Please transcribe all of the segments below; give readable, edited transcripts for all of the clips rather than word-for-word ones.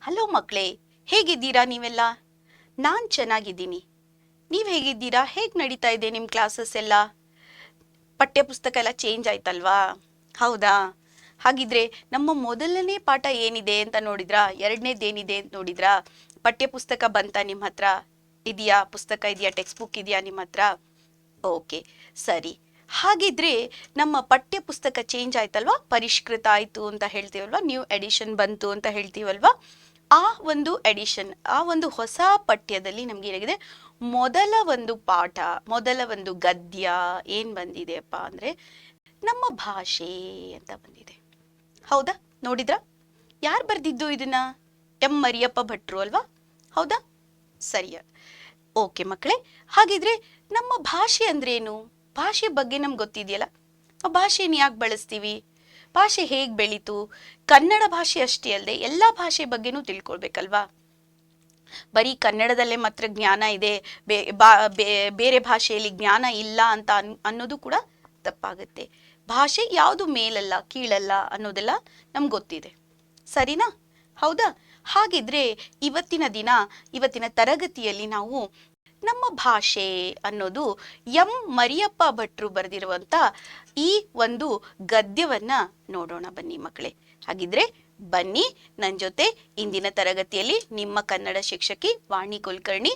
Hello ಮಕ್ಕಳೇ, ಹೇಗಿದ್ದೀರಾ ನೀವೆಲ್ಲ? ನಾನು ಚೆನ್ನಾಗಿದ್ದೀನಿ. ನೀವು ಹೇಗಿದ್ದೀರಾ? ಹೇಗೆ ನಡೀತಾ ಇದೆ ನಿಮ್ಮ ಕ್ಲಾಸಸ್ ಎಲ್ಲ? ಪಠ್ಯಪುಸ್ತಕ ಎಲ್ಲ ಚೇಂಜ್ ಆಯ್ತಲ್ವಾ? ಹೌದಾ? ಹಾಗಿದ್ರೆ ನಮ್ಮ ಮೊದಲನೇ ಪಾಠ ಏನಿದೆ ಅಂತ ನೋಡಿದ್ರಾ? ಎರಡನೇದೇನಿದೆ ಅಂತ ನೋಡಿದ್ರಾ? ಪಠ್ಯಪುಸ್ತಕ ಬಂತಾ ನಿಮ್ಮ ಹತ್ರ? ಇದೆಯಾ? ಪುಸ್ತಕ ಇದೆಯಾ? ಟೆಕ್ಸ್ಟ್ ಬುಕ್ ಇದೆಯಾ ನಿಮ್ಮ ಹತ್ರ? ಓಕೆ, ಸರಿ. ಹಾಗಿದ್ರೆ ನಮ್ಮ ಪಠ್ಯ ಪುಸ್ತಕ ಚೇಂಜ್ ಆಯ್ತಲ್ವಾ? ಪರಿಷ್ಕೃತ ಆಯ್ತು ಅಂತ ಹೇಳ್ತೀವಲ್ವಾ? ನ್ಯೂ ಎಡಿಷನ್ ಬಂತು ಅಂತ ಹೇಳ್ತೀವಲ್ವಾ? ಆ ಒಂದು ಎಡಿಷನ್, ಆ ಒಂದು ಹೊಸ ಪಠ್ಯದಲ್ಲಿ ನಮ್ಗೆ ಏನಾಗಿದೆ, ಮೊದಲ ಒಂದು ಪಾಠ, ಮೊದಲ ಒಂದು ಗದ್ಯ ಏನ್ ಬಂದಿದೆಯಪ್ಪ ಅಂದ್ರೆ ನಮ್ಮ ಭಾಷೆ ಅಂತ ಬಂದಿದೆ. ಹೌದಾ? ನೋಡಿದ್ರಾ? ಯಾರು ಬರ್ದಿದ್ದು ಇದನ್ನ? ಎಂ ಮರಿಯಪ್ಪ ಭಟ್ರು ಅಲ್ವಾ? ಹೌದಾ? ಸರಿಯ. ಓಕೆ ಮಕ್ಕಳೇ, ಹಾಗಿದ್ರೆ ನಮ್ಮ ಭಾಷೆ ಅಂದ್ರೆ ಏನು? ಭಾಷೆ ಬಗ್ಗೆ ನಮ್ಗೆ ಗೊತ್ತಿದೆಯಲ್ಲ. ಆ ಭಾಷೆನ ಯಾಕೆ ಬಳಸ್ತೀವಿ? ಭಾಷೆ ಹೇಗೆ ಬೆಳೀತು? ಕನ್ನಡ ಭಾಷೆ ಅಷ್ಟೇ ಅಲ್ಲದೆ ಎಲ್ಲ ಭಾಷೆ ಬಗ್ಗೆನೂ ತಿಳ್ಕೊಳ್ಬೇಕಲ್ವಾ? ಬರೀ ಕನ್ನಡದಲ್ಲೇ ಮಾತ್ರ ಜ್ಞಾನ ಇದೆ, ಬೇರೆ ಭಾಷೆಯಲ್ಲಿ ಜ್ಞಾನ ಇಲ್ಲ ಅಂತ ಅನ್ನೋದು ಕೂಡ ತಪ್ಪಾಗುತ್ತೆ. ಭಾಷೆ ಯಾವುದು ಮೇಲಲ್ಲ ಕೀಳಲ್ಲ ಅನ್ನೋದೆಲ್ಲ ನಮ್ಗೆ ಗೊತ್ತಿದೆ. ಸರಿನಾ? ಹೌದಾ? ಹಾಗಿದ್ರೆ ಇವತ್ತಿನ ತರಗತಿಯಲ್ಲಿ ನಾವು ನಮ್ಮ ಭಾಷೆ ಅನ್ನೋದು ಎಂ ಮರಿಯಪ್ಪ ಭಟ್ರು ಬರೆದಿರುವಂತ ಈ ಒಂದು ಗದ್ಯವನ್ನ ನೋಡೋಣ ಬನ್ನಿ ಮಕ್ಕಳೇ. ಹಾಗಿದ್ರೆ ಬನ್ನಿ ನನ್ನ ಜೊತೆ ಇಂದಿನ ತರಗತಿಯಲ್ಲಿ ನಿಮ್ಮ ಕನ್ನಡ ಶಿಕ್ಷಕಿ ವಾಣಿ ಕುಲಕರ್ಣಿ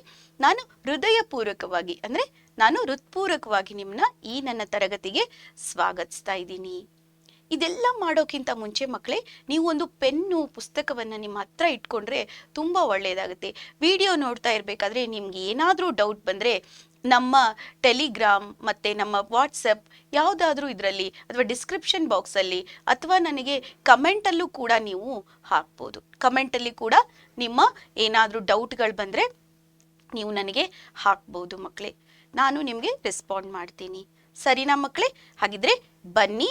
ನಾನು ಹೃತ್ಪೂರ್ವಕವಾಗಿ ನಿಮ್ಮನ್ನ ಈ ನನ್ನ ತರಗತಿಗೆ ಸ್ವಾಗತಿಸ್ತಾ ಇದ್ದೀನಿ. ಇದೆಲ್ಲ ಮಾಡೋಕ್ಕಿಂತ ಮುಂಚೆ ಮಕ್ಕಳೇ, ನೀವು ಒಂದು ಪೆನ್ನು ಪುಸ್ತಕವನ್ನ ನಿಮ್ಮ ಹತ್ರ ಇಟ್ಕೊಂಡ್ರೆ ತುಂಬಾ ಒಳ್ಳೆಯದಾಗುತ್ತೆ. ವಿಡಿಯೋ ನೋಡ್ತಾ ಇರ್ಬೇಕಾದ್ರೆ ನಿಮ್ಗೆ ಏನಾದ್ರೂ ಡೌಟ್ ಬಂದ್ರೆ ನಮ್ಮ ಟೆಲಿಗ್ರಾಮ್ ಮತ್ತೆ ನಮ್ಮ ವಾಟ್ಸಪ್ ಯಾವುದಾದ್ರೂ ಇದರಲ್ಲಿ ಅಥವಾ ಡಿಸ್ಕ್ರಿಪ್ಷನ್ ಬಾಕ್ಸ್ ಅಲ್ಲಿ ಅಥವಾ ನನಗೆ ಕಮೆಂಟ್ ಅಲ್ಲೂ ಕೂಡ ನೀವು ಹಾಕ್ಬೋದು. ಕಮೆಂಟ್ ಅಲ್ಲಿ ಕೂಡ ನಿಮ್ಮ ಏನಾದ್ರೂ ಡೌಟ್ಗಳು ಬಂದ್ರೆ ನೀವು ನನಗೆ ಹಾಕ್ಬೋದು ಮಕ್ಕಳೇ. ನಾನು ನಿಮ್ಗೆ ರೆಸ್ಪಾಂಡ್ ಮಾಡ್ತೀನಿ. ಸರಿನಾ ಮಕ್ಕಳೇ? ಹಾಗಿದ್ರೆ ಬನ್ನಿ,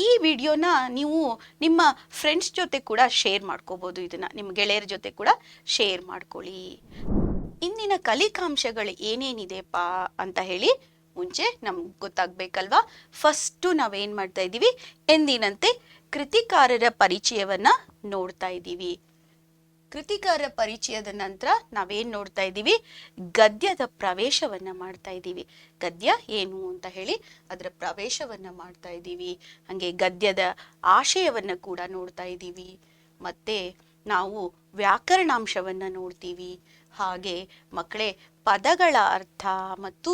ಈ ವಿಡಿಯೋನ ನೀವು ನಿಮ್ಮ ಫ್ರೆಂಡ್ಸ್ ಜೊತೆ ಕೂಡ ಶೇರ್ ಮಾಡ್ಕೋಬಹುದು. ಇದನ್ನ ನಿಮ್ಮ ಗೆಳೆಯರ ಜೊತೆ ಕೂಡ ಶೇರ್ ಮಾಡ್ಕೊಳ್ಳಿ. ಇಂದಿನ ಕಲಿಕಾಂಶಗಳು ಏನೇನಿದೆಪ್ಪ ಅಂತ ಹೇಳಿ ಮುಂಚೆ ನಮ್ಗೆ ಗೊತ್ತಾಗ್ಬೇಕಲ್ವಾ? ಫಸ್ಟು ನಾವೇನ್ ಮಾಡ್ತಾ ಇದ್ದೀವಿ, ಎಂದಿನಂತೆ ಕೃತಿಕಾರರ ಪರಿಚಯವನ್ನ ನೋಡ್ತಾ ಇದ್ದೀವಿ. ಕೃತಿಕಾರರ ಪರಿಚಯದ ನಂತರ ನಾವೇನ್ ನೋಡ್ತಾ ಇದ್ದೀವಿ, ಗದ್ಯದ ಪ್ರವೇಶವನ್ನ ಮಾಡ್ತಾ ಇದ್ದೀವಿ. ಗದ್ಯ ಏನು ಅಂತ ಹೇಳಿ ಅದರ ಪ್ರವೇಶವನ್ನ ಮಾಡ್ತಾ ಇದ್ದೀವಿ. ಹಂಗೆ ಗದ್ಯದ ಆಶಯವನ್ನ ಕೂಡ ನೋಡ್ತಾ ಇದ್ದೀವಿ. ಮತ್ತೆ ನಾವು ವ್ಯಾಕರಣಾಂಶವನ್ನ ನೋಡ್ತೀವಿ. ಹಾಗೆ ಮಕ್ಕಳೇ, ಪದಗಳ ಅರ್ಥ ಮತ್ತು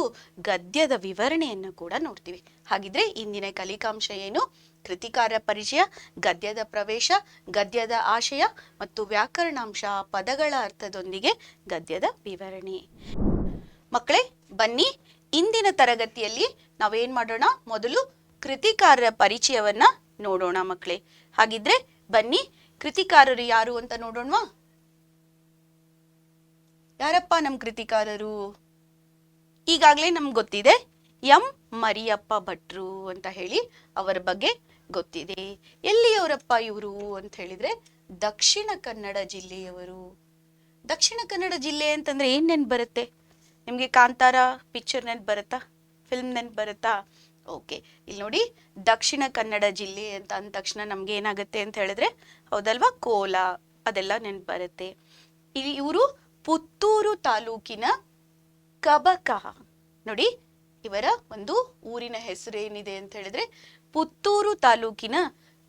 ಗದ್ಯದ ವಿವರಣೆಯನ್ನು ಕೂಡ ನೋಡ್ತೀವಿ. ಹಾಗಿದ್ರೆ ಇಂದಿನ ಕಲಿಕಾಂಶ ಏನು? ಕೃತಿಕಾರ ಪರಿಚಯ, ಗದ್ಯದ ಪ್ರವೇಶ, ಗದ್ಯದ ಆಶಯ ಮತ್ತು ವ್ಯಾಕರಣಾಂಶ, ಪದಗಳ ಅರ್ಥದೊಂದಿಗೆ ಗದ್ಯದ ವಿವರಣೆ. ಮಕ್ಕಳೇ ಬನ್ನಿ, ಇಂದಿನ ತರಗತಿಯಲ್ಲಿ ನಾವೇನ್ ಮಾಡೋಣ, ಮೊದಲು ಕೃತಿಕಾರರ ಪರಿಚಯವನ್ನ ನೋಡೋಣ ಮಕ್ಕಳೇ. ಹಾಗಿದ್ರೆ ಬನ್ನಿ, ಕೃತಿಕಾರರು ಯಾರು ಅಂತ ನೋಡೋಣವಾ? ಯಾರಪ್ಪ ನಮ್ ಕೃತಿಕಾರರು? ಈಗಾಗ್ಲೇ ನಮ್ಗೆ ಗೊತ್ತಿದೆ, ಎಂ ಮರಿಯಪ್ಪ ಭಟ್ರು ಅಂತ ಹೇಳಿ ಅವರ ಬಗ್ಗೆ ಗೊತ್ತಿದೆ. ಎಲ್ಲಿಯವರಪ್ಪ ಇವರು ಅಂತ ಹೇಳಿದ್ರೆ ದಕ್ಷಿಣ ಕನ್ನಡ ಜಿಲ್ಲೆಯವರು. ದಕ್ಷಿಣ ಕನ್ನಡ ಜಿಲ್ಲೆ ಅಂತಂದ್ರೆ ಏನ್ ನೆನ್ಪು ಬರುತ್ತೆ ನಿಮ್ಗೆ? ಕಾಂತಾರ ಪಿಕ್ಚರ್ ನೆನ್ಪು ಬರುತ್ತಾ? ಫಿಲ್ಮ್ ನೆನ್ಪು ಬರುತ್ತಾ? ಓಕೆ, ಇಲ್ಲಿ ನೋಡಿ, ದಕ್ಷಿಣ ಕನ್ನಡ ಜಿಲ್ಲೆ ಅಂತ ಅಂದ ತಕ್ಷಣ ನಮ್ಗೆ ಏನಾಗುತ್ತೆ ಅಂತ ಹೇಳಿದ್ರೆ, ಹೌದಲ್ವಾ, ಕೋಲ ಅದೆಲ್ಲ ನೆನ್ಪು ಬರುತ್ತೆ. ಇವರು ಪುತ್ತೂರು ತಾಲೂಕಿನ ಕಬಕ. ನೋಡಿ, ಇವರ ಒಂದು ಊರಿನ ಹೆಸರು ಏನಿದೆ ಅಂತ ಹೇಳಿದ್ರೆ ಪುತ್ತೂರು ತಾಲೂಕಿನ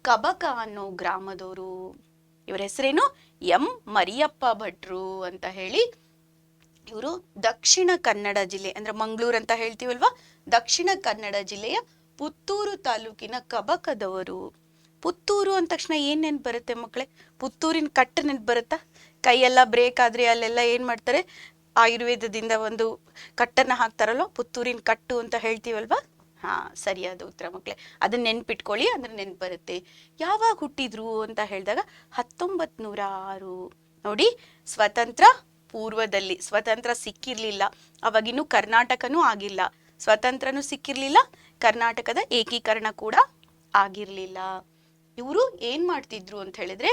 ಕಬಕ ಅನ್ನೋ ಗ್ರಾಮದವರು. ಇವರ ಹೆಸರೇನು? ಎಂ ಮರಿಯಪ್ಪ ಭಟ್ರು ಅಂತ ಹೇಳಿ. ಇವರು ದಕ್ಷಿಣ ಕನ್ನಡ ಜಿಲ್ಲೆ ಅಂದ್ರೆ ಮಂಗಳೂರು ಅಂತ ಹೇಳ್ತೀವಲ್ವಾ, ದಕ್ಷಿಣ ಕನ್ನಡ ಜಿಲ್ಲೆಯ ಪುತ್ತೂರು ತಾಲೂಕಿನ ಕಬಕದವರು. ಪುತ್ತೂರು ಅಂದ ತಕ್ಷಣ ಏನ್ ನೆನ್ಪು ಬರುತ್ತೆ ಮಕ್ಕಳೇ? ಪುತ್ತೂರಿನ ಕಟ್ಟು ನೆನ್ಪು ಬರುತ್ತಾ? ಕೈಯೆಲ್ಲ ಬ್ರೇಕ್ ಆದ್ರೆ ಅಲ್ಲೆಲ್ಲ ಏನ್ ಮಾಡ್ತಾರೆ, ಆಯುರ್ವೇದದಿಂದ ಒಂದು ಕಟ್ಟನ್ನ ಹಾಕ್ತಾರಲ್ವ, ಪುತ್ತೂರಿನ ಕಟ್ಟು ಅಂತ ಹೇಳ್ತೀವಲ್ವಾ? ಹಾ, ಸರಿಯಾದ ಉತ್ತರ ಮಕ್ಕಳೇ. ಅದನ್ನ ನೆನ್ಪಿಟ್ಕೊಳ್ಳಿ, ಅಂದ್ರೆ ನೆನ್ಪು ಬರುತ್ತೆ. ಯಾವಾಗ ಹುಟ್ಟಿದ್ರು ಅಂತ ಹೇಳಿದಾಗ 1906. ನೋಡಿ, ಸ್ವತಂತ್ರ ಪೂರ್ವದಲ್ಲಿ, ಸ್ವತಂತ್ರ ಸಿಕ್ಕಿರ್ಲಿಲ್ಲ ಅವಾಗಿನ್ನು, ಕರ್ನಾಟಕನೂ ಆಗಿಲ್ಲ, ಸ್ವತಂತ್ರನೂ ಸಿಕ್ಕಿರ್ಲಿಲ್ಲ, ಕರ್ನಾಟಕದ ಏಕೀಕರಣ ಕೂಡ ಆಗಿರ್ಲಿಲ್ಲ. ಇವರು ಏನ್ ಮಾಡ್ತಿದ್ರು ಅಂತ ಹೇಳಿದ್ರೆ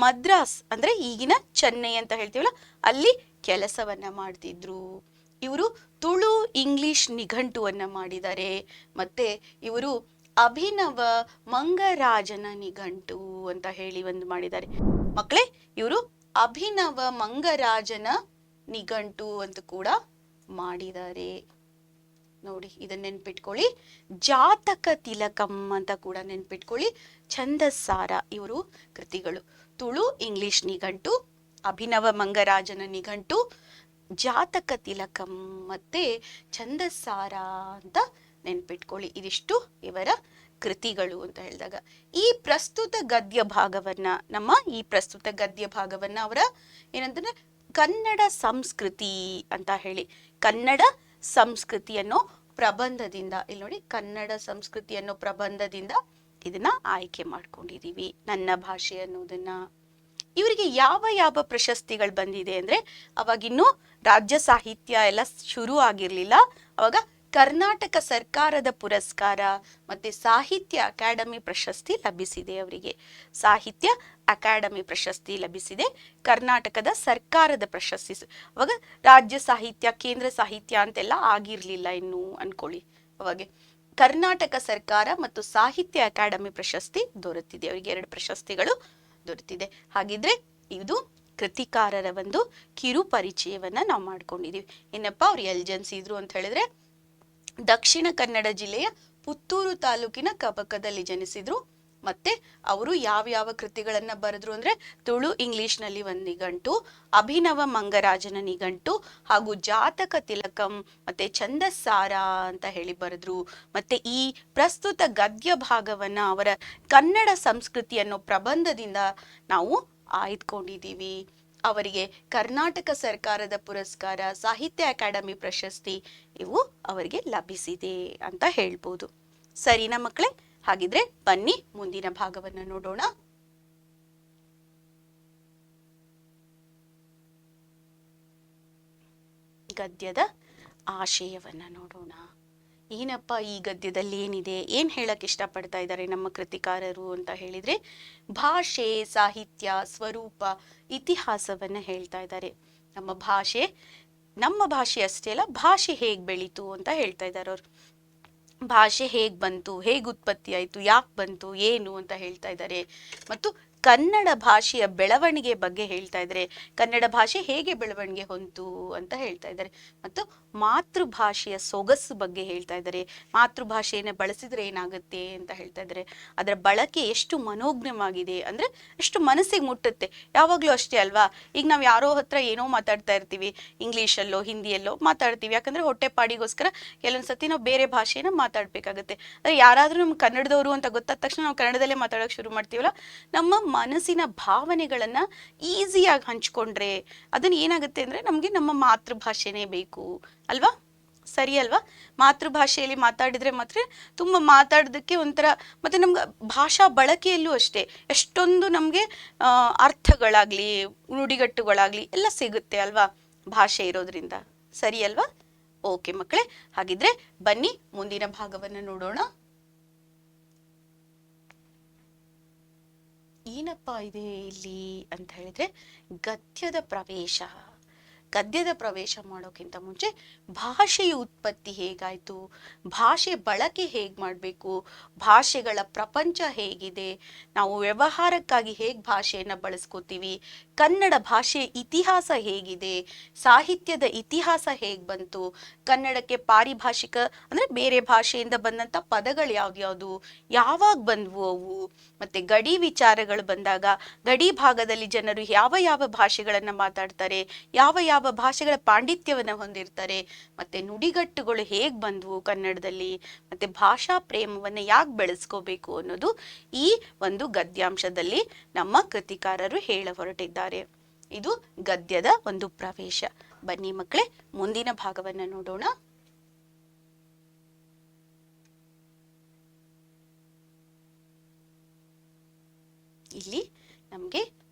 ಮದ್ರಾಸ್ ಅಂದ್ರೆ ಈಗಿನ ಚೆನ್ನೈ ಅಂತ ಹೇಳ್ತೀವಲ್ಲ, ಅಲ್ಲಿ ಕೆಲಸವನ್ನ ಮಾಡ್ತಿದ್ರು. ಇವರು ತುಳು ಇಂಗ್ಲಿಷ್ ನಿಘಂಟುವನ್ನ ಮಾಡಿದ್ದಾರೆ. ಮತ್ತೆ ಇವರು ಅಭಿನವ ಮಂಗರಾಜನ ನಿಘಂಟು ಅಂತ ಹೇಳಿ ಒಂದು ಮಾಡಿದ್ದಾರೆ. ಮಕ್ಕಳೇ ಇವರು ಅಭಿನವ ಮಂಗರಾಜನ ನಿಘಂಟು ಅಂತ ಕೂಡ ಮಾಡಿದ್ದಾರೆ. ನೋಡಿ, ಇದನ್ನ ನೆನ್ಪಿಟ್ಕೊಳ್ಳಿ. ಜಾತಕ ತಿಲಕಂ ಅಂತ ಕೂಡ ನೆನ್ಪಿಟ್ಕೊಳ್ಳಿ. ಛಂದಸ್ಸಾರ ಇವರು ಕೃತಿಗಳು. ತುಳು ಇಂಗ್ಲಿಷ್ ನಿಘಂಟು, ಅಭಿನವ ಮಂಗರಾಜನ ನಿಘಂಟು, ಜಾತಕ ತಿಲಕಂ ಮತ್ತೆ ಛಂದಸ್ಸಾರ ಅಂತ ನೆನ್ಪಿಟ್ಕೊಳ್ಳಿ. ಇದಿಷ್ಟು ಇವರ ಕೃತಿಗಳು ಅಂತ ಹೇಳಿದಾಗ, ಈ ಪ್ರಸ್ತುತ ಗದ್ಯ ಭಾಗವನ್ನ ಅವರ ಏನಂತಂದ್ರೆ ಕನ್ನಡ ಸಂಸ್ಕೃತಿ ಅಂತ ಹೇಳಿ, ಕನ್ನಡ ಸಂಸ್ಕೃತಿ ಅನ್ನೋ ಪ್ರಬಂಧದಿಂದ, ಇಲ್ಲಿ ನೋಡಿ, ಕನ್ನಡ ಸಂಸ್ಕೃತಿ ಅನ್ನೋ ಪ್ರಬಂಧದಿಂದ ಇದನ್ನ ಆಯ್ಕೆ ಮಾಡ್ಕೊಂಡಿದೀವಿ, ನನ್ನ ಭಾಷೆ ಅನ್ನೋದನ್ನ. ಇವರಿಗೆ ಯಾವ ಯಾವ ಪ್ರಶಸ್ತಿಗಳು ಬಂದಿದೆ ಅಂದ್ರೆ, ಅವಾಗಿನ್ನೂ ರಾಜ್ಯ ಸಾಹಿತ್ಯ ಎಲ್ಲ ಶುರು ಆಗಿರ್ಲಿಲ್ಲ. ಅವಾಗ ಕರ್ನಾಟಕ ಸರ್ಕಾರದ ಪುರಸ್ಕಾರ ಮತ್ತೆ ಸಾಹಿತ್ಯ ಅಕಾಡೆಮಿ ಪ್ರಶಸ್ತಿ ಲಭಿಸಿದೆ ಅವರಿಗೆ. ಸಾಹಿತ್ಯ ಅಕಾಡೆಮಿ ಪ್ರಶಸ್ತಿ ಲಭಿಸಿದೆ, ಕರ್ನಾಟಕದ ಸರ್ಕಾರದ ಪ್ರಶಸ್ತಿ. ಅವಾಗ ರಾಜ್ಯ ಸಾಹಿತ್ಯ, ಕೇಂದ್ರ ಸಾಹಿತ್ಯ ಅಂತೆಲ್ಲ ಆಗಿರ್ಲಿಲ್ಲ ಇನ್ನು ಅನ್ಕೊಳ್ಳಿ. ಅವಾಗ ಕರ್ನಾಟಕ ಸರ್ಕಾರ ಮತ್ತು ಸಾಹಿತ್ಯ ಅಕಾಡೆಮಿ ಪ್ರಶಸ್ತಿ ದೊರೆತಿದೆ ಅವರಿಗೆ. 2 ಪ್ರಶಸ್ತಿಗಳು ದೊರೆತಿದೆ. ಹಾಗಿದ್ರೆ ಇದು ಕೃತಿಕಾರರ ಒಂದು ಕಿರು ಪರಿಚಯವನ್ನ ನಾವು ಮಾಡ್ಕೊಂಡಿದೀವಿ. ಏನಪ್ಪಾ, ಅವ್ರು ಎಲ್ಲಿ ಜನಿಸಿದ್ರು ಅಂತ ಹೇಳಿದ್ರೆ, ದಕ್ಷಿಣ ಕನ್ನಡ ಜಿಲ್ಲೆಯ ಪುತ್ತೂರು ತಾಲೂಕಿನ ಕಬಕದಲ್ಲಿ ಜನಿಸಿದ್ರು. ಮತ್ತೆ ಅವರು ಯಾವ ಕೃತಿಗಳನ್ನ ಬರೆದ್ರು ಅಂದ್ರೆ, ತುಳು ಇಂಗ್ಲಿಷ್ ನಲ್ಲಿ ಒಂದು ನಿಘಂಟು, ಅಭಿನವ ಮಂಗರಾಜನ ನಿಘಂಟು ಹಾಗೂ ಜಾತಕ ತಿಲಕಂ ಮತ್ತೆ ಛಂದಸ್ಸಾರ ಅಂತ ಹೇಳಿ ಬರೆದ್ರು. ಮತ್ತೆ ಈ ಪ್ರಸ್ತುತ ಗದ್ಯ ಭಾಗವನ್ನ ಅವರ ಕನ್ನಡ ಸಂಸ್ಕೃತಿ ಅನ್ನೋ ಪ್ರಬಂಧದಿಂದ ನಾವು ಆಯ್ದುಕೊಂಡಿದೀವಿ. ಅವರಿಗೆ ಕರ್ನಾಟಕ ಸರ್ಕಾರದ ಪುರಸ್ಕಾರ, ಸಾಹಿತ್ಯ ಅಕಾಡೆಮಿ ಪ್ರಶಸ್ತಿ ಇವು ಅವರಿಗೆ ಲಭಿಸಿದೆ ಅಂತ ಹೇಳ್ಬೋದು. ಸರಿನಾ ಮಕ್ಕಳೇ? ಹಾಗಿದ್ರೆ ಬನ್ನಿ ಮುಂದಿನ ಭಾಗವನ್ನ ನೋಡೋಣ. ಗದ್ಯದ ಆಶಯವನ್ನ ನೋಡೋಣ. ಏನಪ್ಪ ಈ ಗದ್ಯದಲ್ಲಿ ಏನಿದೆ, ಏನ್ ಹೇಳಕ್ ಇಷ್ಟಪಡ್ತಾ ಇದ್ದಾರೆ ನಮ್ಮ ಕೃತಿಕಾರರು ಅಂತ ಹೇಳಿದ್ರೆ, ಭಾಷೆ, ಸಾಹಿತ್ಯ, ಸ್ವರೂಪ, ಇತಿಹಾಸವನ್ನ ಹೇಳ್ತಾ ಇದ್ದಾರೆ. ನಮ್ಮ ಭಾಷೆ ಅಷ್ಟೇ ಅಲ್ಲ, ಭಾಷೆ ಹೇಗ್ ಬೆಳೀತು ಅಂತ ಹೇಳ್ತಾ ಇದ್ದಾರೆ ಅವ್ರು. ಭಾಷೆ ಹೇಗ್ ಬಂತು, ಹೇಗ್ ಉತ್ಪತ್ತಿ ಆಯ್ತು, ಯಾಕೆ ಬಂತು, ಏನು ಅಂತ ಹೇಳ್ತಾ ಇದ್ದಾರೆ. ಮತ್ತು ಕನ್ನಡ ಭಾಷೆಯ ಬೆಳವಣಿಗೆ ಬಗ್ಗೆ ಹೇಳ್ತಾ ಇದ್ದಾರೆ. ಕನ್ನಡ ಭಾಷೆ ಹೇಗೆ ಬೆಳವಣಿಗೆ ಹೊಂತು ಅಂತ ಹೇಳ್ತಾ ಇದ್ದಾರೆ. ಮತ್ತು ಮಾತೃಭಾಷೆಯ ಸೊಗಸು ಬಗ್ಗೆ ಹೇಳ್ತಾ ಇದ್ದಾರೆ. ಮಾತೃಭಾಷೆಯನ್ನ ಬಳಸಿದ್ರೆ ಏನಾಗುತ್ತೆ ಅಂತ ಹೇಳ್ತಾ ಇದ್ದಾರೆ. ಅದರ ಬಳಕೆ ಎಷ್ಟು ಮನೋಜ್ಞವಾಗಿದೆ ಅಂದ್ರೆ ಎಷ್ಟು ಮನಸ್ಸಿಗೆ ಮುಟ್ಟುತ್ತೆ. ಯಾವಾಗ್ಲೂ ಅಷ್ಟೇ ಅಲ್ವಾ, ಈಗ ನಾವ್ ಯಾರೋ ಹತ್ರ ಏನೋ ಮಾತಾಡ್ತಾ ಇರ್ತೀವಿ, ಇಂಗ್ಲಿಷಲ್ಲೋ ಹಿಂದಿಯಲ್ಲೋ ಮಾತಾಡ್ತೀವಿ. ಯಾಕಂದ್ರೆ ಹೊಟ್ಟೆ ಪಾಡಿಗೋಸ್ಕರ ಕೆಲವೊಂದ್ಸತಿ ನಾವು ಬೇರೆ ಭಾಷೆನ ಮಾತಾಡ್ಬೇಕಾಗತ್ತೆ. ಅಂದ್ರೆ ಯಾರಾದ್ರೂ ನಮ್ ಕನ್ನಡದವರು ಅಂತ ಗೊತ್ತಾದ ತಕ್ಷಣ ನಾವು ಕನ್ನಡದಲ್ಲೇ ಮಾತಾಡೋಕೆ ಶುರು ಮಾಡ್ತೀವಲ್ಲ, ನಮ್ಮ ಮನಸ್ಸಿನ ಭಾವನೆಗಳನ್ನ ಈಸಿಯಾಗಿ ಹಂಚ್ಕೊಂಡ್ರೆ ಅದನ್ನ ಏನಾಗುತ್ತೆ ಅಂದ್ರೆ ನಮ್ಗೆ ನಮ್ಮ ಮಾತೃಭಾಷೆನೇ ಬೇಕು ಅಲ್ವಾ? ಸರಿ ಅಲ್ವಾ? ಮಾತೃಭಾಷೆಯಲ್ಲಿ ಮಾತಾಡಿದ್ರೆ ಮಾತ್ರ ತುಂಬಾ ಮಾತಾಡೋದಕ್ಕೆ ಒಂಥರ, ಮತ್ತೆ ನಮ್ಗೆ ಭಾಷಾ ಬಳಕೆಯಲ್ಲೂ ಅಷ್ಟೇ ಎಷ್ಟೊಂದು ನಮ್ಗೆ ಅರ್ಥಗಳಾಗ್ಲಿ ನುಡಿಗಟ್ಟುಗಳಾಗ್ಲಿ ಎಲ್ಲ ಸಿಗುತ್ತೆ ಅಲ್ವಾ ಭಾಷೆ ಇರೋದ್ರಿಂದ. ಸರಿ ಅಲ್ವಾ? ಓಕೆ ಮಕ್ಕಳೇ, ಹಾಗಿದ್ರೆ ಬನ್ನಿ ಮುಂದಿನ ಭಾಗವನ್ನ ನೋಡೋಣ. ಏನಪ್ಪಾ ಇದೆ ಇಲ್ಲಿ ಅಂತ ಹೇಳಿದ್ರೆ, ಗದ್ಯದ ಪ್ರವೇಶ. ಗದ್ಯದ ಪ್ರವೇಶ ಮಾಡೋಕ್ಕಿಂತ ಮುಂಚೆ ಭಾಷೆಯ ಉತ್ಪತ್ತಿ ಹೇಗಾಯ್ತು, ಭಾಷೆ ಬಳಕೆ ಹೇಗ್ ಮಾಡ್ಬೇಕು, ಭಾಷೆಗಳ ಪ್ರಪಂಚ ಹೇಗಿದೆ, ನಾವು ವ್ಯವಹಾರಕ್ಕಾಗಿ ಹೇಗ್ ಭಾಷೆಯನ್ನ ಬಳಸ್ಕೋತೀವಿ, ಕನ್ನಡ ಭಾಷೆಯ ಇತಿಹಾಸ ಹೇಗಿದೆ, ಸಾಹಿತ್ಯದ ಇತಿಹಾಸ ಹೇಗ್ ಬಂತು, ಕನ್ನಡಕ್ಕೆ ಪಾರಿಭಾಷಿಕ ಅಂದ್ರೆ ಬೇರೆ ಭಾಷೆಯಿಂದ ಬಂದಂತ ಪದಗಳು ಯಾವ್ದ್ಯಾವ್ದು, ಯಾವಾಗ ಬಂದ್ವು ಅವು, ಮತ್ತೆ ಗಡಿ ವಿಚಾರಗಳು ಬಂದಾಗ ಗಡಿ ಭಾಗದಲ್ಲಿ ಜನರು ಯಾವ ಯಾವ ಭಾಷೆಗಳನ್ನ ಮಾತಾಡ್ತಾರೆ, ಯಾವ ಭಾಷೆಗಳ ಪಾಂಡಿತ್ಯವನ್ನ ಹೊಂದಿರ್ತಾರೆ, ಮತ್ತೆ ನುಡಿಗಟ್ಟುಗಳು ಹೇಗ್ ಬಂದ್ವು ಕನ್ನಡದಲ್ಲಿ, ಮತ್ತೆ ಭಾಷಾ ಪ್ರೇಮವನ್ನ ಯಾಕೆ ಬೆಳೆಸ್ಕೋಬೇಕು ಅನ್ನೋದು ಈ ಒಂದು ಗದ್ಯಾಂಶದಲ್ಲಿ ನಮ್ಮ ಕೃತಿಕಾರರು ಹೇಳ ಹೊರಟಿದ್ದಾರೆ. ಇದು ಗದ್ಯದ ಒಂದು ಪ್ರವೇಶ. ಬನ್ನಿ ಮಕ್ಕಳೇ ಮುಂದಿನ ಭಾಗವನ್ನ ನೋಡೋಣ. ಇಲ್ಲಿ ನಮ್ಗೆ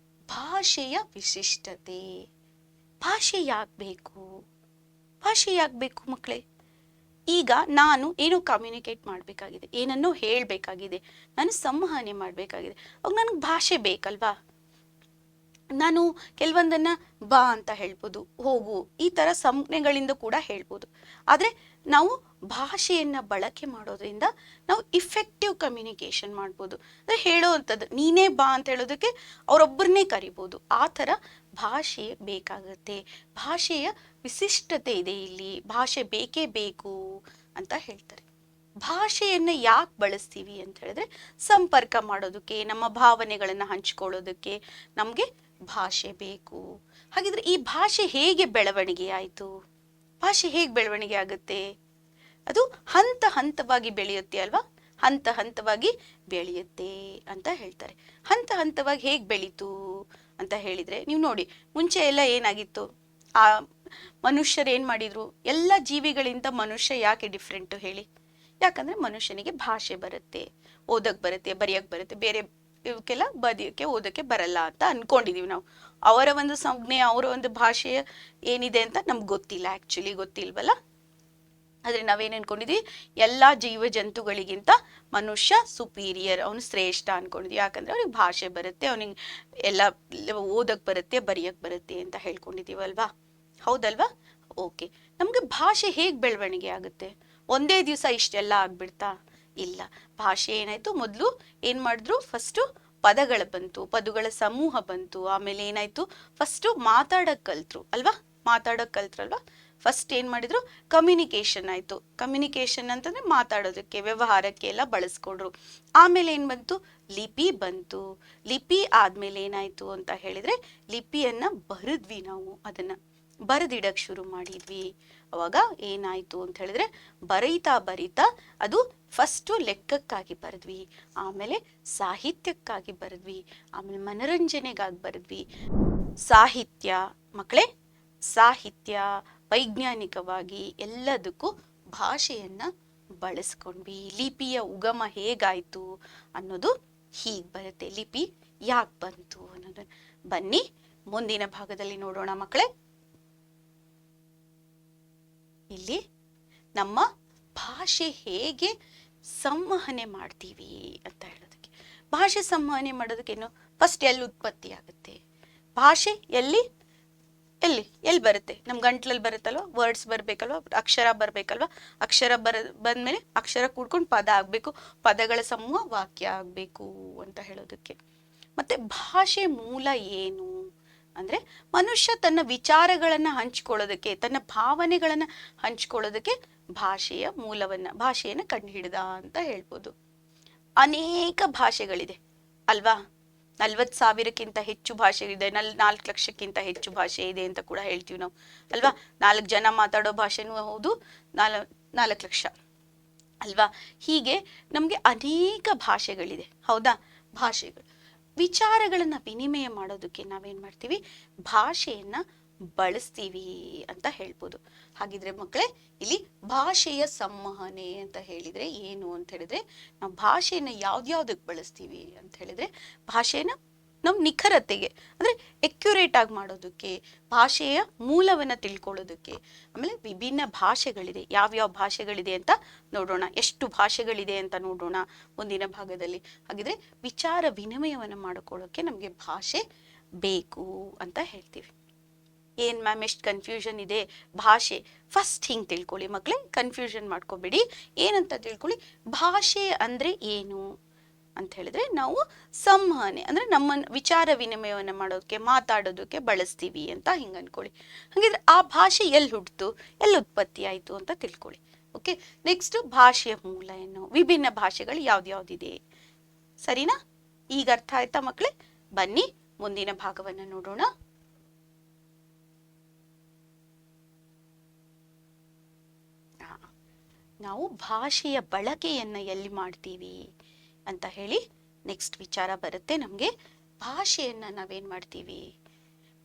ಭಾಷೆಯ ವಿಶಿಷ್ಟತೆ. ಭಾಷೆ ಯಾಕೆ ಬೇಕು, ಭಾಷೆ ಯಾಕೆ ಬೇಕು ಮಕ್ಕಳೇ? ಈಗ ನಾನು ಏನೋ ಕಮ್ಯುನಿಕೇಟ್ ಮಾಡಬೇಕಾಗಿದೆ, ಏನನ್ನೋ ಹೇಳಬೇಕಾಗಿದೆ, ನಾನು ಸಂವಹನೆ ಮಾಡಬೇಕಾಗಿದೆ, ಅವಾಗ ನನಗೆ ಭಾಷೆ ಬೇಕಲ್ವಾ? ನಾನು ಕೆಲವೊಂದನ್ನ ಬಾ ಅಂತ ಹೇಳ್ಬೋದು, ಹೋಗು, ಈ ತರ ಸಂಜ್ಞೆಗಳಿಂದ ಕೂಡ ಹೇಳ್ಬೋದು. ಆದ್ರೆ ನಾವು ಭಾಷೆಯನ್ನ ಬಳಕೆ ಮಾಡೋದ್ರಿಂದ ನಾವು ಇಫೆಕ್ಟಿವ್ ಕಮ್ಯುನಿಕೇಶನ್ ಮಾಡ್ಬೋದು. ಅಂದ್ರೆ ಹೇಳೋವಂಥದ್ದು, ನೀನೇ ಬಾ ಅಂತ ಹೇಳೋದಕ್ಕೆ ಅವರೊಬ್ಬರನ್ನೇ ಕರಿಬೋದು. ಆ ಥರ ಭಾಷೆ ಬೇಕಾಗುತ್ತೆ. ಭಾಷೆಯ ವಿಶಿಷ್ಟತೆ ಇದೆ ಇಲ್ಲಿ, ಭಾಷೆ ಬೇಕೇ ಬೇಕು ಅಂತ ಹೇಳ್ತಾರೆ. ಭಾಷೆಯನ್ನ ಯಾಕೆ ಬಳಸ್ತೀವಿ ಅಂತ ಹೇಳಿದ್ರೆ ಸಂಪರ್ಕ ಮಾಡೋದಕ್ಕೆ, ನಮ್ಮ ಭಾವನೆಗಳನ್ನ ಹಂಚ್ಕೊಳ್ಳೋದಕ್ಕೆ ನಮ್ಗೆ ಭಾಷೆ ಬೇಕು. ಹಾಗಿದ್ರೆ ಈ ಭಾಷೆ ಹೇಗೆ ಬೆಳವಣಿಗೆ ಆಯ್ತು? ಭಾಷೆ ಹೇಗೆ ಬೆಳವಣಿಗೆ ಆಗುತ್ತೆ? ಅದು ಹಂತ ಹಂತವಾಗಿ ಬೆಳೆಯುತ್ತೆ ಅಲ್ವಾ? ಹಂತ ಹಂತವಾಗಿ ಬೆಳೆಯುತ್ತೆ ಅಂತ ಹೇಳ್ತಾರೆ. ಹಂತ ಹಂತವಾಗಿ ಹೇಗೆ ಬೆಳೀತು ಅಂತ ಹೇಳಿದ್ರೆ, ನೀವು ನೋಡಿ, ಮುಂಚೆ ಎಲ್ಲ ಏನಾಗಿತ್ತು, ಆ ಮನುಷ್ಯರು ಏನ್ ಮಾಡಿದ್ರು, ಎಲ್ಲ ಜೀವಿಗಳಿಂದ ಮನುಷ್ಯ ಯಾಕೆ ಡಿಫ್ರೆಂಟ್ ಹೇಳಿ? ಯಾಕಂದ್ರೆ ಮನುಷ್ಯನಿಗೆ ಭಾಷೆ ಬರುತ್ತೆ, ಓದಕ್ ಬರುತ್ತೆ, ಬರೆಯಕ್ ಬರುತ್ತೆ. ಬೇರೆ ಇವಕ್ಕೆಲ್ಲ ಬದಿಯಕ್ಕೆ ಓದಕ್ಕೆ ಬರಲ್ಲ ಅಂತ ಅನ್ಕೊಂಡಿದೀವಿ ನಾವು. ಅವರ ಒಂದು ಸಂಜ್ಞೆ, ಅವರ ಒಂದು ಭಾಷೆ ಏನಿದೆ ಅಂತ ನಮ್ಗೆ ಗೊತ್ತಿಲ್ಲ, ಆಕ್ಚುಲಿ ಗೊತ್ತಿಲ್ವಲ್ಲ. ಆದ್ರೆ ನಾವೇನ್ ಅನ್ಕೊಂಡಿದ್ವಿ, ಎಲ್ಲಾ ಜೀವ ಜಂತುಗಳಿಗಿಂತ ಮನುಷ್ಯ ಸುಪೀರಿಯರ್, ಅವನು ಶ್ರೇಷ್ಠ ಅನ್ಕೊಂಡಿದ್ವಿ. ಯಾಕಂದ್ರೆ ಅವ್ನಿಗೆ ಭಾಷೆ ಬರುತ್ತೆ, ಅವನಿಗೆ ಎಲ್ಲ ಓದಕ್ ಬರುತ್ತೆ, ಬರೆಯಕ್ ಬರುತ್ತೆ ಅಂತ ಹೇಳ್ಕೊಂಡಿದೀವಲ್ವಾ? ಹೌದಲ್ವಾ? ಓಕೆ. ನಮ್ಗೆ ಭಾಷೆ ಹೇಗ್ ಬೆಳವಣಿಗೆ ಆಗುತ್ತೆ? ಒಂದೇ ದಿವಸ ಇಷ್ಟೆಲ್ಲ ಆಗ್ಬಿಡ್ತಾ? ಇಲ್ಲ. ಭಾಷೆ ಏನಾಯ್ತು, ಮೊದಲು ಏನ್ ಮಾಡಿದ್ರು, ಫಸ್ಟ್ ಪದಗಳ ಬಂತು, ಪದಗಳ ಸಮೂಹ ಬಂತು. ಆಮೇಲೆ ಏನಾಯ್ತು, ಫಸ್ಟ್ ಮಾತಾಡಕ್ ಕಲ್ತ್ರು ಅಲ್ವಾ? ಮಾತಾಡಕ್ ಕಲ್ತ್ರಲ್ವಾ? ಫಸ್ಟ್ ಏನ್ ಮಾಡಿದ್ರು, ಕಮ್ಯುನಿಕೇಶನ್ ಆಯ್ತು. ಕಮ್ಯುನಿಕೇಶನ್ ಅಂತಂದ್ರೆ ಮಾತಾಡೋದಕ್ಕೆ, ವ್ಯವಹಾರಕ್ಕೆ ಎಲ್ಲ ಬಳಸ್ಕೊಂಡ್ರು. ಆಮೇಲೆ ಏನ್ ಬಂತು, ಲಿಪಿ ಬಂತು. ಲಿಪಿ ಆದ್ಮೇಲೆ ಏನಾಯ್ತು ಅಂತ ಹೇಳಿದ್ರೆ, ಲಿಪಿಯನ್ನ ಬರೆದ್ವಿ ನಾವು, ಅದನ್ನ ಬರೆದಿಡಕ್ ಶುರು ಮಾಡಿದ್ವಿ. ಅವಾಗ ಏನಾಯ್ತು ಅಂತ ಹೇಳಿದ್ರೆ, ಬರೀತಾ ಬರೀತಾ ಅದು ಫಸ್ಟ್ ಲೆಕ್ಕಕ್ಕಾಗಿ ಬರೆದ್ವಿ, ಆಮೇಲೆ ಸಾಹಿತ್ಯಕ್ಕಾಗಿ ಬರೆದ್ವಿ, ಆಮೇಲೆ ಮನರಂಜನೆಗಾಗಿ ಬರೆದ್ವಿ. ಸಾಹಿತ್ಯ ಮಕ್ಕಳೇ, ಸಾಹಿತ್ಯ, ವೈಜ್ಞಾನಿಕವಾಗಿ ಎಲ್ಲದಕ್ಕೂ ಭಾಷೆಯನ್ನ ಬಳಸ್ಕೊಂಡ್ವಿ. ಲಿಪಿಯ ಉಗಮ ಹೇಗಾಯ್ತು ಅನ್ನೋದು ಹೀಗ್ ಬರುತ್ತೆ. ಲಿಪಿ ಯಾಕೆ ಬಂತು ಅನ್ನೋದನ್ನ ಬನ್ನಿ ಮುಂದಿನ ಭಾಗದಲ್ಲಿ ನೋಡೋಣ ಮಕ್ಕಳೇ. ಇಲ್ಲಿ ನಮ್ಮ ಭಾಷೆ ಹೇಗೆ ಸಂವಹನೆ ಮಾಡ್ತೀವಿ ಅಂತ ಹೇಳೋದಕ್ಕೆ, ಭಾಷೆ ಸಂವಹನೆ ಮಾಡೋದಕ್ಕೇನು, ಫಸ್ಟ್ ಎಲ್ಲಿ ಉತ್ಪತ್ತಿ ಆಗುತ್ತೆ ಭಾಷೆ? ಎಲ್ಲಿ ಎಲ್ಲಿ ಎಲ್ಲಿ ಬರುತ್ತೆ? ನಮ್ ಗಂಟ್ಲಲ್ಲಿ ಬರುತ್ತಲ್ವಾ, ವರ್ಡ್ಸ್ ಬರ್ಬೇಕಲ್ವಾ, ಅಕ್ಷರ ಬರ್ಬೇಕಲ್ವಾ, ಅಕ್ಷರ ಬಂದ್ಮೇಲೆ ಅಕ್ಷರ ಕೂಡ್ಕೊಂಡು ಪದ ಆಗ್ಬೇಕು, ಪದಗಳ ಸಮೂಹ ವಾಕ್ಯ ಆಗ್ಬೇಕು ಅಂತ ಹೇಳೋದಕ್ಕೆ. ಮತ್ತೆ ಭಾಷೆ ಮೂಲ ಏನು ಅಂದ್ರೆ, ಮನುಷ್ಯ ತನ್ನ ವಿಚಾರಗಳನ್ನ ಹಂಚ್ಕೊಳ್ಳೋದಕ್ಕೆ, ತನ್ನ ಭಾವನೆಗಳನ್ನ ಹಂಚ್ಕೊಳ್ಳೋದಕ್ಕೆ ಭಾಷೆಯನ್ನ ಕಂಡು ಹಿಡ್ದ ಅಂತ ಹೇಳ್ಬೋದು. ಅನೇಕ ಭಾಷೆಗಳಿದೆ ಅಲ್ವಾ? 40,000ಕ್ಕಿಂತ ಹೆಚ್ಚು ಭಾಷೆ ಇದೆ, 4 ಲಕ್ಷಕ್ಕಿಂತ ಹೆಚ್ಚು ಭಾಷೆ ಇದೆ ಅಂತ ಕೂಡ ಹೇಳ್ತೀವಿ ನಾವು ಅಲ್ವಾ? 4 ಜನ ಮಾತಾಡೋ ಭಾಷೆನೂ ಹೌದು, 4 ಲಕ್ಷ ಅಲ್ವಾ? ಹೀಗೆ ನಮ್ಗೆ ಅನೇಕ ಭಾಷೆಗಳಿದೆ, ಹೌದಾ? ಭಾಷೆಗಳು, ವಿಚಾರಗಳನ್ನ ವಿನಿಮಯ ಮಾಡೋದಕ್ಕೆ ನಾವೇನ್ ಮಾಡ್ತೀವಿ, ಭಾಷೆಯನ್ನ ಬಳಸ್ತೀವಿ ಅಂತ ಹೇಳ್ಬೋದು. ಹಾಗಿದ್ರೆ ಮಕ್ಕಳೇ, ಇಲ್ಲಿ ಭಾಷೆಯ ಸಂವಹನೆ ಅಂತ ಹೇಳಿದ್ರೆ ಏನು ಅಂತ ಹೇಳಿದ್ರೆ, ನಾವು ಭಾಷೆಯನ್ನ ಯಾವ್ದ್ಯಾವ್ದಕ್ ಬಳಸ್ತೀವಿ ಅಂತ ಹೇಳಿದ್ರೆ, ಭಾಷೆನ ನಾವು ನಿಖರತೆಗೆ ಅಂದ್ರೆ ಎಕ್ಯುರೇಟ್ ಆಗಿ ಮಾಡೋದಕ್ಕೆ, ಭಾಷೆಯ ಮೂಲವನ್ನ ತಿಳ್ಕೊಳ್ಳೋದಕ್ಕೆ. ಆಮೇಲೆ ವಿಭಿನ್ನ ಭಾಷೆಗಳಿದೆ, ಯಾವ್ಯಾವ ಭಾಷೆಗಳಿದೆ ಅಂತ ನೋಡೋಣ, ಎಷ್ಟು ಭಾಷೆಗಳಿದೆ ಅಂತ ನೋಡೋಣ ಮುಂದಿನ ಭಾಗದಲ್ಲಿ. ಹಾಗಿದ್ರೆ ವಿಚಾರ ವಿನಿಮಯವನ್ನ ಮಾಡಿಕೊಳ್ಳೋಕೆ ನಮ್ಗೆ ಭಾಷೆ ಬೇಕು ಅಂತ ಹೇಳ್ತೀವಿ. ಏನ್ ಮ್ಯಾಮ್ ಎಷ್ಟು ಕನ್ಫ್ಯೂಷನ್ ಇದೆ, ಭಾಷೆ ಫಸ್ಟ್ ಹಿಂಗ್ ತಿಳ್ಕೊಳ್ಳಿ ಮಕ್ಕಳೇ, ಕನ್ಫ್ಯೂಷನ್ ಮಾಡ್ಕೋಬೇಡಿ. ಏನಂತ ತಿಳ್ಕೊಳ್ಳಿ, ಭಾಷೆ ಅಂದ್ರೆ ಏನು ಅಂತ ಹೇಳಿದ್ರೆ, ನಾವು ಸಂವಹನೆ ಅಂದ್ರೆ ನಮ್ಮ ವಿಚಾರ ವಿನಿಮಯವನ್ನ ಮಾಡೋದಕ್ಕೆ, ಮಾತಾಡೋದಕ್ಕೆ ಬಳಸ್ತೀವಿ ಅಂತ ಹಿಂಗ ಅನ್ಕೊಳ್ಳಿ. ಹಾಗಿದ್ರೆ ಆ ಭಾಷೆ ಎಲ್ಲಿ ಹುಟ್ಟಿತು, ಎಲ್ಲಿ ಉತ್ಪತ್ತಿ ಆಯ್ತು ಅಂತ ತಿಳ್ಕೊಳ್ಳಿ. ಓಕೆ, ನೆಕ್ಸ್ಟ್ ಭಾಷೆಯ ಮೂಲ ಏನು, ವಿಭಿನ್ನ ಭಾಷೆಗಳು ಯಾವ್ದ್ಯಾವ್ದಿದೆ, ಸರಿನಾ? ಈಗ ಅರ್ಥ ಆಯ್ತಾ ಮಕ್ಕಳೇ? ಬನ್ನಿ ಮುಂದಿನ ಭಾಗವನ್ನ ನೋಡೋಣ. ನಾವು ಭಾಷೆಯ ಬಳಕೆಯನ್ನ ಎಲ್ಲಿ ಮಾಡ್ತೀವಿ ಅಂತ ಹೇಳಿ ನೆಕ್ಸ್ಟ್ ವಿಚಾರ ಬರುತ್ತೆ ನಮ್ಗೆ. ಭಾಷೆಯನ್ನ ನಾವೇನ್ ಮಾಡ್ತೀವಿ,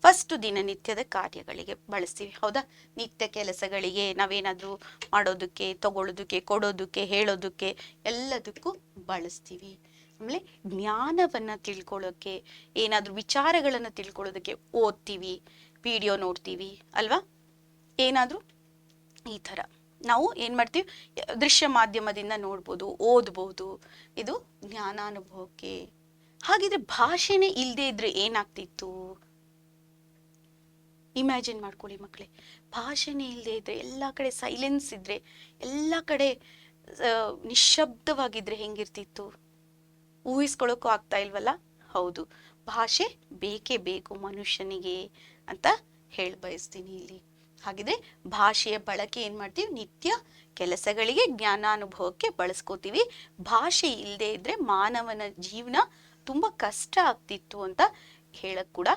ಫಸ್ಟ್ ದಿನನಿತ್ಯದ ಕಾರ್ಯಗಳಿಗೆ ಬಳಸ್ತೀವಿ, ಹೌದಾ? ನಿತ್ಯ ಕೆಲಸಗಳಿಗೆ, ನಾವೇನಾದ್ರೂ ಮಾಡೋದಕ್ಕೆ, ತಗೊಳ್ಳೋದಕ್ಕೆ, ಕೊಡೋದಕ್ಕೆ, ಹೇಳೋದಕ್ಕೆ ಎಲ್ಲದಕ್ಕೂ ಬಳಸ್ತೀವಿ. ಆಮೇಲೆ ಜ್ಞಾನವನ್ನ ತಿಳ್ಕೊಳ್ಳೋಕೆ, ಏನಾದ್ರೂ ವಿಚಾರಗಳನ್ನ ತಿಳ್ಕೊಳ್ಳೋದಕ್ಕೆ ಓದ್ತೀವಿ, ವಿಡಿಯೋ ನೋಡ್ತೀವಿ ಅಲ್ವಾ? ಏನಾದ್ರೂ ಈ ತರ ನಾವು ಏನ್ ಮಾಡ್ತೀವಿ, ದೃಶ್ಯ ಮಾಧ್ಯಮದಿಂದ ನೋಡ್ಬೋದು, ಓದ್ಬೋದು, ಇದು ಜ್ಞಾನಾನುಭವಕ್ಕೆ. ಹಾಗಿದ್ರೆ ಭಾಷೆನೇ ಇಲ್ಲದೆ ಇದ್ರೆ ಏನಾಗ್ತಿತ್ತು ಇಮ್ಯಾಜಿನ್ ಮಾಡ್ಕೊಳ್ಳಿ ಮಕ್ಕಳೇ, ಭಾಷೆನೇ ಇಲ್ಲದೆ ಇದ್ರೆ, ಎಲ್ಲ ಕಡೆ ಸೈಲೆನ್ಸ್ ಇದ್ರೆ, ಎಲ್ಲ ಕಡೆ ನಿಶ್ಶಬ್ದವಾಗಿದ್ರೆ ಹೆಂಗಿರ್ತಿತ್ತು? ಊಹಿಸ್ಕೊಳ್ಳೋಕ್ಕೂ ಆಗ್ತಾ ಇಲ್ವಲ್ಲ? ಹೌದು, ಭಾಷೆ ಬೇಕೇ ಬೇಕು ಮನುಷ್ಯನಿಗೆ ಅಂತ ಹೇಳಿ ಬಯಸ್ತೀನಿ ಇಲ್ಲಿ. ಹಾಗಿದ್ರೆ ಭಾಷೆಯ ಬಳಕೆ ಏನ್ ಮಾಡ್ತೀವಿ? ನಿತ್ಯ ಕೆಲಸಗಳಿಗೆ, ಜ್ಞಾನಾನುಭವಕ್ಕೆ ಬಳಸ್ಕೋತೀವಿ. ಭಾಷೆ ಇಲ್ಲದೆ ಇದ್ರೆ ಮಾನವನ ಜೀವನ ತುಂಬಾ ಕಷ್ಟ ಆಗ್ತಿತ್ತು ಅಂತ ಹೇಳಕ್ ಕೂಡ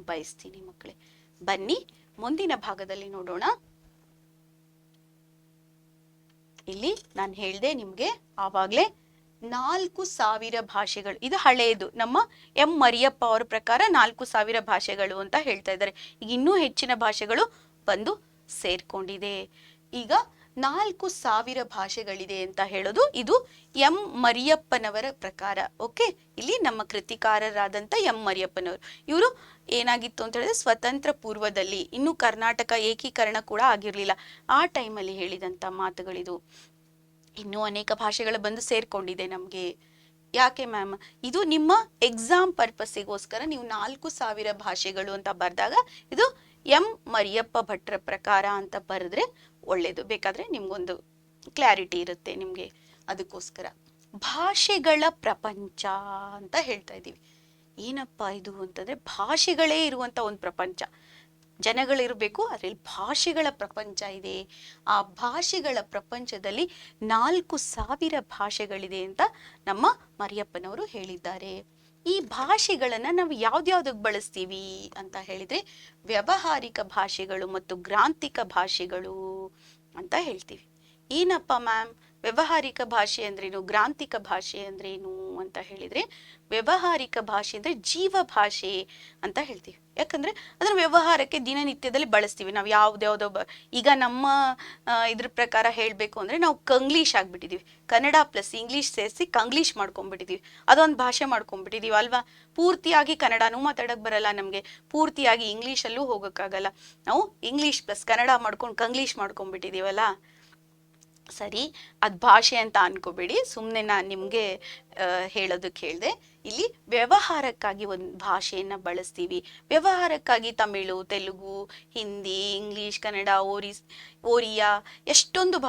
ಬಯಸ್ತೀನಿ ಮಕ್ಕಳೇ. ಬನ್ನಿ ಮುಂದಿನ ಭಾಗದಲ್ಲಿ ನೋಡೋಣ. ಇಲ್ಲಿ ನಾನು ಹೇಳ್ದೆ ನಿಮ್ಗೆ ಆವಾಗ್ಲೇ 4,000 ಭಾಷೆಗಳು, ಇದು ಹಳೆಯದು. ನಮ್ಮ ಎಂ ಮರಿಯಪ್ಪ ಅವರ ಪ್ರಕಾರ 4,000 ಭಾಷೆಗಳು ಅಂತ ಹೇಳ್ತಾ ಇದ್ದಾರೆ. ಈಗ ಇನ್ನೂ ಹೆಚ್ಚಿನ ಭಾಷೆಗಳು ಬಂದು ಸೇರ್ಕೊಂಡಿದೆ. ಈಗ 4,000 ಭಾಷೆಗಳಿದೆ ಅಂತ ಹೇಳೋದು ಇದು ಎಂ ಮರಿಯಪ್ಪನವರ ಪ್ರಕಾರ. ಓಕೆ, ಇಲ್ಲಿ ನಮ್ಮ ಕೃತಿಕಾರರಾದಂಥ ಎಂ ಮರಿಯಪ್ಪನವರು, ಇವರು ಏನಾಗಿತ್ತು ಅಂತ ಹೇಳಿದ್ರೆ ಸ್ವತಂತ್ರ ಪೂರ್ವದಲ್ಲಿ, ಇನ್ನು ಕರ್ನಾಟಕ ಏಕೀಕರಣ ಕೂಡ ಆಗಿರ್ಲಿಲ್ಲ ಆ ಟೈಮಲ್ಲಿ ಹೇಳಿದಂತ ಮಾತುಗಳಿದು. ಇನ್ನೂ ಅನೇಕ ಭಾಷೆಗಳು ಬಂದು ಸೇರ್ಕೊಂಡಿದೆ ನಮ್ಗೆ. ಯಾಕೆ ಮ್ಯಾಮ್? ಇದು ನಿಮ್ಮ ಎಕ್ಸಾಮ್ ಪರ್ಪಸ್ಸಿಗೋಸ್ಕರ ನೀವು 4,000 ಭಾಷೆಗಳು ಅಂತ ಬರ್ದಾಗ ಇದು ಎಂ ಮರಿಯಪ್ಪ ಭಟ್ರ ಪ್ರಕಾರ ಅಂತ ಬರೆದ್ರೆ ಒಳ್ಳೇದು. ಬೇಕಾದ್ರೆ ನಿಮ್ಗೊಂದು ಕ್ಲಾರಿಟಿ ಇರುತ್ತೆ ನಿಮ್ಗೆ. ಅದಕ್ಕೋಸ್ಕರ ಭಾಷೆಗಳ ಪ್ರಪಂಚ ಅಂತ ಹೇಳ್ತಾ ಇದ್ದೀವಿ. ಏನಪ್ಪಾ ಇದು ಅಂತಂದ್ರೆ, ಭಾಷೆಗಳೇ ಇರುವಂತ ಒಂದು ಪ್ರಪಂಚ, ಜನಗಳಿರ್ಬೇಕು, ಅದ್ರಲ್ಲಿ ಭಾಷೆಗಳ ಪ್ರಪಂಚ ಇದೆ. ಆ ಭಾಷೆಗಳ ಪ್ರಪಂಚದಲ್ಲಿ 4,000 ಭಾಷೆಗಳಿದೆ ಅಂತ ನಮ್ಮ ಮರಿಯಪ್ಪನವರು ಹೇಳಿದ್ದಾರೆ. ಈ ಭಾಷೆಗಳನ್ನ ನಾವು ಯಾವ್ದ್ಯಾವ್ದಕ್ಕೆ ಬಳಸ್ತೀವಿ ಅಂತ ಹೇಳಿದ್ರೆ ವ್ಯಾವಹಾರಿಕ ಭಾಷೆಗಳು ಮತ್ತು ಗ್ರಾಂಥಿಕ ಭಾಷೆಗಳು ಅಂತ ಹೇಳ್ತೀವಿ. ಏನಪ್ಪ ಮ್ಯಾಮ್ ವ್ಯಾವಹಾರಿಕ ಭಾಷೆ ಅಂದ್ರೇನು, ಗ್ರಾಂಥಿಕ ಭಾಷೆ ಅಂದ್ರೇನು ಅಂತ ಹೇಳಿದ್ರೆ, ವ್ಯಾವಹಾರಿಕ ಭಾಷೆ ಅಂದ್ರೆ ಜೀವ ಭಾಷೆ ಅಂತ ಹೇಳ್ತೀವಿ. ಯಾಕಂದ್ರೆ ಅದನ್ನ ವ್ಯವಹಾರಕ್ಕೆ ದಿನನಿತ್ಯದಲ್ಲಿ ಬಳಸ್ತೀವಿ ನಾವು. ಯಾವ್ದ್ಯಾವ್ದೋ ಈಗ ನಮ್ಮ ಇದ್ರ ಪ್ರಕಾರ ಹೇಳ್ಬೇಕು ಅಂದ್ರೆ ನಾವು ಕಂಗ್ಲೀಷ್ ಆಗ್ಬಿಟ್ಟಿದೀವಿ. ಕನ್ನಡ ಪ್ಲಸ್ ಇಂಗ್ಲಿಷ್ ಸೇರಿಸಿ ಕಂಗ್ಲೀಷ್ ಮಾಡ್ಕೊಂಡ್ಬಿಟ್ಟಿದೀವಿ. ಅದೊಂದು ಭಾಷೆ ಮಾಡ್ಕೊಂಡ್ಬಿಟ್ಟಿದೀವಿ ಅಲ್ವಾ? ಪೂರ್ತಿಯಾಗಿ ಕನ್ನಡನೂ ಮಾತಾಡಕ್ ಬರಲ್ಲ ನಮ್ಗೆ, ಪೂರ್ತಿಯಾಗಿ ಇಂಗ್ಲಿಷಲ್ಲೂ ಹೋಗಕ್ಕಾಗಲ್ಲ. ನಾವು ಇಂಗ್ಲಿಷ್ ಪ್ಲಸ್ ಕನ್ನಡ ಮಾಡ್ಕೊಂಡು ಕಂಗ್ಲೀಷ್ ಮಾಡ್ಕೊಂಡ್ಬಿಟ್ಟಿದೀವಲ್ಲ. ಸರಿ, ಅದ್ ಭಾಷೆ ಅಂತ ಅನ್ಕೋಬೇಡಿ, ಸುಮ್ಮನೆ ನಾನು ನಿಮ್ಗೆ ಹೇಳೋದಕ್ಕೆ ಹೇಳಿದೆ. ಇಲ್ಲಿ ವ್ಯವಹಾರಕ್ಕಾಗಿ ಒಂದು ಭಾಷೆಯನ್ನ ಬಳಸ್ತೀವಿ. ವ್ಯವಹಾರಕ್ಕಾಗಿ ತಮಿಳು, ತೆಲುಗು, ಹಿಂದಿ, ಇಂಗ್ಲಿಷ್, ಕನ್ನಡ, ಒರಿಯಾ, ಎಷ್ಟೊಂದು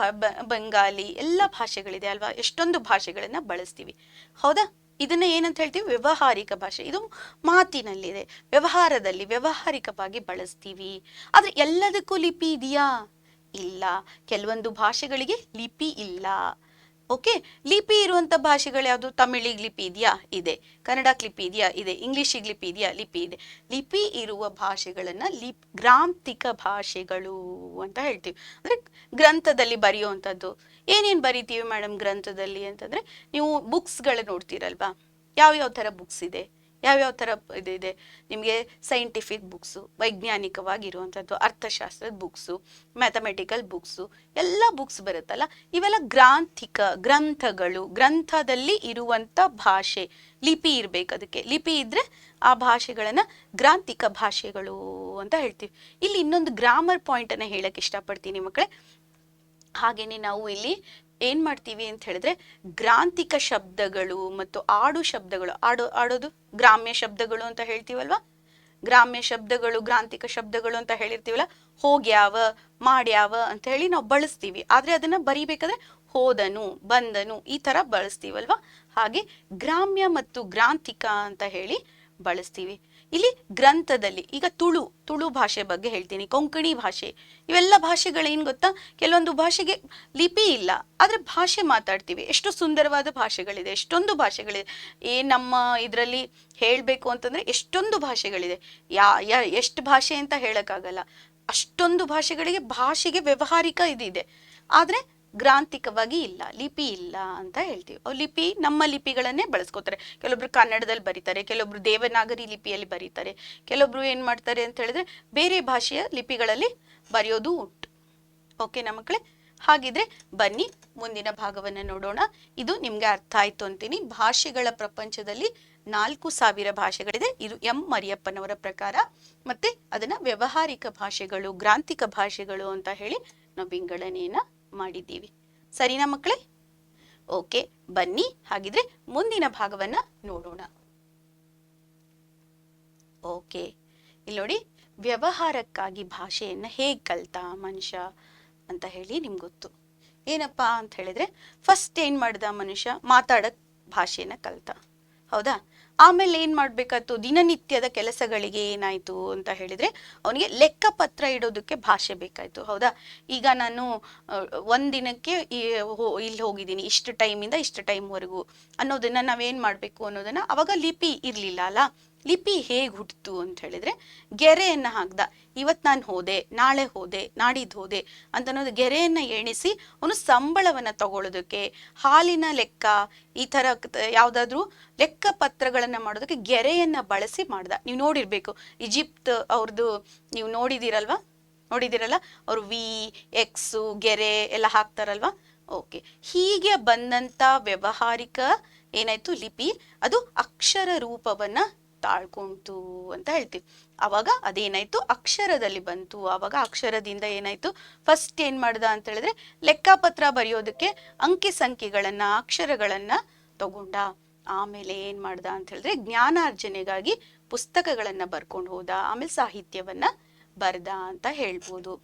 ಬಂಗಾಲಿ ಎಲ್ಲ ಭಾಷೆಗಳಿದೆ ಅಲ್ವಾ? ಎಷ್ಟೊಂದು ಭಾಷೆಗಳನ್ನ ಬಳಸ್ತೀವಿ, ಹೌದಾ? ಇದನ್ನ ಏನಂತ ಹೇಳ್ತೀವಿ? ವ್ಯವಹಾರಿಕ ಭಾಷೆ. ಇದು ಮಾತಿನಲ್ಲಿದೆ, ವ್ಯವಹಾರದಲ್ಲಿ ವ್ಯವಹಾರಿಕವಾಗಿ ಬಳಸ್ತೀವಿ. ಆದ್ರೆ ಎಲ್ಲದಕ್ಕೂ ಲಿಪಿ ಇದೆಯಾ? ಇಲ್ಲ. ಕೆಲವೊಂದು ಭಾಷೆಗಳಿಗೆ ಲಿಪಿ ಇಲ್ಲ. ಓಕೆ, ಲಿಪಿ ಇರುವಂತ ಭಾಷೆಗಳು ಯಾವುದು? ತಮಿಳಿಗೆ ಲಿಪಿ ಇದೆಯಾ? ಇದೆ. ಕನ್ನಡಕ್ಕೆ ಲಿಪಿ ಇದೆಯಾ? ಇದೆ. ಇಂಗ್ಲಿಷಿಗೆ ಲಿಪಿ ಇದೆಯಾ? ಲಿಪಿ ಇದೆ. ಲಿಪಿ ಇರುವ ಭಾಷೆಗಳನ್ನ ಗ್ರಾಂಥಿಕ ಭಾಷೆಗಳು ಅಂತ ಹೇಳ್ತೀವಿ. ಅಂದ್ರೆ ಗ್ರಂಥದಲ್ಲಿ ಬರೆಯುವಂಥದ್ದು. ಏನೇನ್ ಬರಿತೀವಿ ಮೇಡಮ್ ಗ್ರಂಥದಲ್ಲಿ ಅಂತಂದ್ರೆ, ನೀವು ಬುಕ್ಸ್ಗಳು ನೋಡ್ತೀರಲ್ವಾ? ಯಾವ್ಯಾವ ತರ ಬುಕ್ಸ್ ಇದೆ, ಯಾವ್ಯಾವ ತರ ಇದೆ ನಿಮ್ಗೆ? ಸೈಂಟಿಫಿಕ್ ಬುಕ್ಸು, ವೈಜ್ಞಾನಿಕವಾಗಿರುವಂಥದ್ದು, ಅರ್ಥಶಾಸ್ತ್ರದ ಬುಕ್ಸು, ಮ್ಯಾಥಮೆಟಿಕಲ್ ಬುಕ್ಸು, ಎಲ್ಲ ಬುಕ್ಸ್ ಬರುತ್ತಲ್ಲ, ಇವೆಲ್ಲ ಗ್ರಾಂಥಿಕ ಗ್ರಂಥಗಳು. ಗ್ರಂಥದಲ್ಲಿ ಇರುವಂತ ಭಾಷೆ, ಲಿಪಿ ಇರ್ಬೇಕು. ಅದಕ್ಕೆ ಲಿಪಿ ಇದ್ರೆ ಆ ಭಾಷೆಗಳನ್ನ ಗ್ರಾಂಥಿಕ ಭಾಷೆಗಳು ಅಂತ ಹೇಳ್ತೀವಿ. ಇಲ್ಲಿ ಇನ್ನೊಂದು ಗ್ರಾಮರ್ ಪಾಯಿಂಟ್ ಅನ್ನ ಹೇಳಕ್ ಇಷ್ಟಪಡ್ತೀನಿ ಮಕ್ಕಳೇ. ಹಾಗೇನೆ ನಾವು ಇಲ್ಲಿ ಏನ್ ಮಾಡ್ತೀವಿ ಅಂತ ಹೇಳಿದ್ರೆ, ಗ್ರಾಂಥಿಕ ಶಬ್ದಗಳು ಮತ್ತು ಆಡು ಶಬ್ದಗಳು, ಆಡೋದು ಗ್ರಾಮ್ಯ ಶಬ್ದಗಳು ಅಂತ ಹೇಳ್ತೀವಲ್ವಾ? ಗ್ರಾಮ್ಯ ಶಬ್ದಗಳು, ಗ್ರಾಂಥಿಕ ಶಬ್ದಗಳು ಅಂತ ಹೇಳಿರ್ತೀವಲ್ಲ. ಹೋಗ್ಯಾವ, ಮಾಡ್ಯಾವ ಅಂತ ಹೇಳಿ ನಾವು ಬಳಸ್ತೀವಿ. ಆದ್ರೆ ಅದನ್ನ ಬರಿಬೇಕಾದ್ರೆ ಹೋದನು, ಬಂದನು ಈ ತರ ಬಳಸ್ತೀವಲ್ವಾ? ಹಾಗೆ ಗ್ರಾಮ್ಯ ಮತ್ತು ಗ್ರಾಂಥಿಕ ಅಂತ ಹೇಳಿ ಬಳಸ್ತೀವಿ. ಇಲ್ಲಿ ಗ್ರಂಥದಲ್ಲಿ ಈಗ ತುಳು ಭಾಷೆ ಬಗ್ಗೆ ಹೇಳ್ತೀನಿ, ಕೊಂಕಣಿ ಭಾಷೆ, ಇವೆಲ್ಲ ಭಾಷೆಗಳೇನ್ ಗೊತ್ತಾ? ಕೆಲವೊಂದು ಭಾಷೆಗೆ ಲಿಪಿ ಇಲ್ಲ, ಆದ್ರೆ ಭಾಷೆ ಮಾತಾಡ್ತೀವಿ. ಎಷ್ಟು ಸುಂದರವಾದ ಭಾಷೆಗಳಿದೆ, ಎಷ್ಟೊಂದು ಭಾಷೆಗಳಿದೆ. ನಮ್ಮ ಇದರಲ್ಲಿ ಹೇಳ್ಬೇಕು ಅಂತಂದ್ರೆ ಎಷ್ಟೊಂದು ಭಾಷೆಗಳಿದೆ. ಎಷ್ಟು ಭಾಷೆ ಅಂತ ಹೇಳಕ್ಕಾಗಲ್ಲ, ಅಷ್ಟೊಂದು ಭಾಷೆಗಳಿಗೆ. ಭಾಷೆಗೆ ವ್ಯವಹಾರಿಕ ಇದಿದೆ, ಆದ್ರೆ ಗ್ರಾಂಥಿಕವಾಗಿ ಇಲ್ಲ, ಲಿಪಿ ಇಲ್ಲ ಅಂತ ಹೇಳ್ತೀವಿ. ಲಿಪಿ ನಮ್ಮ ಲಿಪಿಗಳನ್ನೇ ಬಳಸ್ಕೋತಾರೆ. ಕೆಲವೊಬ್ರು ಕನ್ನಡದಲ್ಲಿ ಬರೀತಾರೆ, ಕೆಲವೊಬ್ರು ದೇವನಾಗರಿ ಲಿಪಿಯಲ್ಲಿ ಬರೀತಾರೆ, ಕೆಲವೊಬ್ರು ಏನ್ ಮಾಡ್ತಾರೆ ಅಂತ ಹೇಳಿದ್ರೆ ಬೇರೆ ಭಾಷೆಯ ಲಿಪಿಗಳಲ್ಲಿ ಬರೆಯೋದು ಉಂಟು. ಓಕೆನಾ ಮಕ್ಕಳೇ? ಹಾಗಿದ್ರೆ ಬನ್ನಿ ಮುಂದಿನ ಭಾಗವನ್ನ ನೋಡೋಣ. ಇದು ನಿಮ್ಗೆ ಅರ್ಥ ಆಯ್ತು ಅಂತೀನಿ. ಭಾಷೆಗಳ ಪ್ರಪಂಚದಲ್ಲಿ 4,000 ಭಾಷೆಗಳಿದೆ. ಇದು ಎಂ ಮರಿಯಪ್ಪನವರ ಪ್ರಕಾರ. ಮತ್ತೆ ಅದನ್ನ ವ್ಯವಹಾರಿಕ ಭಾಷೆಗಳು, ಗ್ರಾಂಥಿಕ ಭಾಷೆಗಳು ಅಂತ ಹೇಳಿ ನಾವು ವಿಂಗಡಣೆಯನ್ನ ಮಾಡಿದ್ದೀವಿ. ಸರಿನಾ ಮಕ್ಕಳೇ? ಓಕೆ, ಬನ್ನಿ ಹಾಗಿದ್ರೆ ಮುಂದಿನ ಭಾಗವನ್ನ ನೋಡೋಣ. ಓಕೆ, ಇಲ್ಲಿ ನೋಡಿ, ವ್ಯವಹಾರಕ್ಕಾಗಿ ಭಾಷೆಯನ್ನ ಹೇಗ್ ಕಲ್ತ ಮನುಷ್ಯ ಅಂತ ಹೇಳಿ ನಿಮ್ಗೆ ಗೊತ್ತು. ಏನಪ್ಪಾ ಅಂತ ಹೇಳಿದ್ರೆ ಫಸ್ಟ್ ಏನ್ ಮಾಡ್ದ ಮನುಷ್ಯ, ಮಾತಾಡಕ್ ಭಾಷೆನ ಕಲ್ತ, ಹೌದಾ? ಆಮೇಲೆ ಏನ್ ಮಾಡ್ಬೇಕಾಯ್ತು, ದಿನನಿತ್ಯದ ಕೆಲಸಗಳಿಗೆ ಏನಾಯ್ತು ಅಂತ ಹೇಳಿದ್ರೆ ಅವನಿಗೆ ಲೆಕ್ಕ ಪತ್ರ ಇಡೋದಕ್ಕೆ ಭಾಷೆ ಬೇಕಾಯ್ತು, ಹೌದಾ? ಈಗ ನಾನು ಒಂದಿನಕ್ಕೆ ಇಲ್ಲಿ ಹೋಗಿದ್ದೀನಿ ಇಷ್ಟು ಟೈಮಿಂದ ಇಷ್ಟು ಟೈಮ್ವರೆಗೂ ಅನ್ನೋದನ್ನ ನಾವೇನ್ ಮಾಡ್ಬೇಕು ಅನ್ನೋದನ್ನ, ಅವಾಗ ಲಿಪಿ ಇರ್ಲಿಲ್ಲ ಅಲ್ಲ. ಲಿಪಿ ಹೇಗ್ ಹುಟ್ಟಿತು ಅಂತ ಹೇಳಿದ್ರೆ ಗೆರೆಯನ್ನ ಹಾಕ್ದ. ಇವತ್ ನಾನು ಹೋದೆ, ನಾಳೆ ಹೋದೆ, ನಾಡಿದ್ದು ಹೋದೆ ಅಂತ ಅನ್ನೋದು ಗೆರೆಯನ್ನ ಎಣಿಸಿ ಅವನು ಸಂಬಳವನ್ನ ತಗೊಳ್ಳೋದಕ್ಕೆ, ಹಾಲಿನ ಲೆಕ್ಕ, ಈ ತರ ಯಾವ್ದಾದ್ರು ಲೆಕ್ಕ ಪತ್ರಗಳನ್ನ ಮಾಡೋದಕ್ಕೆ ಗೆರೆಯನ್ನ ಬಳಸಿ ಮಾಡ್ದ. ನೀವು ನೋಡಿರ್ಬೇಕು ಈಜಿಪ್ಟ್ ಅವ್ರದ್ದು, ನೀವು ನೋಡಿದಿರಲ್ಲ ಅವ್ರು ವಿ ಎಕ್ಸ್ ಗೆರೆ ಎಲ್ಲ ಹಾಕ್ತಾರಲ್ವಾ. ಓಕೆ, ಹೀಗೆ ಬಂದಂತ ವ್ಯವಹಾರಿಕ ಏನಾಯ್ತು ಲಿಪಿ, ಅದು ಅಕ್ಷರ ರೂಪವನ್ನ ತಾಳ್ಕೊಂತು ಅಂತ ಹೇಳ್ತೀವಿ. ಅವಾಗ ಅದೇನಾಯ್ತು, ಅಕ್ಷರದಲ್ಲಿ ಬಂತು. ಅವಾಗ ಅಕ್ಷರದಿಂದ ಏನಾಯ್ತು, ಫಸ್ಟ್ ಏನ್ ಮಾಡ್ದ ಅಂತ ಹೇಳಿದ್ರೆ ಲೆಕ್ಕಪತ್ರ ಬರೆಯೋದಕ್ಕೆ ಅಂಕಿ ಸಂಖ್ಯೆಗಳನ್ನ, ಅಕ್ಷರಗಳನ್ನ ತಗೊಂಡ. ಆಮೇಲೆ ಏನ್ ಮಾಡ್ದ ಅಂತ ಹೇಳಿದ್ರೆ ಜ್ಞಾನಾರ್ಜನೆಗಾಗಿ ಪುಸ್ತಕಗಳನ್ನ ಬರ್ಕೊಂಡು ಹೋದ. ಆಮೇಲೆ ಸಾಹಿತ್ಯವನ್ನ ಬರ್ದ ಅಂತ ಹೇಳ್ಬೋದು.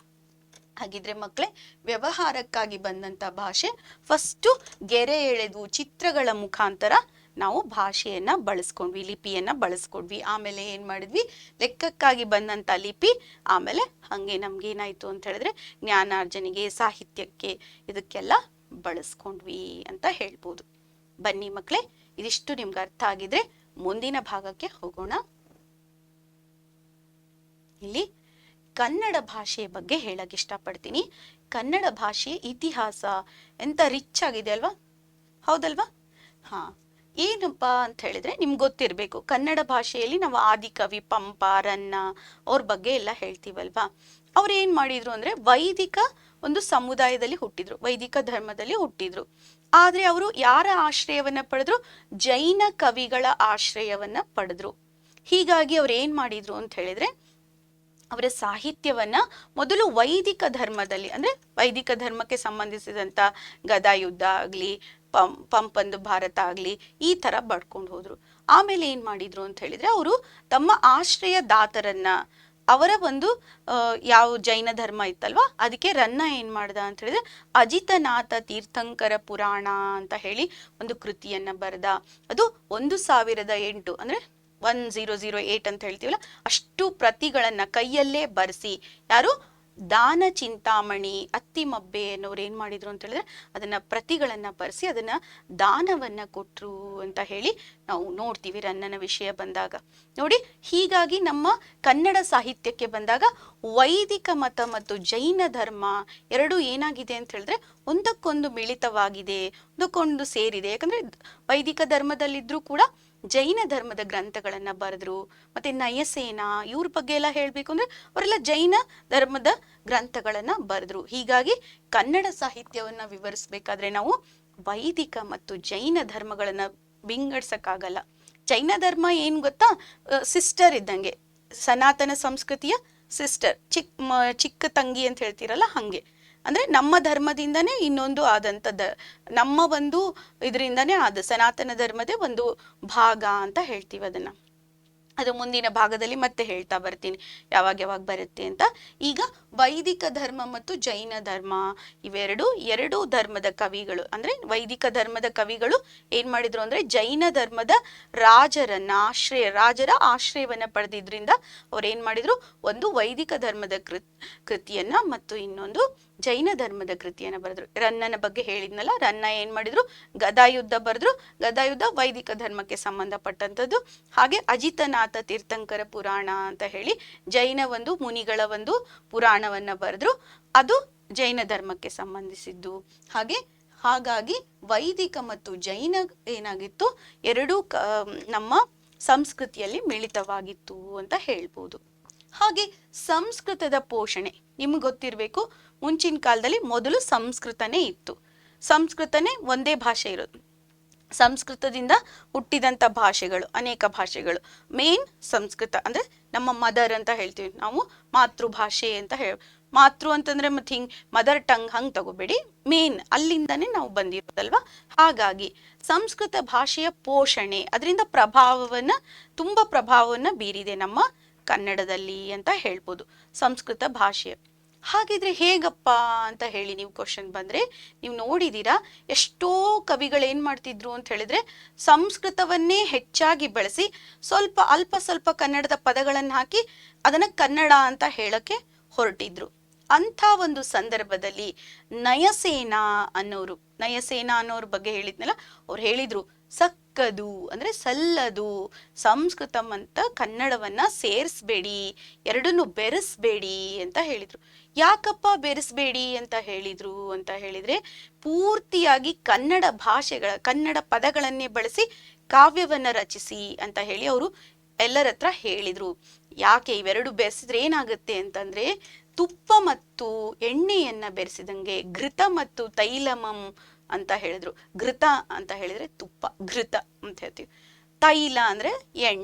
ಹಾಗಿದ್ರೆ ಮಕ್ಕಳೇ, ವ್ಯವಹಾರಕ್ಕಾಗಿ ಬಂದಂತ ಭಾಷೆ ಫಸ್ಟು ಗೆರೆ ಎಳೆದು ಚಿತ್ರಗಳ ಮುಖಾಂತರ ನಾವು ಭಾಷೆಯನ್ನ ಬಳಸ್ಕೊಂಡ್ವಿ, ಲಿಪಿಯನ್ನ ಬಳಸ್ಕೊಂಡ್ವಿ. ಆಮೇಲೆ ಏನ್ ಮಾಡಿದ್ವಿ, ಲೆಕ್ಕಕ್ಕಾಗಿ ಬಂದಂತ ಲಿಪಿ, ಆಮೇಲೆ ಹಂಗೆ ನಮ್ಗೇನಾಯ್ತು ಅಂತ ಹೇಳಿದ್ರೆ ಜ್ಞಾನಾರ್ಜನೆಗೆ, ಸಾಹಿತ್ಯಕ್ಕೆ, ಇದಕ್ಕೆಲ್ಲ ಬಳಸ್ಕೊಂಡ್ವಿ ಅಂತ ಹೇಳ್ಬೋದು. ಬನ್ನಿ ಮಕ್ಕಳೇ, ಇದಿಷ್ಟು ನಿಮ್ಗೆ ಅರ್ಥ ಆಗಿದ್ರೆ ಮುಂದಿನ ಭಾಗಕ್ಕೆ ಹೋಗೋಣ. ಇಲ್ಲಿ ಕನ್ನಡ ಭಾಷೆಯ ಬಗ್ಗೆ ಹೇಳಕ್ ಇಷ್ಟಪಡ್ತೀನಿ. ಕನ್ನಡ ಭಾಷೆಯ ಇತಿಹಾಸ ಎಂತ ರಿಚ್ ಆಗಿದೆ ಅಲ್ವಾ, ಹೌದಲ್ವಾ? ಹಾ, ಏನಪ್ಪಾ ಅಂತ ಹೇಳಿದ್ರೆ ನಿಮ್ಗೆ ಗೊತ್ತಿರ್ಬೇಕು, ಕನ್ನಡ ಭಾಷೆಯಲ್ಲಿ ನಾವು ಆದಿಕವಿ ಪಂಪ, ರನ್ನ ಅವ್ರ ಬಗ್ಗೆ ಎಲ್ಲ ಹೇಳ್ತೀವಲ್ವಾ. ಅವ್ರು ಏನ್ ಮಾಡಿದ್ರು ಅಂದ್ರೆ ವೈದಿಕ ಒಂದು ಸಮುದಾಯದಲ್ಲಿ ಹುಟ್ಟಿದ್ರು, ವೈದಿಕ ಧರ್ಮದಲ್ಲಿ ಹುಟ್ಟಿದ್ರು. ಆದ್ರೆ ಅವರು ಯಾರ ಆಶ್ರಯವನ್ನ ಪಡೆದ್ರು, ಜೈನ ಕವಿಗಳ ಆಶ್ರಯವನ್ನ ಪಡೆದ್ರು. ಹೀಗಾಗಿ ಅವ್ರು ಏನ್ ಮಾಡಿದ್ರು ಅಂತ ಹೇಳಿದ್ರೆ ಅವರ ಸಾಹಿತ್ಯವನ್ನ ಮೊದಲು ವೈದಿಕ ಧರ್ಮದಲ್ಲಿ, ಅಂದ್ರೆ ವೈದಿಕ ಧರ್ಮಕ್ಕೆ ಸಂಬಂಧಿಸಿದಂತ ಗದಾಯುದ್ಧ ಆಗ್ಲಿ, ಪಂಪಂದು ಭಾರತ ಆಗ್ಲಿ, ಈ ತರ ಬಡ್ಕೊಂಡು ಹೋದ್ರು. ಆಮೇಲೆ ಏನ್ ಮಾಡಿದ್ರು ಅಂತ ಹೇಳಿದ್ರೆ ಅವರು ತಮ್ಮ ಆಶ್ರಯ ದಾತರನ್ನ, ಅವರ ಒಂದು ಯಾವ ಜೈನ ಧರ್ಮ ಇತ್ತಲ್ವಾ, ಅದಕ್ಕೆ ರನ್ನ ಏನ್ ಮಾಡ್ದ ಅಂತ ಹೇಳಿದ್ರೆ ಅಜಿತನಾಥ ತೀರ್ಥಂಕರ ಪುರಾಣ ಅಂತ ಹೇಳಿ ಒಂದು ಕೃತಿಯನ್ನ ಬರೆದ. ಅದು 1008 ಅಂದ್ರೆ 1008 ಅಂತ ಹೇಳ್ತೀವಲ್ಲ, ಅಷ್ಟು ಪ್ರತಿಗಳನ್ನ ಕೈಯಲ್ಲೇ ಬರ್ಸಿ, ಯಾರು ದಾನ ಚಿಂತಾಮಣಿ ಅತ್ತಿಮಬ್ಬೆ ಅನ್ನೋರು ಏನ್ ಮಾಡಿದ್ರು ಅಂತ ಹೇಳಿದ್ರೆ ಅದನ್ನ ಪ್ರತಿಗಳನ್ನ ಬರ್ಸಿ ಅದನ್ನ ದಾನವನ್ನ ಕೊಟ್ರು ಅಂತ ಹೇಳಿ ನಾವು ನೋಡ್ತೀವಿ ರನ್ನನ ವಿಷಯ ಬಂದಾಗ. ನೋಡಿ, ಹೀಗಾಗಿ ನಮ್ಮ ಕನ್ನಡ ಸಾಹಿತ್ಯಕ್ಕೆ ಬಂದಾಗ ವೈದಿಕ ಮತ ಮತ್ತು ಜೈನ ಧರ್ಮ ಎರಡು ಏನಾಗಿದೆ ಅಂತ ಹೇಳಿದ್ರೆ ಒಂದಕ್ಕೊಂದು ಮಿಳಿತವಾಗಿದೆ, ಒಂದಕ್ಕೊಂದು ಸೇರಿದೆ. ಯಾಕಂದ್ರೆ ವೈದಿಕ ಧರ್ಮದಲ್ಲಿದ್ರೂ ಕೂಡ ಜೈನ ಧರ್ಮದ ಗ್ರಂಥಗಳನ್ನ ಬರೆದ್ರು. ಮತ್ತೆ ನಯಸೇನ ಇವ್ರ ಬಗ್ಗೆ ಎಲ್ಲ ಹೇಳ್ಬೇಕು ಅಂದ್ರೆ ಅವರೆಲ್ಲ ಜೈನ ಧರ್ಮದ ಗ್ರಂಥಗಳನ್ನ ಬರೆದ್ರು. ಹೀಗಾಗಿ ಕನ್ನಡ ಸಾಹಿತ್ಯವನ್ನ ವಿವರಿಸ್ಬೇಕಾದ್ರೆ ನಾವು ವೈದಿಕ ಮತ್ತು ಜೈನ ಧರ್ಮಗಳನ್ನ ವಿಂಗಡಿಸಕ್ಕಾಗಲ್ಲ. ಜೈನ ಧರ್ಮ ಏನ್ ಗೊತ್ತಾ, ಸಿಸ್ಟರ್ ಇದ್ದಂಗೆ, ಸನಾತನ ಸಂಸ್ಕೃತಿಯ ಸಿಸ್ಟರ್, ಚಿಕ್ಕ ತಂಗಿ ಅಂತ ಹೇಳ್ತೀರಲ್ಲ, ಹಂಗೆ. ಅಂದ್ರೆ ನಮ್ಮ ಧರ್ಮದಿಂದನೇ ಇನ್ನೊಂದು ಆದಂತದ, ನಮ್ಮ ಒಂದು ಇದರಿಂದಾನೇ ಆದ ಸನಾತನ ಧರ್ಮದೇ ಒಂದು ಭಾಗ ಅಂತ ಹೇಳ್ತೀವಿ ಅದನ್ನ. ಅದು ಮುಂದಿನ ಭಾಗದಲ್ಲಿ ಮತ್ತೆ ಹೇಳ್ತಾ ಬರ್ತೀನಿ ಯಾವಾಗ ಬರುತ್ತೆ ಅಂತ. ಈಗ ವೈದಿಕ ಧರ್ಮ ಮತ್ತು ಜೈನ ಧರ್ಮ ಎರಡು ಧರ್ಮದ ಕವಿಗಳು, ಅಂದ್ರೆ ವೈದಿಕ ಧರ್ಮದ ಕವಿಗಳು ಏನ್ ಮಾಡಿದ್ರು ಅಂದ್ರೆ ಜೈನ ಧರ್ಮದ ರಾಜರ ಆಶ್ರಯವನ್ನ ಪಡೆದಿದ್ರಿಂದ ಅವ್ರು ಏನ್ ಮಾಡಿದ್ರು, ಒಂದು ವೈದಿಕ ಧರ್ಮದ ಕೃತಿಯನ್ನ ಮತ್ತು ಇನ್ನೊಂದು ಜೈನ ಧರ್ಮದ ಕೃತಿಯನ್ನ ಬರೆದ್ರು. ರನ್ನನ ಬಗ್ಗೆ ಹೇಳಿದ್ನಲ್ಲ, ರನ್ನ ಏನ್ ಮಾಡಿದ್ರು, ಗದಾಯುದ್ಧ ಬರೆದ್ರು. ಗದಾಯುದ್ಧ ವೈದಿಕ ಧರ್ಮಕ್ಕೆ ಸಂಬಂಧಪಟ್ಟಂತದ್ದು. ಹಾಗೆ ಅಜಿತನಾಥ ತೀರ್ಥಂಕರ ಪುರಾಣ ಅಂತ ಹೇಳಿ ಜೈನ ಒಂದು ಮುನಿಗಳ ಒಂದು ಪುರಾಣವನ್ನ ಬರೆದ್ರು, ಅದು ಜೈನ ಧರ್ಮಕ್ಕೆ ಸಂಬಂಧಿಸಿದ್ದು. ಹಾಗಾಗಿ ವೈದಿಕ ಮತ್ತು ಜೈನ ಏನಾಗಿತ್ತು, ಎರಡೂ ನಮ್ಮ ಸಂಸ್ಕೃತಿಯಲ್ಲಿ ಮಿಳಿತವಾಗಿತ್ತು ಅಂತ ಹೇಳ್ಬೋದು. ಹಾಗೆ ಸಂಸ್ಕೃತದ ಪೋಷಣೆ ನಿಮ್ಗೆ ಗೊತ್ತಿರ್ಬೇಕು, ಮುಂಚಿನ ಕಾಲದಲ್ಲಿ ಮೊದಲು ಸಂಸ್ಕೃತನೇ ಇತ್ತು. ಸಂಸ್ಕೃತನೇ ಒಂದೇ ಭಾಷೆ ಇರೋದು. ಸಂಸ್ಕೃತದಿಂದ ಹುಟ್ಟಿದಂತ ಭಾಷೆಗಳು ಅನೇಕ ಭಾಷೆಗಳು. ಮೇನ್ ಸಂಸ್ಕೃತ ಅಂದ್ರೆ ನಮ್ಮ ಮದರ್ ಅಂತ ಹೇಳ್ತೀವಿ ನಾವು, ಮಾತೃಭಾಷೆ ಅಂತ ಮಾತೃ ಅಂತಂದ್ರೆ ಮತ್ತೆ ಹಿಂಗ್ ಮದರ್ ಟಂಗ್ ಹಂಗ್ ತಗೋಬೇಡಿ, ಮೇನ್ ಅಲ್ಲಿಂದಾನೇ ನಾವು ಬಂದಿರೋದಲ್ವಾ. ಹಾಗಾಗಿ ಸಂಸ್ಕೃತ ಭಾಷೆಯ ಪೋಷಣೆ, ಅದರಿಂದ ತುಂಬಾ ಪ್ರಭಾವವನ್ನ ಬೀರಿದೆ ನಮ್ಮ ಕನ್ನಡದಲ್ಲಿ ಅಂತ ಹೇಳ್ಬೋದು, ಸಂಸ್ಕೃತ ಭಾಷೆ. ಹಾಗಿದ್ರೆ ಹೇಗಪ್ಪ ಅಂತ ಹೇಳಿ ನೀವು ಕ್ವಶನ್ ಬಂದ್ರೆ, ನೀವು ನೋಡಿದೀರಾ ಎಷ್ಟೋ ಕವಿಗಳೇನ್ ಮಾಡ್ತಿದ್ರು ಅಂತ ಹೇಳಿದ್ರೆ ಸಂಸ್ಕೃತವನ್ನೇ ಹೆಚ್ಚಾಗಿ ಬಳಸಿ ಅಲ್ಪ ಸ್ವಲ್ಪ ಕನ್ನಡದ ಪದಗಳನ್ನು ಹಾಕಿ ಅದನ್ನ ಕನ್ನಡ ಅಂತ ಹೇಳಕ್ಕೆ ಹೊರಟಿದ್ರು. ಅಂಥ ಒಂದು ಸಂದರ್ಭದಲ್ಲಿ ನಯಸೇನ ಅನ್ನೋರ ಬಗ್ಗೆ ಹೇಳಿದ್ನಲ್ಲ, ಅವ್ರು ಹೇಳಿದ್ರು ಸಕ್ಕದು ಅಂದ್ರೆ ಸಲ್ಲದು, ಸಂಸ್ಕೃತಂ ಅಂತ ಕನ್ನಡವನ್ನ ಸೇರಿಸ್ಬೇಡಿ, ಎರಡನ್ನು ಬೆರೆಸ್ಬೇಡಿ ಅಂತ ಹೇಳಿದ್ರು. ಯಾಕಪ್ಪ ಬೆರೆಸ್ಬೇಡಿ ಅಂತ ಹೇಳಿದ್ರು ಅಂತ ಹೇಳಿದ್ರೆ, ಪೂರ್ತಿಯಾಗಿ ಕನ್ನಡ ಪದಗಳನ್ನೇ ಬಳಸಿ ಕಾವ್ಯವನ್ನ ರಚಿಸಿ ಅಂತ ಹೇಳಿ ಅವರು ಎಲ್ಲರ ಹತ್ರ ಹೇಳಿದ್ರು. ಯಾಕೆ ಇವೆರಡು ಬೆರೆಸಿದ್ರೆ ಏನಾಗುತ್ತೆ ಅಂತಂದ್ರೆ, ತುಪ್ಪ ಮತ್ತು ಎಣ್ಣೆಯನ್ನ ಬೆರೆಸಿದಂಗೆ, ಘೃತ ಮತ್ತು ತೈಲಮಂ ಅಂತ ಹೇಳಿದ್ರು. ಘೃತ ಅಂತ ಹೇಳಿದ್ರೆ ತುಪ್ಪ, ಘೃತ ಅಂತ ಹೇಳ್ತೀವಿ. ತೈಲ ಅಂದ್ರೆ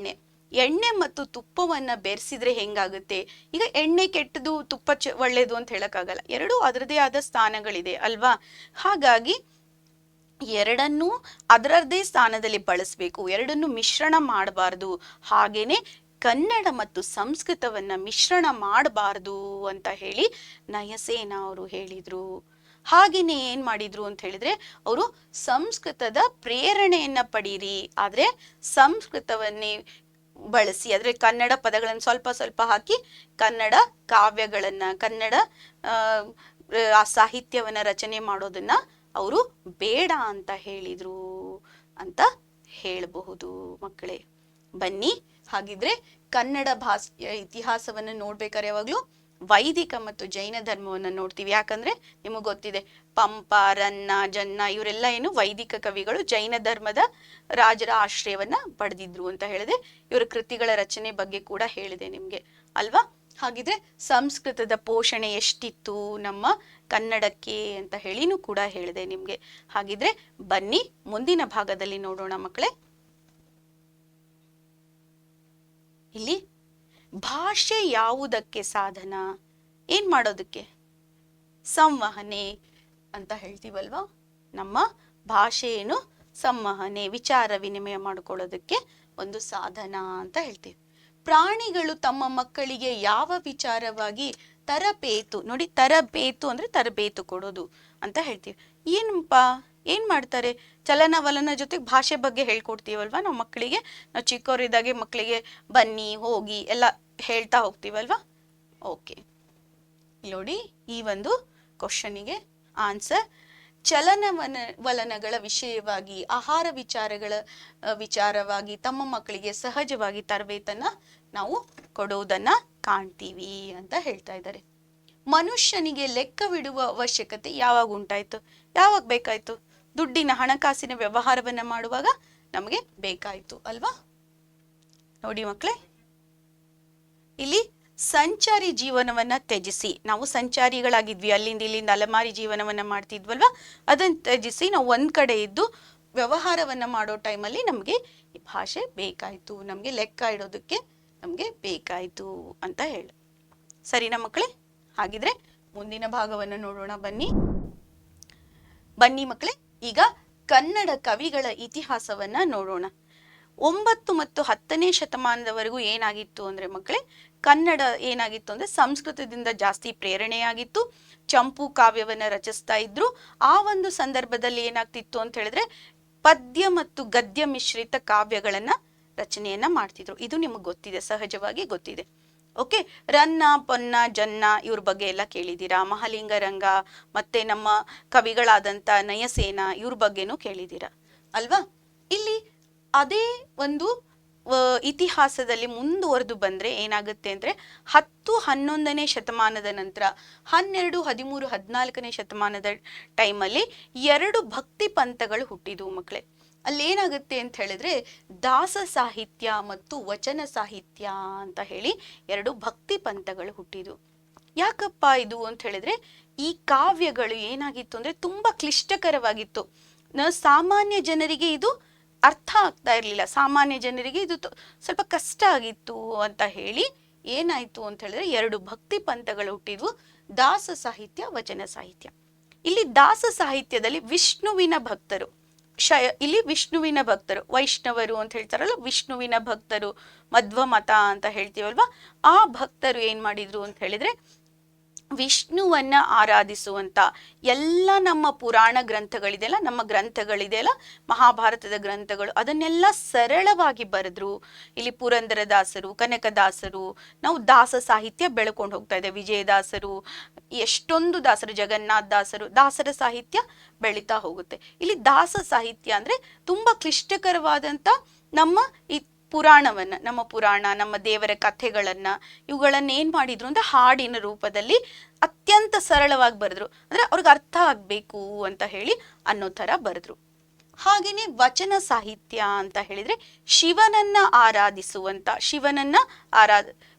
ಎಣ್ಣೆ ಮತ್ತು ತುಪ್ಪವನ್ನ ಬೆರೆಸಿದ್ರೆ ಹೆಂಗಾಗುತ್ತೆ? ಈಗ ಎಣ್ಣೆ ಕೆಟ್ಟದು, ತುಪ್ಪ ಒಳ್ಳೇದು ಅಂತ ಹೇಳಕ್ಕಾಗಲ್ಲ, ಎರಡೂ ಅದರದೇ ಆದ ಸ್ಥಾನಗಳಿದೆ ಅಲ್ವಾ? ಹಾಗಾಗಿ ಎರಡನ್ನೂ ಅದರದ್ದೇ ಸ್ಥಾನದಲ್ಲಿ ಬಳಸಬೇಕು, ಎರಡನ್ನು ಮಿಶ್ರಣ ಮಾಡಬಾರ್ದು. ಹಾಗೇನೆ ಕನ್ನಡ ಮತ್ತು ಸಂಸ್ಕೃತವನ್ನ ಮಿಶ್ರಣ ಮಾಡಬಾರ್ದು ಅಂತ ಹೇಳಿ ನಯಸೇನ ಅವರು ಹೇಳಿದ್ರು. ಹಾಗೇನೆ ಏನ್ ಮಾಡಿದ್ರು ಅಂತ ಹೇಳಿದ್ರೆ, ಅವರು ಸಂಸ್ಕೃತದ ಪ್ರೇರಣೆಯನ್ನ ಪಡೀರಿ, ಆದ್ರೆ ಸಂಸ್ಕೃತವನ್ನೇ ಬಳಸಿ, ಆದ್ರೆ ಕನ್ನಡ ಪದಗಳನ್ನು ಸ್ವಲ್ಪ ಹಾಕಿ ಕನ್ನಡ ಕಾವ್ಯಗಳನ್ನ, ಕನ್ನಡ ಸಾಹಿತ್ಯವನ್ನ ರಚನೆ ಮಾಡೋದನ್ನ ಅವರು ಬೇಡ ಅಂತ ಹೇಳಿದ್ರು ಅಂತ ಹೇಳಬಹುದು ಮಕ್ಕಳೇ. ಬನ್ನಿ, ಹಾಗಿದ್ರೆ ಕನ್ನಡ ಭಾಷೆಯ ಇತಿಹಾಸವನ್ನ ನೋಡ್ಬೇಕಾದ್ರೆ ಯಾವಾಗ್ಲೂ ವೈದಿಕ ಮತ್ತು ಜೈನ ಧರ್ಮವನ್ನ ನೋಡ್ತೀವಿ. ಯಾಕಂದ್ರೆ ನಿಮಗೆ ಗೊತ್ತಿದೆ, ಪಂಪ, ರನ್ನ, ಜನ್ನ ಇವರೆಲ್ಲ ಏನು ವೈದಿಕ ಕವಿಗಳು, ಜೈನ ಧರ್ಮದ ರಾಜರ ಆಶ್ರಯವನ್ನ ಪಡೆದಿದ್ರು ಅಂತ ಹೇಳಿದೆ. ಇವರ ಕೃತಿಗಳ ರಚನೆ ಬಗ್ಗೆ ಕೂಡ ಹೇಳಿದೆ ನಿಮ್ಗೆ ಅಲ್ವಾ? ಹಾಗಿದ್ರೆ ಸಂಸ್ಕೃತದ ಪೋಷಣೆ ಎಷ್ಟಿತ್ತು ನಮ್ಮ ಕನ್ನಡಕ್ಕೆ ಅಂತ ಹೇಳಿನೂ ಕೂಡ ಹೇಳಿದೆ ನಿಮ್ಗೆ. ಹಾಗಿದ್ರೆ ಬನ್ನಿ ಮುಂದಿನ ಭಾಗದಲ್ಲಿ ನೋಡೋಣ ಮಕ್ಕಳೇ. ಇಲ್ಲಿ ಭಾಷೆ ಯಾವುದಕ್ಕೆ ಸಾಧನ? ಏನ್ ಮಾಡೋದಕ್ಕೆ? ಸಂವಹನೆ ಅಂತ ಹೇಳ್ತೀವಲ್ವಾ? ನಮ್ಮ ಭಾಷೆಯನ್ನು ಸಂವಹನೆ, ವಿಚಾರ ವಿನಿಮಯ ಮಾಡ್ಕೊಳ್ಳೋದಕ್ಕೆ ಒಂದು ಸಾಧನ ಅಂತ ಹೇಳ್ತೀವಿ. ಪ್ರಾಣಿಗಳು ತಮ್ಮ ಮಕ್ಕಳಿಗೆ ಯಾವ ವಿಚಾರವಾಗಿ ತರಬೇತು, ನೋಡಿ ತರಬೇತು ಅಂದ್ರೆ ತರಬೇತು ಕೊಡೋದು ಅಂತ ಹೇಳ್ತೀವಿ. ಏನ್ ಮಾಡ್ತಾರೆ? ಚಲನವಲನ ಜೊತೆಗೆ ಭಾಷೆ ಬಗ್ಗೆ ಹೇಳ್ಕೊಡ್ತೀವಲ್ವಾ ನಾವು ಮಕ್ಕಳಿಗೆ. ನಾವು ಚಿಕ್ಕವರಿದ್ದಾಗೆ ಮಕ್ಕಳಿಗೆ ಬನ್ನಿ ಹೋಗಿ ಎಲ್ಲ ಹೇಳ್ತಾ ಹೋಗ್ತೀವಲ್ವಾ? ಓಕೆ, ನೋಡಿ ಈ ಒಂದು ಕ್ವಶನಿಗೆ ಆನ್ಸರ್, ಚಲನವಲನಗಳ ವಿಷಯವಾಗಿ, ಆಹಾರ ವಿಚಾರವಾಗಿ ತಮ್ಮ ಮಕ್ಕಳಿಗೆ ಸಹಜವಾಗಿ ತರಬೇತನ್ನ ನಾವು ಕೊಡುವುದನ್ನ ಕಾಣ್ತೀವಿ ಅಂತ ಹೇಳ್ತಾ ಇದ್ದಾರೆ. ಮನುಷ್ಯನಿಗೆ ಲೆಕ್ಕವಿಡುವ ಅವಶ್ಯಕತೆ ಯಾವಾಗ ಉಂಟಾಯ್ತು? ಯಾವಾಗ ಬೇಕಾಯ್ತು? ದುಡ್ಡಿನ, ಹಣಕಾಸಿನ ವ್ಯವಹಾರವನ್ನ ಮಾಡುವಾಗ ನಮಗೆ ಬೇಕಾಯ್ತು ಅಲ್ವಾ? ನೋಡಿ ಮಕ್ಕಳೇ, ಇಲ್ಲಿ ಸಂಚಾರಿ ಜೀವನವನ್ನ ತ್ಯಜಿಸಿ, ನಾವು ಸಂಚಾರಿಗಳಾಗಿದ್ವಿ, ಅಲ್ಲಿಂದ ಇಲ್ಲಿಂದ ಅಲೆಮಾರಿ ಜೀವನವನ್ನ ಮಾಡ್ತಿದ್ವಲ್ವಾ, ಅದನ್ನ ತ್ಯಜಿಸಿ ನಾವು ಒಂದ್ ಕಡೆ ಇದ್ದು ವ್ಯವಹಾರವನ್ನ ಮಾಡೋ ಟೈಮಲ್ಲಿ ನಮ್ಗೆ ಈ ಭಾಷೆ ಬೇಕಾಯ್ತು, ನಮ್ಗೆ ಲೆಕ್ಕ ಇಡೋದಕ್ಕೆ ನಮ್ಗೆ ಬೇಕಾಯ್ತು ಅಂತ ಹೇಳಿ. ಸರಿನಾ ಮಕ್ಕಳೇ? ಹಾಗಿದ್ರೆ ಮುಂದಿನ ಭಾಗವನ್ನು ನೋಡೋಣ. ಬನ್ನಿ ಮಕ್ಕಳೇ, ಈಗ ಕನ್ನಡ ಕವಿಗಳ ಇತಿಹಾಸವನ್ನ ನೋಡೋಣ. 9 ಮತ್ತು 10ನೇ ಶತಮಾನದವರೆಗೂ ಏನಾಗಿತ್ತು ಅಂದ್ರೆ ಮಕ್ಕಳೇ, ಕನ್ನಡ ಏನಾಗಿತ್ತು ಅಂದ್ರೆ ಸಂಸ್ಕೃತದಿಂದ ಜಾಸ್ತಿ ಪ್ರೇರಣೆಯಾಗಿತ್ತು. ಚಂಪು ಕಾವ್ಯವನ್ನ ರಚಿಸ್ತಾ ಇದ್ರು. ಆ ಒಂದು ಸಂದರ್ಭದಲ್ಲಿ ಏನಾಗ್ತಿತ್ತು ಅಂತ ಹೇಳಿದ್ರೆ, ಪದ್ಯ ಮತ್ತು ಗದ್ಯ ಮಿಶ್ರಿತ ಕಾವ್ಯಗಳನ್ನ ರಚನೆಯನ್ನ ಮಾಡ್ತಿದ್ರು. ಇದು ನಿಮಗೆ ಗೊತ್ತಿದೆ, ಸಹಜವಾಗಿ ಗೊತ್ತಿದೆ. ಓಕೆ, ರನ್ನ, ಪೊನ್ನ, ಜನ್ನ ಇವ್ರ ಬಗ್ಗೆ ಎಲ್ಲ ಕೇಳಿದ್ದೀರಾ. ಮಹಾಲಿಂಗ ರಂಗ ಮತ್ತೆ ನಮ್ಮ ಕವಿಗಳಾದಂಥ ನಯಸೇನ ಇವ್ರ ಬಗ್ಗೆನೂ ಕೇಳಿದ್ದೀರಾ ಅಲ್ವಾ? ಇಲ್ಲಿ ಅದೇ ಒಂದು ಇತಿಹಾಸದಲ್ಲಿ ಮುಂದುವರೆದು ಬಂದ್ರೆ ಏನಾಗುತ್ತೆ ಅಂದ್ರೆ, 10, 11ನೇ ಶತಮಾನದ ನಂತರ 12, 13, 14ನೇ ಶತಮಾನದ ಟೈಮಲ್ಲಿ 2 ಭಕ್ತಿ ಪಂಥಗಳು ಹುಟ್ಟಿದ್ವು ಮಕ್ಕಳೇ. ಅಲ್ಲೇನಾಗುತ್ತೆ ಅಂತ ಹೇಳಿದ್ರೆ, ದಾಸ ಸಾಹಿತ್ಯ ಮತ್ತು ವಚನ ಸಾಹಿತ್ಯ ಅಂತ ಹೇಳಿ 2 ಭಕ್ತಿ ಪಂಥಗಳು ಹುಟ್ಟಿದ್ವು. ಯಾಕಪ್ಪ ಇದು ಅಂತ ಹೇಳಿದ್ರೆ, ಈ ಕಾವ್ಯಗಳು ಏನಾಗಿತ್ತು ಅಂದ್ರೆ ತುಂಬಾ ಕ್ಲಿಷ್ಟಕರವಾಗಿತ್ತು. ಸಾಮಾನ್ಯ ಜನರಿಗೆ ಇದು ಅರ್ಥ ಆಗ್ತಾ ಇರ್ಲಿಲ್ಲ, ಸಾಮಾನ್ಯ ಜನರಿಗೆ ಇದು ಸ್ವಲ್ಪ ಕಷ್ಟ ಆಗಿತ್ತು ಅಂತ ಹೇಳಿ ಏನಾಯ್ತು ಅಂತ ಹೇಳಿದ್ರೆ 2 ಭಕ್ತಿ ಪಂಥಗಳು ಹುಟ್ಟಿದ್ವು, ದಾಸ ಸಾಹಿತ್ಯ, ವಚನ ಸಾಹಿತ್ಯ. ಇಲ್ಲಿ ದಾಸ ಸಾಹಿತ್ಯದಲ್ಲಿ ವಿಷ್ಣುವಿನ ಭಕ್ತರು, ಇಲ್ಲಿ ವಿಷ್ಣುವಿನ ಭಕ್ತರು, ವೈಷ್ಣವರು ಅಂತ ಹೇಳ್ತಾರಲ್ಲ, ವಿಷ್ಣುವಿನ ಭಕ್ತರು, ಮಧ್ವ ಮತ ಅಂತ ಹೇಳ್ತೀವಲ್ವಾ, ಆ ಭಕ್ತರು ಏನ್ ಮಾಡಿದ್ರು ಅಂತ ಹೇಳಿದ್ರೆ ವಿಷ್ಣುವನ್ನ ಆರಾಧಿಸುವಂತ ಎಲ್ಲ ನಮ್ಮ ಪುರಾಣ ಗ್ರಂಥಗಳಿದೆಯಲ್ಲ, ನಮ್ಮ ಗ್ರಂಥಗಳಿದೆಯಲ್ಲ, ಮಹಾಭಾರತದ ಗ್ರಂಥಗಳು, ಅದನ್ನೆಲ್ಲ ಸರಳವಾಗಿ ಬರೆದ್ರು. ಇಲ್ಲಿ ಪುರಂದರದಾಸರು, ಕನಕದಾಸರು, ನಾವು ದಾಸ ಸಾಹಿತ್ಯ ಬೆಳ್ಕೊಂಡು ಹೋಗ್ತಾ ಇದೆ, ವಿಜಯದಾಸರು, ಎಷ್ಟೊಂದು ದಾಸರು, ಜಗನ್ನಾಥ ದಾಸರು, ದಾಸರ ಸಾಹಿತ್ಯ ಬೆಳೀತಾ ಹೋಗುತ್ತೆ. ಇಲ್ಲಿ ದಾಸ ಸಾಹಿತ್ಯ ಅಂದ್ರೆ ತುಂಬಾ ಕ್ಲಿಷ್ಟಕರವಾದಂತ ನಮ್ಮ ಈ ಪುರಾಣವನ್ನ, ನಮ್ಮ ಪುರಾಣ, ನಮ್ಮ ದೇವರ ಕಥೆಗಳನ್ನ, ಇವುಗಳನ್ನ ಏನ್ ಮಾಡಿದ್ರು ಅಂದ್ರೆ ಹಾಡಿನ ರೂಪದಲ್ಲಿ ಅತ್ಯಂತ ಸರಳವಾಗಿ ಬರೆದ್ರು. ಅಂದ್ರೆ ಅವ್ರಿಗೆ ಅರ್ಥ ಆಗ್ಬೇಕು ಅಂತ ಹೇಳಿ ಅನ್ನೋ ತರ ಬರೆದ್ರು. ಹಾಗೇನೆ ವಚನ ಸಾಹಿತ್ಯ ಅಂತ ಹೇಳಿದ್ರೆ ಶಿವನನ್ನ ಆರಾಧಿಸುವಂತ, ಶಿವನನ್ನ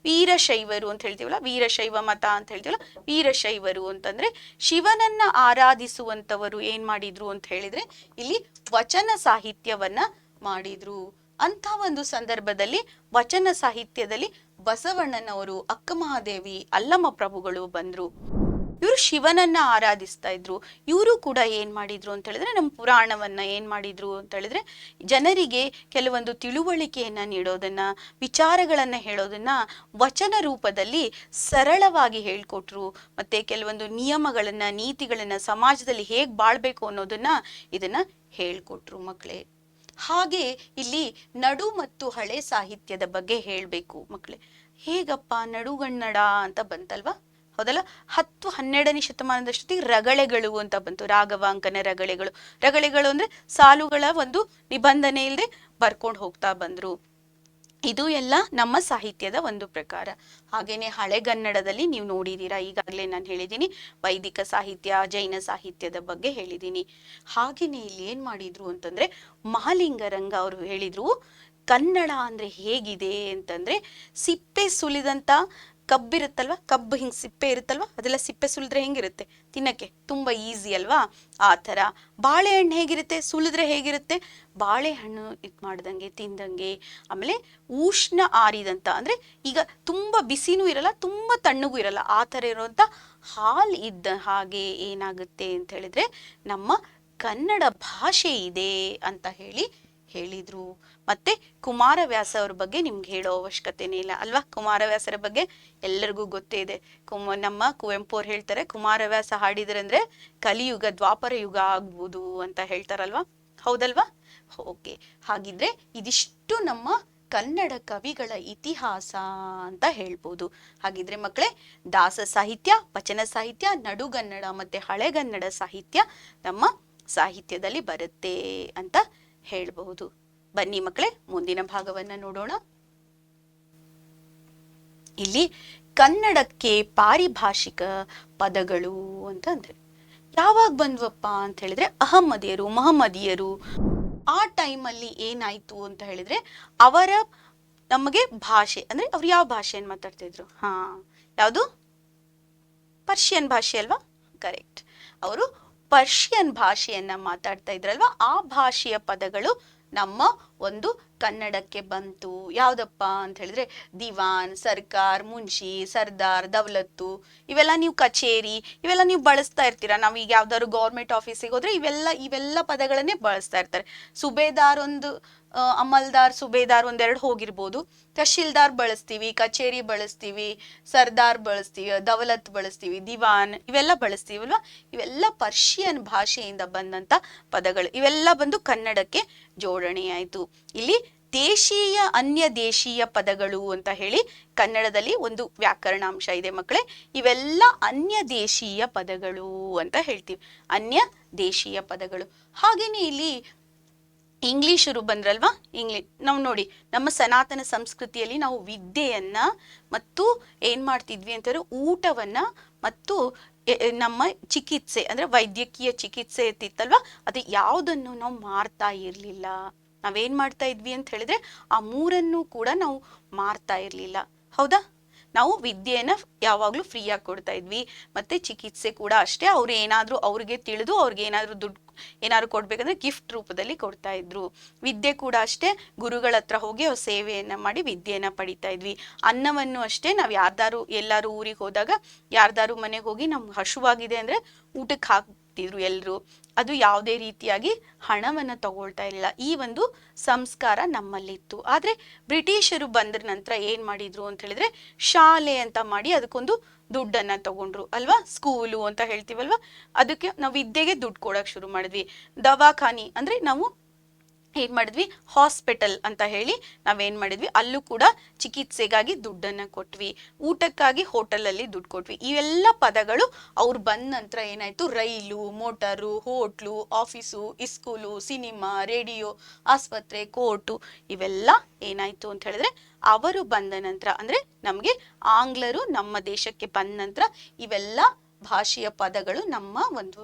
ವೀರಶೈವರು ಅಂತ ಹೇಳ್ತೀವಲ್ಲ, ವೀರಶೈವ ಮತ ಅಂತ ಹೇಳ್ತೀವಲ್ಲ, ವೀರಶೈವರು ಅಂತಂದ್ರೆ ಶಿವನನ್ನ ಆರಾಧಿಸುವಂತವರು ಏನ್ ಮಾಡಿದ್ರು ಅಂತ ಹೇಳಿದ್ರೆ ಇಲ್ಲಿ ವಚನ ಸಾಹಿತ್ಯವನ್ನ ಮಾಡಿದ್ರು. ಅಂತ ಒಂದು ಸಂದರ್ಭದಲ್ಲಿ ವಚನ ಸಾಹಿತ್ಯದಲ್ಲಿ ಬಸವಣ್ಣನವರು, ಅಕ್ಕ ಮಹಾದೇವಿ, ಅಲ್ಲಮ್ಮ ಪ್ರಭುಗಳು ಬಂದ್ರು. ಇವರು ಶಿವನನ್ನ ಆರಾಧಿಸ್ತಾ ಇದ್ರು. ಇವರು ಕೂಡ ಏನ್ ಮಾಡಿದ್ರು ಅಂತ ಹೇಳಿದ್ರೆ ನಮ್ಮ ಪುರಾಣವನ್ನ ಏನ್ ಮಾಡಿದ್ರು ಅಂತ ಹೇಳಿದ್ರೆ ಜನರಿಗೆ ಕೆಲವೊಂದು ತಿಳುವಳಿಕೆಯನ್ನ ನೀಡೋದನ್ನ, ವಿಚಾರಗಳನ್ನ ಹೇಳೋದನ್ನ ವಚನ ರೂಪದಲ್ಲಿ ಸರಳವಾಗಿ ಹೇಳ್ಕೊಟ್ರು. ಮತ್ತೆ ಕೆಲವೊಂದು ನಿಯಮಗಳನ್ನ, ನೀತಿಗಳನ್ನ, ಸಮಾಜದಲ್ಲಿ ಹೇಗ್ ಬಾಳ್ಬೇಕು ಅನ್ನೋದನ್ನ ಇದನ್ನ ಹೇಳ್ಕೊಟ್ರು ಮಕ್ಕಳೇ. ಹಾಗೆ ಇಲ್ಲಿ ನಡು ಮತ್ತು ಹಳೆ ಸಾಹಿತ್ಯದ ಬಗ್ಗೆ ಹೇಳ್ಬೇಕು ಮಕ್ಕಳೇ. ಹೇಗಪ್ಪ ನಡುಗನ್ನಡ ಅಂತ ಬಂತಲ್ವಾ, ಹೌದಲ್ಲ? 10-12ನೇ ಶತಮಾನದಷ್ಟೊತ್ತಿಗೆ ರಗಳೆಗಳು ಅಂತ ಬಂತು, ರಾಘವಾಂಕನ ರಗಳೆಗಳು. ರಗಳೆಗಳು ಅಂದ್ರೆ ಸಾಲುಗಳ ಒಂದು ನಿಬಂಧನೆ ಇಲ್ಲದೆ ಬರ್ಕೊಂಡು ಹೋಗ್ತಾ ಬಂದ್ರು. ಇದು ಎಲ್ಲ ನಮ್ಮ ಸಾಹಿತ್ಯದ ಒಂದು ಪ್ರಕಾರ. ಹಾಗೇನೆ ಹಳೆಗನ್ನಡದಲ್ಲಿ ನೀವು ನೋಡಿದೀರಾ, ಈಗಾಗಲೇ ನಾನು ಹೇಳಿದ್ದೀನಿ, ವೈದಿಕ ಸಾಹಿತ್ಯ, ಜೈನ ಸಾಹಿತ್ಯದ ಬಗ್ಗೆ ಹೇಳಿದ್ದೀನಿ. ಹಾಗೇನೆ ಇಲ್ಲಿ ಏನ್ ಮಾಡಿದ್ರು ಅಂತಂದ್ರೆ ಮಹಾಲಿಂಗರಂಗ ಅವರು ಹೇಳಿದ್ರು, ಕನ್ನಡ ಅಂದ್ರೆ ಹೇಗಿದೆ ಅಂತಂದ್ರೆ ಸಿಪ್ಪೆ ಸುಲಿದಂತ ಕಬ್ಬಿರುತ್ತಲ್ವಾ, ಕಬ್ಬು ಹಿಂಗ್ ಸಿಪ್ಪೆ ಇರುತ್ತಲ್ವಾ, ಅದೆಲ್ಲ ಸಿಪ್ಪೆ ಸುಲಿದ್ರೆ ಹೆಂಗಿರುತ್ತೆ ತಿನ್ನಕ್ಕೆ, ತುಂಬಾ ಈಸಿ ಅಲ್ವಾ, ಆ ತರ. ಬಾಳೆಹಣ್ಣು ಹೇಗಿರುತ್ತೆ, ಸುಲಿದ್ರೆ ಹೇಗಿರುತ್ತೆ, ಬಾಳೆಹಣ್ಣು ಮಾಡ್ದಂಗೆ ತಿಂದಂಗೆ. ಆಮೇಲೆ ಉಷ್ಣ ಆರಿದಂತ ಅಂದ್ರೆ ಈಗ ತುಂಬಾ ಬಿಸಿನೂ ಇರಲ್ಲ, ತುಂಬಾ ತಣ್ಣಗೂ ಇರಲ್ಲ, ಆ ತರ ಇರುವಂತ ಹಾಲ್ ಇದ್ದ ಹಾಗೆ ಏನಾಗುತ್ತೆ ಅಂತ ಹೇಳಿದ್ರೆ ನಮ್ಮ ಕನ್ನಡ ಭಾಷೆ ಇದೆ ಅಂತ ಹೇಳಿದ್ರು. ಮತ್ತೆ ಕುಮಾರವ್ಯಾಸ ಅವ್ರ ಬಗ್ಗೆ ನಿಮ್ಗೆ ಹೇಳೋ ಅವಶ್ಯಕತೆನೇ ಇಲ್ಲ ಅಲ್ವಾ. ಕುಮಾರವ್ಯಾಸರ ಬಗ್ಗೆ ಎಲ್ಲರಿಗೂ ಗೊತ್ತೇ ಇದೆ. ನಮ್ಮ ಕುವೆಂಪು ಅವ್ರು ಹೇಳ್ತಾರೆ, ಕುಮಾರವ್ಯಾಸ ಹಾಡಿದ್ರಂದ್ರೆ ಕಲಿಯುಗ, ದ್ವಾಪರ ಯುಗ ಆಗ್ಬೋದು ಅಂತ ಹೇಳ್ತಾರಲ್ವಾ, ಹೌದಲ್ವಾ? ಓಕೆ, ಹಾಗಿದ್ರೆ ಇದಿಷ್ಟು ನಮ್ಮ ಕನ್ನಡ ಕವಿಗಳ ಇತಿಹಾಸ ಅಂತ ಹೇಳ್ಬೋದು. ಹಾಗಿದ್ರೆ ಮಕ್ಕಳೇ, ದಾಸ ಸಾಹಿತ್ಯ, ವಚನ ಸಾಹಿತ್ಯ, ನಡುಗನ್ನಡ ಮತ್ತೆ ಹಳೆಗನ್ನಡ ಸಾಹಿತ್ಯ ನಮ್ಮ ಸಾಹಿತ್ಯದಲ್ಲಿ ಬರುತ್ತೆ ಅಂತ ಹೇಳ್ಬಹುದು. ಬನ್ನಿ ಮಕ್ಕಳೇ, ಮುಂದಿನ ಭಾಗವನ್ನ ನೋಡೋಣ. ಇಲ್ಲಿ ಕನ್ನಡಕ್ಕೆ ಪಾರಿಭಾಷಿಕ ಪದಗಳು ಅಂತಂದ್ರೆ ಯಾವಾಗ ಬಂದ್ವಪ್ಪ ಅಂತ ಹೇಳಿದ್ರೆ ಅಹಮ್ಮದಿಯರು, ಮಹಮ್ಮದಿಯರು ಆ ಟೈಮಲ್ಲಿ ಏನಾಯ್ತು ಅಂತ ಹೇಳಿದ್ರೆ ಅವರ ನಮಗೆ ಭಾಷೆ ಅಂದ್ರೆ ಅವ್ರು ಯಾವ ಭಾಷೆಯನ್ನು ಮಾತಾಡ್ತಾ ಇದ್ರು, ಯಾವುದು, ಪರ್ಷಿಯನ್ ಭಾಷೆ ಅಲ್ವಾ, ಕರೆಕ್ಟ್. ಅವರು ಪರ್ಷಿಯನ್ ಭಾಷೆಯನ್ನ ಮಾತಾಡ್ತಾ ಇದ್ರಲ್ವಾ, ಆ ಭಾಷೆಯ ಪದಗಳು ನಮ್ಮ ಒಂದು ಕನ್ನಡಕ್ಕೆ ಬಂತು. ಯಾವ್ದಪ್ಪ ಅಂತ ಹೇಳಿದ್ರೆ ದಿವಾನ್, ಸರ್ಕಾರ್, ಮುನ್ಷಿ, ಸರ್ದಾರ್, ದೌಲತ್ತು, ಇವೆಲ್ಲ ನೀವು ಕಚೇರಿ, ಇವೆಲ್ಲ ನೀವು ಬಳಸ್ತಾ ಇರ್ತೀರಾ. ನಾವು ಈಗ ಯಾವ್ದಾದ್ರು ಗೌರ್ಮೆಂಟ್ ಆಫೀಸಿಗೆ ಹೋದ್ರೆ ಇವೆಲ್ಲ ಪದಗಳನ್ನೇ ಬಳಸ್ತಾ ಇರ್ತಾರೆ. ಸುಬೇದಾರ್ ಒಂದು, ಅಮಲ್ದಾರ್, ಸುಬೇದಾರ್ ಒಂದೆರಡು ಹೋಗಿರ್ಬೋದು. ತಹಶೀಲ್ದಾರ್ ಬಳಸ್ತೀವಿ, ಕಚೇರಿ ಬಳಸ್ತೀವಿ, ಸರ್ದಾರ್ ಬಳಸ್ತೀವಿ, ದೌಲತ್ ಬಳಸ್ತೀವಿ, ದಿವಾನ್ ಇವೆಲ್ಲ ಬಳಸ್ತೀವಲ್ವಾ. ಇವೆಲ್ಲ ಪರ್ಷಿಯನ್ ಭಾಷೆಯಿಂದ ಬಂದಂತ ಪದಗಳು. ಇವೆಲ್ಲ ಬಂದು ಕನ್ನಡಕ್ಕೆ ಜೋಡಣೆ ಆಯ್ತು. ಇಲ್ಲಿ ದೇಶೀಯ, ಅನ್ಯ ದೇಶೀಯ ಪದಗಳು ಅಂತ ಹೇಳಿ ಕನ್ನಡದಲ್ಲಿ ಒಂದು ವ್ಯಾಕರಣಾಂಶ ಇದೆ ಮಕ್ಕಳೇ. ಇವೆಲ್ಲ ಅನ್ಯ ದೇಶೀಯ ಪದಗಳು ಅಂತ ಹೇಳ್ತೀವಿ, ಅನ್ಯ ದೇಶೀಯ ಪದಗಳು. ಹಾಗೇನೆ ಇಲ್ಲಿ ಇಂಗ್ಲಿಷರು ಬಂದ್ರಲ್ವಾ, ನಾವು ನೋಡಿ ನಮ್ಮ ಸನಾತನ ಸಂಸ್ಕೃತಿಯಲ್ಲಿ ನಾವು ವಿದ್ಯೆಯನ್ನ ಮತ್ತು ಏನ್ ಮಾಡ್ತಿದ್ವಿ ಅಂತಂದ್ರೆ ಊಟವನ್ನ ಮತ್ತು ನಮ್ಮ ಚಿಕಿತ್ಸೆ ಅಂದ್ರೆ ವೈದ್ಯಕೀಯ ಚಿಕಿತ್ಸೆ ಇರ್ತಿತ್ತಲ್ವಾ, ಅದು ಯಾವುದನ್ನು ನಾವು ಮಾರ್ತಾ ಇರ್ಲಿಲ್ಲ. ನಾವೇನ್ ಮಾಡ್ತಾ ಇದ್ವಿ ಅಂತ ಹೇಳಿದ್ರೆ ಆ ಮೂರನ್ನು ಕೂಡ ನಾವು ಮಾರ್ತಾ ಇರ್ಲಿಲ್ಲ, ಹೌದಾ. ನಾವು ವಿದ್ಯೆಯನ್ನ ಯಾವಾಗ್ಲೂ ಫ್ರೀಯಾಗಿ ಕೊಡ್ತಾ ಇದ್ವಿ, ಮತ್ತೆ ಚಿಕಿತ್ಸೆ ಕೂಡ ಅಷ್ಟೇ. ಅವ್ರು ಏನಾದ್ರು ಅವ್ರಿಗೆ ತಿಳಿದು ಅವ್ರಿಗೆ ಏನಾದ್ರು ಕೊಡ್ಬೇಕಂದ್ರೆ ಗಿಫ್ಟ್ ರೂಪದಲ್ಲಿ ಕೊಡ್ತಾ ಇದ್ರು. ವಿದ್ಯೆ ಕೂಡ ಅಷ್ಟೇ, ಗುರುಗಳ ಹತ್ರ ಹೋಗಿ ಅವ್ರ ಸೇವೆಯನ್ನ ಮಾಡಿ ವಿದ್ಯೆಯನ್ನ ಪಡಿತಾ ಇದ್ವಿ. ಅನ್ನವನ್ನು ಅಷ್ಟೇ, ನಾವ್ ಎಲ್ಲಾರು ಊರಿಗೆ ಹೋದಾಗ ಯಾರ್ದಾರು ಮನೆಗೆ ಹೋಗಿ ನಮ್ಗೆ ಹಶುವಾಗಿದೆ ಅಂದ್ರೆ ಊಟಕ್ಕೆ ಇರ್ತಿದ್ರು ಎಲ್ರು. ಅದು ಯಾವುದೇ ರೀತಿಯಾಗಿ ಹಣವನ್ನ ತಗೊಳ್ತಾ ಇರಲಿಲ್ಲ. ಈ ಒಂದು ಸಂಸ್ಕಾರ ನಮ್ಮಲ್ಲಿತ್ತು. ಆದ್ರೆ ಬ್ರಿಟಿಷರು ಬಂದ್ರ ನಂತರ ಏನ್ ಮಾಡಿದ್ರು ಅಂತ ಹೇಳಿದ್ರೆ ಶಾಲೆ ಅಂತ ಮಾಡಿ ಅದಕ್ಕೊಂದು ದುಡ್ಡನ್ನ ತಗೊಂಡ್ರು ಅಲ್ವಾ. ಸ್ಕೂಲು ಅಂತ ಹೇಳ್ತೀವಲ್ವಾ, ಅದಕ್ಕೆ ನಾವು ವಿದ್ಯೆಗೆ ದುಡ್ಡು ಕೊಡಕ್ ಶುರು ಮಾಡಿದ್ವಿ. ದವಾಖಾನಿ ಅಂದ್ರೆ ನಾವು ಏನ್ ಮಾಡಿದ್ವಿ, ಹಾಸ್ಪಿಟಲ್ ಅಂತ ಹೇಳಿ ನಾವೇನ್ ಮಾಡಿದ್ವಿ, ಅಲ್ಲೂ ಕೂಡ ಚಿಕಿತ್ಸೆಗಾಗಿ ದುಡ್ಡನ್ನ ಕೊಟ್ವಿ. ಊಟಕ್ಕಾಗಿ ಹೋಟೆಲ್ ಅಲ್ಲಿ ದುಡ್ಡು ಕೊಟ್ವಿ. ಇವೆಲ್ಲ ಪದಗಳು ಅವ್ರು ಬಂದ ನಂತರ ಏನಾಯ್ತು, rail, motor, hotel, office, school, cinema, radio, ಆಸ್ಪತ್ರೆ, ಕೋರ್ಟು, ಇವೆಲ್ಲ ಏನಾಯ್ತು ಅಂತ ಹೇಳಿದ್ರೆ ಅವರು ಬಂದ ನಂತರ, ಅಂದ್ರೆ ನಮ್ಗೆ ಆಂಗ್ಲರು ನಮ್ಮ ದೇಶಕ್ಕೆ ಬಂದ ನಂತರ ಇವೆಲ್ಲ ಭಾಷೆಯ ಪದಗಳು ನಮ್ಮ ಒಂದು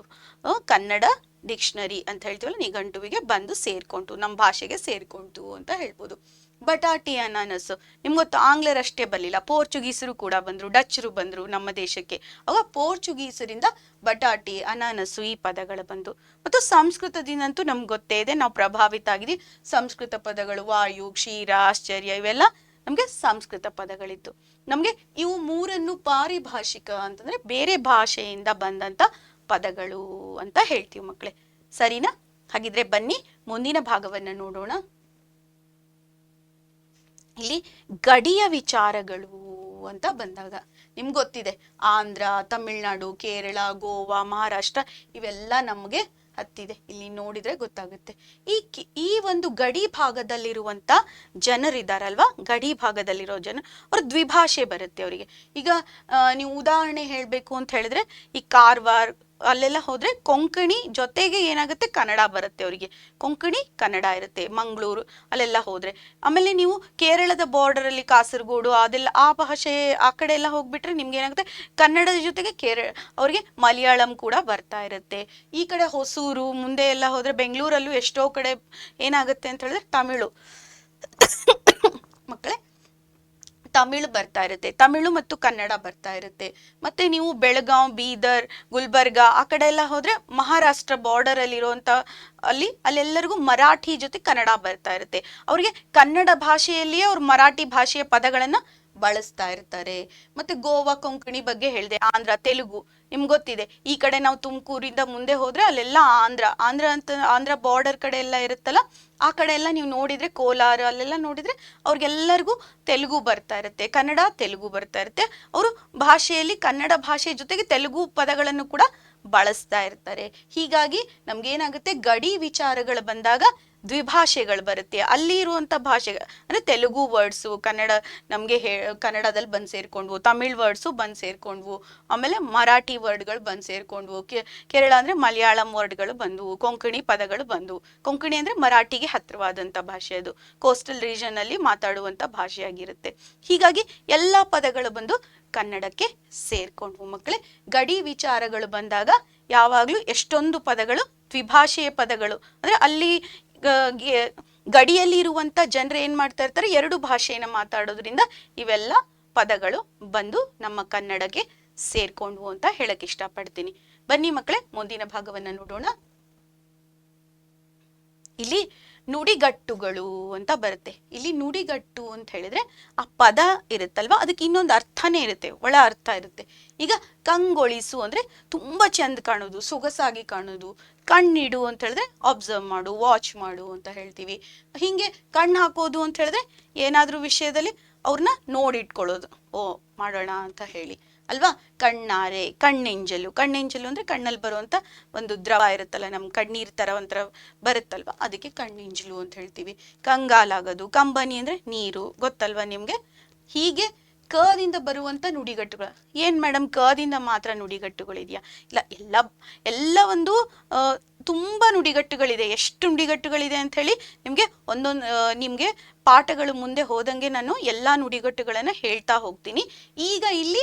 ಕನ್ನಡ ಡಿಕ್ಷನರಿ ಅಂತ ಹೇಳ್ತೀವಲ್ಲ, ನಿಘಂಟುವಿಗೆ ಬಂದು ಸೇರ್ಕೊಂತು, ನಮ್ಮ ಭಾಷೆಗೆ ಸೇರ್ಕೊಂತು ಅಂತ ಹೇಳ್ಬೋದು. ಬಟಾಟಿ ಅನಾನಸು ನಿಮ್ಗೆ ಗೊತ್ತು, ಆಂಗ್ಲರಷ್ಟೇ ಬರಲಿಲ್ಲ, ಪೋರ್ಚುಗೀಸರು ಕೂಡ ಬಂದ್ರು, ಡಚ್ಚರು ಬಂದ್ರು ನಮ್ಮ ದೇಶಕ್ಕೆ. ಅವಾಗ ಪೋರ್ಚುಗೀಸರಿಂದ ಬಟಾಟಿ, ಅನಾನಸು ಈ ಪದಗಳು ಬಂದು. ಮತ್ತು ಸಂಸ್ಕೃತದಿಂದಂತೂ ನಮ್ಗೆ ಗೊತ್ತೇ ಇದೆ, ನಾವು ಪ್ರಭಾವಿತ ಆಗಿದ್ವಿ. ಸಂಸ್ಕೃತ ಪದಗಳು ವಾಯು, ಕ್ಷೀರ, ಆಶ್ಚರ್ಯ ಇವೆಲ್ಲ ನಮ್ಗೆ ಸಂಸ್ಕೃತ ಪದಗಳಿತ್ತು. ನಮ್ಗೆ ಇವು ಮೂರನ್ನು ಪಾರಿಭಾಷಿಕ ಅಂತಂದ್ರೆ ಬೇರೆ ಭಾಷೆಯಿಂದ ಬಂದಂತ ಪದಗಳು ಅಂತ ಹೇಳ್ತೀವಿ ಮಕ್ಕಳೇ. ಸರಿನಾ? ಹಾಗಿದ್ರೆ ಬನ್ನಿ ಮುಂದಿನ ಭಾಗವನ್ನ ನೋಡೋಣ. ಇಲ್ಲಿ ಗಡಿಯ ವಿಚಾರಗಳು ಅಂತ ಬಂದಾಗ ನಿಮ್ಗೆ ಗೊತ್ತಿದೆ, ಆಂಧ್ರ, ತಮಿಳ್ನಾಡು, ಕೇರಳ, ಗೋವಾ, ಮಹಾರಾಷ್ಟ್ರ ಇವೆಲ್ಲ ನಮ್ಗೆ ಹತ್ತಿದೆ. ಇಲ್ಲಿ ನೋಡಿದ್ರೆ ಗೊತ್ತಾಗುತ್ತೆ. ಈ ಒಂದು ಗಡಿ ಭಾಗದಲ್ಲಿರುವಂತ ಜನರಿದಾರಲ್ವಾ, ಗಡಿ ಭಾಗದಲ್ಲಿರೋ ಜನ ಅವ್ರ ದ್ವಿಭಾಷೆ ಬರುತ್ತೆ ಅವರಿಗೆ. ಈಗ ನೀವು ಉದಾಹರಣೆ ಹೇಳ್ಬೇಕು ಅಂತ ಹೇಳಿದ್ರೆ, ಈ ಕಾರವಾರ ಅಲ್ಲೆಲ್ಲ ಹೋದ್ರೆ ಕೊಂಕಣಿ ಜೊತೆಗೆ ಏನಾಗುತ್ತೆ, ಕನ್ನಡ ಬರುತ್ತೆ ಅವರಿಗೆ. ಕೊಂಕಣಿ ಕನ್ನಡ ಇರುತ್ತೆ. ಮಂಗಳೂರು ಅಲ್ಲೆಲ್ಲ ಹೋದ್ರೆ, ಆಮೇಲೆ ನೀವು ಕೇರಳದ ಬಾರ್ಡರ್ ಅಲ್ಲಿ ಕಾಸರಗೋಡು ಅದೆಲ್ಲ ಆ ಭಾಷೆ ಆ ಕಡೆ ಎಲ್ಲ ಹೋಗ್ಬಿಟ್ರೆ ನಿಮ್ಗೆ ಏನಾಗುತ್ತೆ, ಕನ್ನಡದ ಜೊತೆಗೆ ಅವ್ರಿಗೆ ಮಲಯಾಳಂ ಕೂಡ ಬರ್ತಾ ಇರುತ್ತೆ. ಈ ಕಡೆ ಹೊಸೂರು ಮುಂದೆ ಎಲ್ಲ ಹೋದ್ರೆ ಬೆಂಗಳೂರಲ್ಲೂ ಎಷ್ಟೋ ಕಡೆ ಏನಾಗುತ್ತೆ ಅಂತ ಹೇಳಿದ್ರೆ ತಮಿಳು ಮಕ್ಕಳೇ ತಮಿಳು ಬರ್ತಾ ಇರುತ್ತೆ, ತಮಿಳು ಮತ್ತು ಕನ್ನಡ ಬರ್ತಾ ಇರುತ್ತೆ. ಮತ್ತೆ ನೀವು ಬೆಳಗಾವ್, ಬೀದರ್, ಗುಲ್ಬರ್ಗಾ ಆ ಕಡೆ ಎಲ್ಲ ಹೋದ್ರೆ ಮಹಾರಾಷ್ಟ್ರ ಬಾರ್ಡರ್ ಅಲ್ಲಿ ಇರುವಂತ ಅಲ್ಲೆಲ್ಲರಿಗೂ ಮರಾಠಿ ಜೊತೆ ಕನ್ನಡ ಬರ್ತಾ ಇರುತ್ತೆ. ಅವ್ರಿಗೆ ಕನ್ನಡ ಭಾಷೆಯಲ್ಲಿಯೇ ಅವ್ರು ಮರಾಠಿ ಭಾಷೆಯ ಪದಗಳನ್ನ ಬಳಸ್ತಾ ಇರ್ತಾರೆ. ಮತ್ತೆ ಗೋವಾ, ಕೊಂಕಣಿ ಬಗ್ಗೆ ಹೇಳಿದೆ. ಆಂಧ್ರ, ತೆಲುಗು ನಿಮ್ಗೆ ಗೊತ್ತಿದೆ. ಈ ಕಡೆ ನಾವು ತುಮಕೂರಿಂದ ಮುಂದೆ ಹೋದ್ರೆ ಅಲ್ಲೆಲ್ಲ ಆಂಧ್ರ ಬಾರ್ಡರ್ ಕಡೆ ಎಲ್ಲ ಇರುತ್ತಲ್ಲ, ಆ ಕಡೆ ಎಲ್ಲ ನೀವು ನೋಡಿದ್ರೆ ಕೋಲಾರ ಅಲ್ಲೆಲ್ಲ ನೋಡಿದ್ರೆ ಅವ್ರಿಗೆಲ್ಲರಿಗೂ ತೆಲುಗು ಬರ್ತಾ ಇರುತ್ತೆ, ಕನ್ನಡ ತೆಲುಗು ಬರ್ತಾ ಇರುತ್ತೆ. ಅವರು ಭಾಷೆಯಲ್ಲಿ ಕನ್ನಡ ಭಾಷೆ ಜೊತೆಗೆ ತೆಲುಗು ಪದಗಳನ್ನು ಕೂಡ ಬಳಸ್ತಾ ಇರ್ತಾರೆ. ಹೀಗಾಗಿ ನಮ್ಗೇನಾಗುತ್ತೆ, ಗಡಿ ವಿಚಾರಗಳು ಬಂದಾಗ ದ್ವಿಭಾಷೆಗಳು ಬರುತ್ತೆ. ಅಲ್ಲಿ ಇರುವಂತ ಭಾಷೆ ಅಂದ್ರೆ ತೆಲುಗು ವರ್ಡ್ಸು ಕನ್ನಡ ನಮ್ಗೆ ಕನ್ನಡದಲ್ಲಿ ಬಂದ್ ಸೇರ್ಕೊಂಡ್ವು, ತಮಿಳ್ ವರ್ಡ್ಸು ಬಂದ್ ಸೇರ್ಕೊಂಡ್ವು, ಆಮೇಲೆ ಮರಾಠಿ ವರ್ಡ್ಗಳು ಬಂದ್ ಸೇರ್ಕೊಂಡ್ವು, ಕೇರಳ ಅಂದ್ರೆ ಮಲಯಾಳಂ ವರ್ಡ್ಗಳು ಬಂದವು, ಕೊಂಕಣಿ ಪದಗಳು ಬಂದವು. ಕೊಂಕಣಿ ಅಂದ್ರೆ ಮರಾಠಿಗೆ ಹತ್ತಿರವಾದಂತ ಭಾಷೆ, ಅದು ಕೋಸ್ಟಲ್ ರೀಜನ್ ಅಲ್ಲಿ ಮಾತಾಡುವಂತ ಭಾಷೆಯಾಗಿರುತ್ತೆ. ಹೀಗಾಗಿ ಎಲ್ಲಾ ಪದಗಳು ಬಂದು ಕನ್ನಡಕ್ಕೆ ಸೇರ್ಕೊಂಡ್ವು ಮಕ್ಕಳೇ. ಗಡಿ ವಿಚಾರಗಳು ಬಂದಾಗ ಯಾವಾಗ್ಲೂ ಎಷ್ಟೊಂದು ಪದಗಳು ದ್ವಿಭಾಷೆಯ ಪದಗಳು, ಅಂದ್ರೆ ಅಲ್ಲಿ ಗಡಿಯಲ್ಲಿ ಇರುವಂತ ಜನರು ಏನ್ ಮಾಡ್ತಾ ಇರ್ತಾರೆ, ಎರಡು ಭಾಷೆಯನ್ನ ಮಾತಾಡೋದ್ರಿಂದ ಇವೆಲ್ಲ ಪದಗಳು ಬಂದು ನಮ್ಮ ಕನ್ನಡಕ್ಕೆ ಸೇರ್ಕೊಂಡ್ವು ಅಂತ ಹೇಳಕ್ ಇಷ್ಟಪಡ್ತೀನಿ. ಬನ್ನಿ ಮಕ್ಕಳೇ ಮುಂದಿನ ಭಾಗವನ್ನ ನೋಡೋಣ. ಇಲ್ಲಿ ನುಡಿಗಟ್ಟುಗಳು ಅಂತ ಬರುತ್ತೆ. ಇಲ್ಲಿ ನುಡಿಗಟ್ಟು ಅಂತ ಹೇಳಿದ್ರೆ ಆ ಪದ ಇರುತ್ತಲ್ವಾ, ಅದಕ್ಕೆ ಇನ್ನೊಂದು ಅರ್ಥನೇ ಇರುತ್ತೆ, ಒಳ ಅರ್ಥ ಇರುತ್ತೆ. ಈಗ ಕಂಗೊಳಿಸು ಅಂದ್ರೆ ತುಂಬಾ ಚಂದ ಕಾಣೋದು, ಸೊಗಸಾಗಿ ಕಾಣೋದು. ಕಣ್ಣಿಡು ಅಂತ ಹೇಳಿದ್ರೆ ಅಬ್ಸರ್ವ್ ಮಾಡು, ವಾಚ್ ಮಾಡು ಅಂತ ಹೇಳ್ತೀವಿ. ಹಿಂಗೆ ಕಣ್ಣು ಹಾಕೋದು ಅಂತ ಹೇಳಿದ್ರೆ ಏನಾದ್ರೂ ವಿಷಯದಲ್ಲಿ ಅವ್ರನ್ನ ನೋಡಿಟ್ಕೊಳ್ಳೋದು, ಓ ಮಾಡೋಣ ಅಂತ ಹೇಳಿ ಅಲ್ವಾ. ಕಣ್ಣಾರೆ, ಕಣ್ಣೆಂಜಲು ಅಂದ್ರೆ ಕಣ್ಣಲ್ಲಿ ಬರುವಂತ ಒಂದು ದ್ರವ ಇರುತ್ತಲ್ಲ, ನಮ್ ಕಣ್ಣೀರ್ ತರ ಒಂಥರ ಬರುತ್ತಲ್ವಾ, ಅದಕ್ಕೆ ಕಣ್ಣೆಂಜಲು ಅಂತ ಹೇಳ್ತೀವಿ. ಕಂಗಾಲಾಗೋದು, ಕಂಬನಿ ಅಂದ್ರೆ ನೀರು, ಗೊತ್ತಲ್ವಾ ನಿಮ್ಗೆ. ಹೀಗೆ ಕದಿಂದ ಬರುವಂತ ನುಡಿಗಟ್ಟುಗಳು. ಏನ್ ಮೇಡಮ್ ಕದಿಂದ ಮಾತ್ರ ನುಡಿಗಟ್ಟುಗಳಿದೆಯಾ? ಇಲ್ಲ, ಎಲ್ಲ ಒಂದು ತುಂಬಾ ನುಡಿಗಟ್ಟುಗಳಿದೆ. ಎಷ್ಟು ನುಡಿಗಟ್ಟುಗಳಿದೆ ಅಂತ ಹೇಳಿ ನಿಮ್ಗೆ ನಿಮ್ಗೆ ಪಾಠಗಳು ಮುಂದೆ ಹೋದಂಗೆ ನಾನು ಎಲ್ಲಾ ನುಡಿಗಟ್ಟುಗಳನ್ನ ಹೇಳ್ತಾ ಹೋಗ್ತೀನಿ. ಈಗ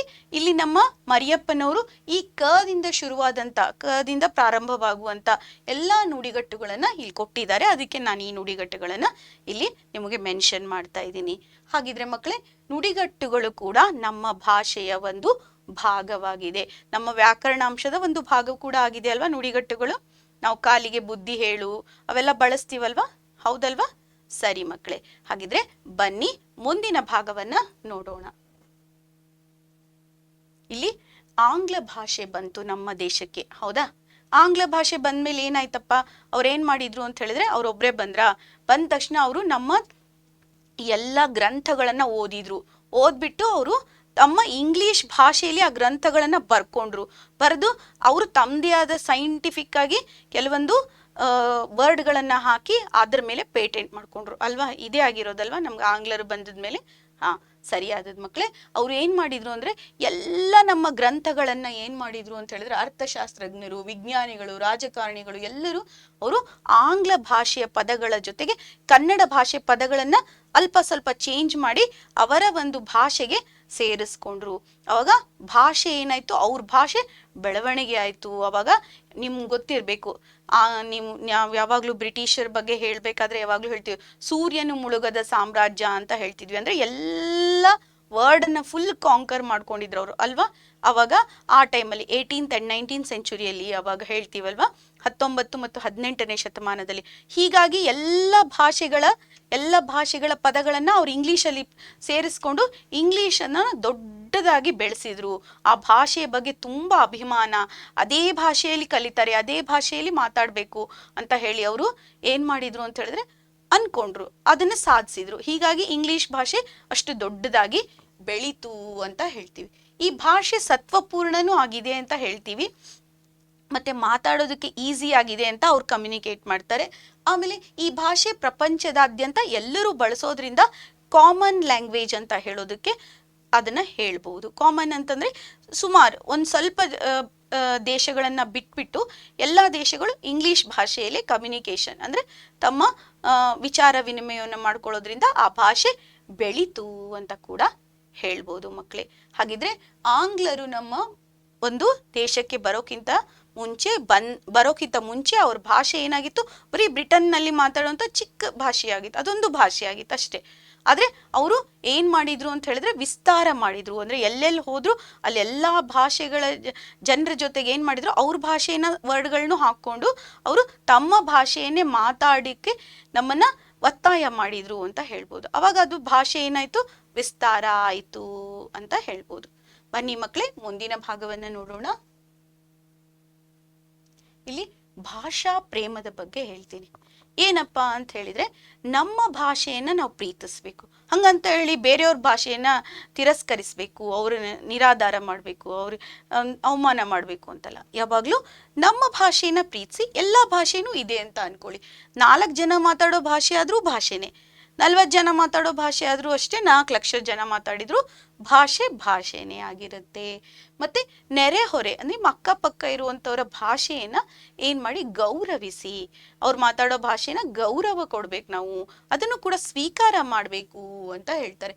ಇಲ್ಲಿ ನಮ್ಮ ಮರಿಯಪ್ಪನವರು ಈ ಕದಿಂದ ಕದಿಂದ ಪ್ರಾರಂಭವಾಗುವಂತ ಎಲ್ಲಾ ನುಡಿಗಟ್ಟುಗಳನ್ನ ಇಲ್ಲಿ ಕೊಟ್ಟಿದ್ದಾರೆ. ಅದಕ್ಕೆ ನಾನು ಈ ನುಡಿಗಟ್ಟುಗಳನ್ನ ಇಲ್ಲಿ ನಿಮಗೆ ಮೆನ್ಷನ್ ಮಾಡ್ತಾ ಇದ್ದೀನಿ. ಹಾಗಿದ್ರೆ ಮಕ್ಕಳೇ, ನುಡಿಗಟ್ಟುಗಳು ಕೂಡ ನಮ್ಮ ಭಾಷೆಯ ಒಂದು ಭಾಗವಾಗಿದೆ, ನಮ್ಮ ವ್ಯಾಕರಣಾಂಶದ ಒಂದು ಭಾಗ ಕೂಡ ಆಗಿದೆ ಅಲ್ವಾ ನುಡಿಗಟ್ಟುಗಳು. ನಾವು ಕಾಲಿಗೆ ಬುದ್ಧಿ ಹೇಳು ಅವೆಲ್ಲ ಬಳಸ್ತೀವಲ್ವಾ, ಹೌದಲ್ವಾ? ಸರಿ ಮಕ್ಕಳೇ, ಹಾಗಿದ್ರೆ ಬನ್ನಿ ಮುಂದಿನ ಭಾಗವನ್ನ ನೋಡೋಣ. ಇಲ್ಲಿ ಆಂಗ್ಲ ಭಾಷೆ ಬಂತು ನಮ್ಮ ದೇಶಕ್ಕೆ, ಹೌದಾ? ಆಂಗ್ಲ ಭಾಷೆ ಬಂದ್ಮೇಲೆ ಏನಾಯ್ತಪ್ಪ, ಅವ್ರೇನ್ ಮಾಡಿದ್ರು ಅಂತ ಹೇಳಿದ್ರೆ, ಅವ್ರೊಬ್ರೇ ಬಂದ ತಕ್ಷಣ ಅವರು ನಮ್ಮ ಎಲ್ಲ ಗ್ರಂಥಗಳನ್ನ ಓದ್ಬಿಟ್ಟು ಅವರು ತಮ್ಮ ಇಂಗ್ಲಿಷ್ ಭಾಷೆಯಲ್ಲಿ ಆ ಗ್ರಂಥಗಳನ್ನ ಬರೆದು ಅವರು ತಮ್ಮದೇ ಆದ ಸೈಂಟಿಫಿಕ್ ಆಗಿ ಕೆಲವೊಂದು ವರ್ಡ್ಗಳನ್ನ ಹಾಕಿ ಅದ್ರ ಮೇಲೆ ಪೇಟೆಂಟ್ ಮಾಡ್ಕೊಂಡ್ರು ಅಲ್ವಾ. ಇದೇ ಆಗಿರೋದಲ್ವಾ ನಮ್ಗೆ ಆಂಗ್ಲರು ಬಂದದ್ಮೇಲೆ. ಸರಿಯಾದದ್ ಮಕ್ಕಳೇ. ಅವ್ರು ಏನ್ ಮಾಡಿದ್ರು ಅಂದ್ರೆ ಎಲ್ಲ ನಮ್ಮ ಗ್ರಂಥಗಳನ್ನ ಏನ್ ಮಾಡಿದ್ರು ಅಂತ ಹೇಳಿದ್ರೆ, ಅರ್ಥಶಾಸ್ತ್ರಜ್ಞರು, ವಿಜ್ಞಾನಿಗಳು, ರಾಜಕಾರಣಿಗಳು ಎಲ್ಲರೂ ಅವರು ಆಂಗ್ಲ ಭಾಷೆಯ ಪದಗಳ ಜೊತೆಗೆ ಕನ್ನಡ ಭಾಷೆ ಪದಗಳನ್ನ ಅಲ್ಪ ಸ್ವಲ್ಪ ಚೇಂಜ್ ಮಾಡಿ ಅವರ ಒಂದು ಭಾಷೆಗೆ ಸೇರಿಸ್ಕೊಂಡ್ರು. ಅವಾಗ ಭಾಷೆ ಏನಾಯ್ತು, ಅವ್ರ ಭಾಷೆ ಬೆಳವಣಿಗೆ ಆಯ್ತು. ಅವಾಗ ನಿಮ್ಗೆ ಗೊತ್ತಿರ್ಬೇಕು, ನಾವು ಯಾವಾಗ್ಲೂ ಬ್ರಿಟಿಷರ ಬಗ್ಗೆ ಹೇಳ್ಬೇಕಾದ್ರೆ ಯಾವಾಗ್ಲೂ ಹೇಳ್ತೀವಿ ಸೂರ್ಯನು ಮುಳುಗದ ಸಾಮ್ರಾಜ್ಯ ಅಂತ ಹೇಳ್ತಿದ್ವಿ. ಅಂದ್ರೆ ಎಲ್ಲ ವರ್ಡ್ ಅನ್ನ ಫುಲ್ ಕಾಂಕರ್ ಮಾಡ್ಕೊಂಡಿದ್ರು ಅವರು ಅಲ್ವಾ. ಅವಾಗ ಆ ಟೈಮಲ್ಲಿ 18th and 19th ಸೆಂಚುರಿಯಲ್ಲಿ ಅವಾಗ ಹೇಳ್ತೀವಲ್ವಾ, 19 ಮತ್ತು 18ನೇ ಶತಮಾನದಲ್ಲಿ. ಹೀಗಾಗಿ ಎಲ್ಲ ಭಾಷೆಗಳ ಪದಗಳನ್ನ ಅವ್ರು ಇಂಗ್ಲಿಷಲ್ಲಿ ಸೇರಿಸ್ಕೊಂಡು ಇಂಗ್ಲಿಷನ್ನ ದೊಡ್ಡದಾಗಿ ಬೆಳೆಸಿದ್ರು. ಆ ಭಾಷೆಯ ಬಗ್ಗೆ ತುಂಬಾ ಅಭಿಮಾನ, ಅದೇ ಭಾಷೆಯಲ್ಲಿ ಕಲಿತಾರೆ, ಅದೇ ಭಾಷೆಯಲ್ಲಿ ಮಾತಾಡ್ಬೇಕು ಅಂತ ಹೇಳಿ ಅವರು ಏನ್ ಮಾಡಿದ್ರು ಅಂತ ಹೇಳಿದ್ರೆ ಅನ್ಕೊಂಡ್ರು, ಅದನ್ನ ಸಾಧಿಸಿದ್ರು. ಹೀಗಾಗಿ ಇಂಗ್ಲಿಷ್ ಭಾಷೆ ಅಷ್ಟು ದೊಡ್ಡದಾಗಿ ಬೆಳೀತು ಅಂತ ಹೇಳ್ತೀವಿ. ಈ ಭಾಷೆ ಸತ್ವಪೂರ್ಣನೂ ಆಗಿದೆ ಅಂತ ಹೇಳ್ತೀವಿ, ಮತ್ತೆ ಮಾತಾಡೋದಕ್ಕೆ ಈಸಿ ಆಗಿದೆ ಅಂತ ಅವ್ರು ಕಮ್ಯುನಿಕೇಟ್ ಮಾಡ್ತಾರೆ. ಆಮೇಲೆ ಈ ಭಾಷೆ ಪ್ರಪಂಚದಾದ್ಯಂತ ಎಲ್ಲರೂ ಬಳಸೋದ್ರಿಂದ ಕಾಮನ್ ಲ್ಯಾಂಗ್ವೇಜ್ ಅಂತ ಹೇಳೋದಕ್ಕೆ ಅದನ್ನ ಹೇಳ್ಬಹುದು. ಕಾಮನ್ ಅಂತಂದ್ರೆ ಸುಮಾರು ಒಂದ್ ಸ್ವಲ್ಪ ದೇಶಗಳನ್ನ ಬಿಟ್ಬಿಟ್ಟು ಎಲ್ಲಾ ದೇಶಗಳು ಇಂಗ್ಲಿಷ್ ಭಾಷೆಯಲ್ಲಿ ಕಮ್ಯುನಿಕೇಶನ್ ಅಂದ್ರೆ ತಮ್ಮ ವಿಚಾರ ವಿನಿಮಯವನ್ನು ಮಾಡ್ಕೊಳ್ಳೋದ್ರಿಂದ ಆ ಭಾಷೆ ಬೆಳೀತು ಅಂತ ಕೂಡ ಹೇಳ್ಬೋದು ಮಕ್ಕಳೇ. ಹಾಗಿದ್ರೆ ಆಂಗ್ಲರು ನಮ್ಮ ಒಂದು ದೇಶಕ್ಕೆ ಬರೋಕ್ಕಿಂತ ಮುಂಚೆ ಅವ್ರ ಭಾಷೆ ಏನಾಗಿತ್ತು, ಬರೀ ಬ್ರಿಟನ್ ನಲ್ಲಿ ಮಾತಾಡುವಂತ ಚಿಕ್ಕ ಭಾಷೆಯಾಗಿತ್ತು, ಅದೊಂದು ಭಾಷೆಯಾಗಿತ್ತು ಅಷ್ಟೇ. ಆದ್ರೆ ಅವರು ಏನ್ ಮಾಡಿದ್ರು ಅಂತ ಹೇಳಿದ್ರೆ ವಿಸ್ತಾರ ಮಾಡಿದ್ರು. ಅಂದ್ರೆ ಎಲ್ಲೆಲ್ಲಿ ಹೋದ್ರು ಅಲ್ಲೆಲ್ಲಾ ಭಾಷೆಗಳ ಜನರ ಜೊತೆಗೆ ಏನ್ ಮಾಡಿದ್ರು, ಅವ್ರ ಭಾಷೆನ ವರ್ಡ್ಗಳನ್ನು ಹಾಕೊಂಡು ಅವರು ತಮ್ಮ ಭಾಷೆಯನ್ನೇ ಮಾತಾಡಕ್ಕೆ ನಮ್ಮನ್ನ ಒತ್ತಾಯ ಮಾಡಿದ್ರು ಅಂತ ಹೇಳ್ಬೋದು. ಅವಾಗ ಅದು ಭಾಷೆ ಏನಾಯ್ತು, ವಿಸ್ತಾರ ಆಯ್ತು ಅಂತ ಹೇಳ್ಬೋದು. ಬನ್ನಿ ಮಕ್ಕಳೇ, ಮುಂದಿನ ಭಾಗವನ್ನ ನೋಡೋಣ. ಇಲ್ಲಿ ಭಾಷಾ ಪ್ರೇಮದ ಬಗ್ಗೆ ಹೇಳ್ತೀನಿ. ಏನಪ್ಪಾ ಅಂತ ಹೇಳಿದ್ರೆ, ನಮ್ಮ ಭಾಷೆಯನ್ನ ನಾವು ಪ್ರೀತಿಸ್ಬೇಕು. ಹಂಗಂತ ಹೇಳಿ ಬೇರೆಯವ್ರ ಭಾಷೆಯನ್ನ ತಿರಸ್ಕರಿಸ್ಬೇಕು, ಅವ್ರನ್ನ ನಿರಾಧಾರ ಮಾಡ್ಬೇಕು, ಅವ್ರ ಅವಮಾನ ಮಾಡ್ಬೇಕು ಅಂತಲ್ಲ. ಯಾವಾಗ್ಲೂ ನಮ್ಮ ಭಾಷೆಯನ್ನ ಪ್ರೀತಿಸಿ ಎಲ್ಲಾ ಭಾಷೆನೂ ಇದೆ ಅಂತ ಅನ್ಕೊಳ್ಳಿ. 4 ಜನ ಮಾತಾಡೋ ಭಾಷೆ ಆದ್ರೂ ಭಾಷೆನೆ, 40 ಜನ ಮಾತಾಡೋ ಭಾಷೆ ಆದ್ರೂ ಅಷ್ಟೇ, 4 ಲಕ್ಷ ಜನ ಮಾತಾಡಿದ್ರು ಭಾಷೆನೇ ಆಗಿರುತ್ತೆ. ಮತ್ತೆ ನೆರೆಹೊರೆ ಅಂದ್ರೆ ಅಕ್ಕಪಕ್ಕ ಇರುವಂತವರ ಭಾಷೆಯನ್ನ ಏನ್ ಮಾಡಿ ಗೌರವಿಸಿ, ಅವ್ರು ಮಾತಾಡೋ ಭಾಷೆನ ಗೌರವ ಕೊಡ್ಬೇಕು, ನಾವು ಅದನ್ನು ಕೂಡ ಸ್ವೀಕಾರ ಮಾಡ್ಬೇಕು ಅಂತ ಹೇಳ್ತಾರೆ.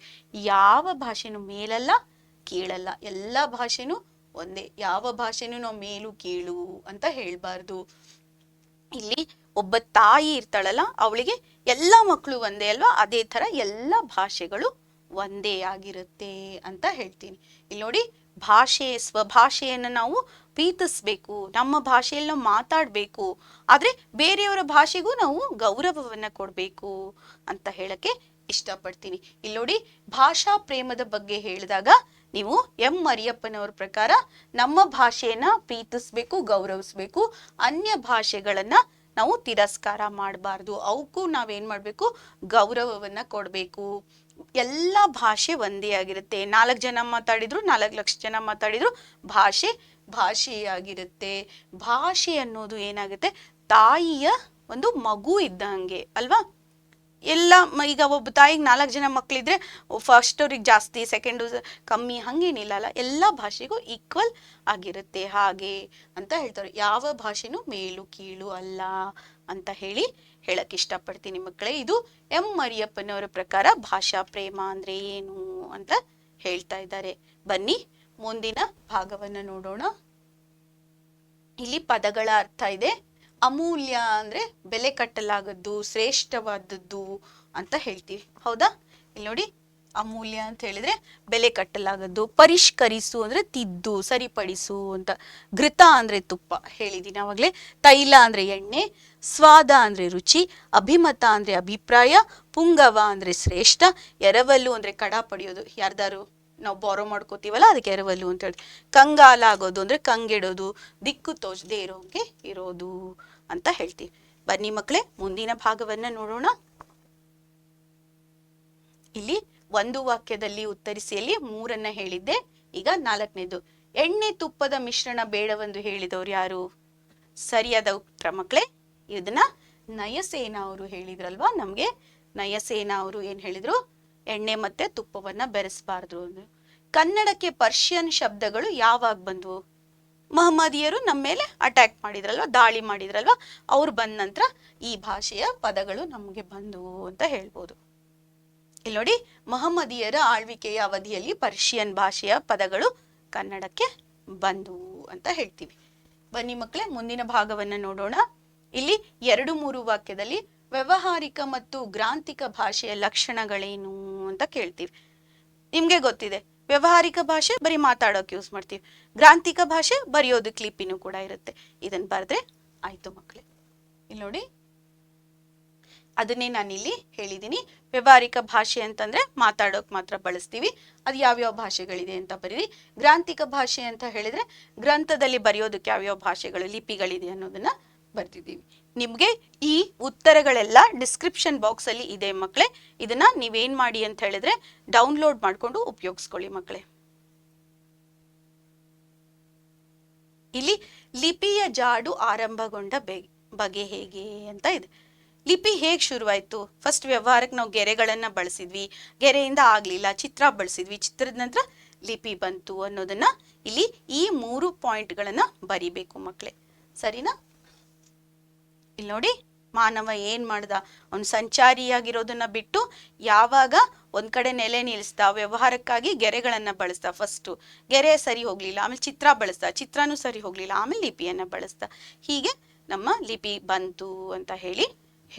ಯಾವ ಭಾಷೆನೂ ಮೇಲಲ್ಲ ಕೀಳಲ್ಲ, ಎಲ್ಲಾ ಭಾಷೆನೂ ಒಂದೇ. ಯಾವ ಭಾಷೆನೂ ನಾವು ಮೇಲು ಕೀಳು ಅಂತ ಹೇಳ್ಬಾರ್ದು. ಇಲ್ಲಿ ಒಬ್ಬ ತಾಯಿ ಇರ್ತಾಳಲ್ಲ, ಅವಳಿಗೆ ಎಲ್ಲಾ ಮಕ್ಕಳು ಒಂದೇ ಅಲ್ವಾ, ಅದೇ ತರ ಎಲ್ಲಾ ಭಾಷೆಗಳು ಒಂದೇ ಆಗಿರುತ್ತೆ ಅಂತ ಹೇಳ್ತೀನಿ. ಇಲ್ಲಿ ನೋಡಿ, ಸ್ವಭಾಷೆಯನ್ನ ನಾವು ಪ್ರೀತಿಸ್ಬೇಕು, ನಮ್ಮ ಭಾಷೆಯಲ್ಲಿ ನಾವು ಮಾತಾಡ್ಬೇಕು, ಆದ್ರೆ ಬೇರೆಯವರ ಭಾಷೆಗೂ ನಾವು ಗೌರವವನ್ನ ಕೊಡ್ಬೇಕು ಅಂತ ಹೇಳಕ್ಕೆ ಇಷ್ಟಪಡ್ತೀನಿ. ಇಲ್ಲಿ ನೋಡಿ, ಭಾಷಾ ಪ್ರೇಮದ ಬಗ್ಗೆ ಹೇಳಿದಾಗ ನೀವು ಎಂ ಮರಿಯಪ್ಪನವ್ರ ಪ್ರಕಾರ ನಮ್ಮ ಭಾಷೆಯನ್ನ ಪ್ರೀತಿಸ್ಬೇಕು, ಗೌರವಿಸ್ಬೇಕು, ಅನ್ಯ ಭಾಷೆಗಳನ್ನ ನಾವು ತಿರಸ್ಕಾರ ಮಾಡಬಾರ್ದು, ಅವಕ್ಕೂ ನಾವೇನ್ ಮಾಡ್ಬೇಕು, ಗೌರವವನ್ನ ಕೊಡ್ಬೇಕು. ಎಲ್ಲ ಭಾಷೆ ಒಂದೇ ಆಗಿರುತ್ತೆ. 4 ಜನ ಮಾತಾಡಿದ್ರು, 4 ಲಕ್ಷ ಜನ ಮಾತಾಡಿದ್ರು ಭಾಷೆಯಾಗಿರುತ್ತೆ. ಭಾಷೆ ಅನ್ನೋದು ಏನಾಗುತ್ತೆ, ತಾಯಿಯ ಒಂದು ಮಗು ಇದ್ದಂಗೆ ಅಲ್ವಾ. ಈಗ ಒಬ್ಬ ತಾಯಿಗೆ 4 ಜನ ಮಕ್ಳಿದ್ರೆ ಫಸ್ಟ್ ಅವ್ರಿಗೆ ಜಾಸ್ತಿ, ಸೆಕೆಂಡ್ ಕಮ್ಮಿ, ಹಂಗೇನಿಲ್ಲ ಅಲ್ಲ, ಎಲ್ಲಾ ಭಾಷೆಗೂ ಈಕ್ವಲ್ ಆಗಿರುತ್ತೆ ಹಾಗೆ ಅಂತ ಹೇಳ್ತಾರೆ. ಯಾವ ಭಾಷೆನೂ ಮೇಲು ಕೀಳು ಅಲ್ಲ ಅಂತ ಹೇಳಕ್ ಇಷ್ಟಪಡ್ತೀನಿ ಮಕ್ಕಳೇ. ಇದು ಎಂ ಮರಿಯಪ್ಪನವರ ಪ್ರಕಾರ ಭಾಷಾ ಪ್ರೇಮ ಅಂದ್ರೆ ಏನು ಅಂತ ಹೇಳ್ತಾ ಇದ್ದಾರೆ. ಬನ್ನಿ ಮುಂದಿನ ಭಾಗವನ್ನ ನೋಡೋಣ. ಇಲ್ಲಿ ಪದಗಳ ಅರ್ಥ ಇದೆ. ಅಮೂಲ್ಯ ಅಂದ್ರೆ ಬೆಲೆ ಕಟ್ಟಲಾಗದ್ದು, ಶ್ರೇಷ್ಠವಾದದ್ದು ಅಂತ ಹೇಳ್ತೀವಿ, ಹೌದಾ. ಇಲ್ಲಿ ನೋಡಿ, ಅಮೂಲ್ಯ ಅಂತ ಹೇಳಿದ್ರೆ ಬೆಲೆ ಕಟ್ಟಲಾಗದ್ದು, ಪರಿಷ್ಕರಿಸು ಅಂದ್ರೆ ತಿದ್ದು ಸರಿಪಡಿಸು ಅಂತ, ಘೃತ ಅಂದ್ರೆ ತುಪ್ಪ ಹೇಳಿದೀನಿ ಅವಾಗ್ಲೇ, ತೈಲ ಅಂದ್ರೆ ಎಣ್ಣೆ, ಸ್ವಾದ ಅಂದ್ರೆ ರುಚಿ, ಅಭಿಮತ ಅಂದ್ರೆ ಅಭಿಪ್ರಾಯ, ಪುಂಗವ ಅಂದ್ರೆ ಶ್ರೇಷ್ಠ, ಎರವಲು ಅಂದ್ರೆ ಕಡ ಪಡೆಯೋದು, ಯಾರ್ದಾರು ನಾವು ಬಾರೋ ಮಾಡ್ಕೋತೀವಲ್ಲ ಅದಕ್ಕೆ ಎರವಲು ಅಂತ ಹೇಳಿ. ಕಂಗಾಲಾಗೋದು ಅಂದ್ರೆ ಕಂಗೆಡೋದು, ದಿಕ್ಕು ತೋಚದೆ ಇರೋಂಗೆ ಇರೋದು ಅಂತ ಹೇಳ್ತೀವಿ. ಬನ್ನಿ ಮಕ್ಕಳೇ, ಮುಂದಿನ ಭಾಗವನ್ನ ನೋಡೋಣ. ಇಲ್ಲಿ ಒಂದು ವಾಕ್ಯದಲ್ಲಿ ಉತ್ತರಿಸಿಯಲ್ಲಿ 3 ಹೇಳಿದ್ದೆ. ಈಗ 4ನೇದು, ಎಣ್ಣೆ ತುಪ್ಪದ ಮಿಶ್ರಣ ಬೇಡವೆಂದು ಹೇಳಿದವರು ಯಾರು? ಸರಿಯಾದ ಉತ್ತರ ಮಕ್ಕಳೇ, ಇದನ್ನ ನಯಸೇನ ಅವರು ಹೇಳಿದ್ರಲ್ವಾ. ನಮ್ಗೆ ನಯಸೇನ ಅವರು ಏನ್ ಹೇಳಿದ್ರು? ಎಣ್ಣೆ ಮತ್ತೆ ತುಪ್ಪವನ್ನ ಬೆರೆಸಬಾರ್ದು ಅಂದ್ರು. ಕನ್ನಡಕ್ಕೆ ಪರ್ಷಿಯನ್ ಶಬ್ದಗಳು ಯಾವಾಗ ಬಂದ್ವು? ಮಹಮ್ಮದಿಯರು ನಮ್ಮ ಮೇಲೆ ಅಟ್ಯಾಕ್ ಮಾಡಿದ್ರಲ್ವಾ, ದಾಳಿ ಮಾಡಿದ್ರಲ್ವಾ, ಅವ್ರು ಬಂದ ನಂತರ ಈ ಭಾಷೆಯ ಪದಗಳು ನಮ್ಗೆ ಬಂದವು ಅಂತ ಹೇಳ್ಬೋದು. ಇಲ್ಲಿ ನೋಡಿ, ಮಹಮ್ಮದಿಯರ ಆಳ್ವಿಕೆಯ ಅವಧಿಯಲ್ಲಿ ಪರ್ಷಿಯನ್ ಭಾಷೆಯ ಪದಗಳು ಕನ್ನಡಕ್ಕೆ ಬಂದವು ಅಂತ ಹೇಳ್ತೀವಿ. ಬನ್ನಿ ಮಕ್ಕಳೇ, ಮುಂದಿನ ಭಾಗವನ್ನ ನೋಡೋಣ. ಇಲ್ಲಿ 2-3 ವಾಕ್ಯದಲ್ಲಿ ವ್ಯಾವಹಾರಿಕ ಮತ್ತು ಗ್ರಾಂಥಿಕ ಭಾಷೆಯ ಲಕ್ಷಣಗಳೇನು ಅಂತ ಕೇಳ್ತೀವಿ. ನಿಮ್ಗೆ ಗೊತ್ತಿದೆ, ವ್ಯಾವಹಾರಿಕ ಭಾಷೆ ಬರೀ ಮಾತಾಡೋಕೆ ಯೂಸ್ ಮಾಡ್ತೀವಿ, ಗ್ರಾಂಥಿಕ ಭಾಷೆ ಬರೆಯೋದಕ್ಕೆ ಲಿಪಿನೂ ಕೂಡ ಇರುತ್ತೆ. ಇದನ್ನ ಬರೆದ್ರೆ ಆಯ್ತು ಮಕ್ಕಳೇ. ಇಲ್ಲಿ ನೋಡಿ, ಅದನ್ನೇ ನಾನಿಲ್ಲಿ ಹೇಳಿದ್ದೀನಿ. ವ್ಯಾವಹಾರಿಕ ಭಾಷೆ ಅಂತಂದ್ರೆ ಮಾತಾಡೋಕ್ ಮಾತ್ರ ಬಳಸ್ತೀವಿ, ಅದು ಯಾವ್ಯಾವ ಭಾಷೆಗಳಿದೆ ಅಂತ ಬರೀರಿ. ಗ್ರಾಂಥಿಕ ಭಾಷೆ ಅಂತ ಹೇಳಿದ್ರೆ ಗ್ರಂಥದಲ್ಲಿ ಬರೆಯೋದಕ್ಕೆ ಯಾವ್ಯಾವ ಭಾಷೆಗಳು, ಲಿಪಿಗಳಿದೆ ಅನ್ನೋದನ್ನ ಬರ್ತಿದ್ದೀವಿ. ನಿಮ್ಗೆ ಈ ಉತ್ತರಗಳೆಲ್ಲ ಡಿಸ್ಕ್ರಿಪ್ಷನ್ ಬಾಕ್ಸ್ ಅಲ್ಲಿ ಇದೆ ಮಕ್ಕಳೇ. ಇದನ್ನ ನೀವೇನ್ ಮಾಡಿ ಅಂತ ಹೇಳಿದ್ರೆ ಡೌನ್ಲೋಡ್ ಮಾಡ್ಕೊಂಡು ಉಪಯೋಗಿಸ್ಕೊಳ್ಳಿ ಮಕ್ಕಳೇ. ಇಲ್ಲಿ ಲಿಪಿಯ ಜಾಡು ಆರಂಭಗೊಂಡ ಬಗೆ ಹೇಗೆ ಅಂತ ಇದೆ. ಲಿಪಿ ಹೇಗ್ ಶುರುವಾಯ್ತು? ಫಸ್ಟ್ ವ್ಯವಹಾರಕ್ಕೆ ನಾವು ಗೆರೆಗಳನ್ನ ಬಳಸಿದ್ವಿ, ಗೆರೆಯಿಂದ ಆಗ್ಲಿಲ್ಲ, ಚಿತ್ರ ಬಳಸಿದ್ವಿ, ಚಿತ್ರದ ನಂತರ ಲಿಪಿ ಬಂತು ಅನ್ನೋದನ್ನ ಇಲ್ಲಿ ಈ 3 ಪಾಯಿಂಟ್ಗಳನ್ನ ಬರಿಬೇಕು ಮಕ್ಕಳೇ. ಸರಿನಾ? ಇಲ್ಲಿ ನೋಡಿ, ಮಾನವ ಏನ್ ಮಾಡ್ದ? ಅವ್ನು ಸಂಚಾರಿಯಾಗಿರೋದನ್ನ ಬಿಟ್ಟು ಯಾವಾಗ ಒಂದ್ ಕಡೆ ನೆಲೆ ನಿಲ್ಲಿಸ್ದ, ವ್ಯವಹಾರಕ್ಕಾಗಿ ಗೆರೆಗಳನ್ನ ಬಳಸ್ದ. ಫಸ್ಟ್ ಗೆರೆ ಸರಿ ಹೋಗ್ಲಿಲ್ಲ, ಆಮೇಲೆ ಚಿತ್ರ ಬಳಸ್ದ, ಚಿತ್ರನೂ ಸರಿ ಹೋಗ್ಲಿಲ್ಲ, ಆಮೇಲೆ ಲಿಪಿಯನ್ನ ಬಳಸ್ದ. ಹೀಗೆ ನಮ್ಮ ಲಿಪಿ ಬಂತು ಅಂತ ಹೇಳಿ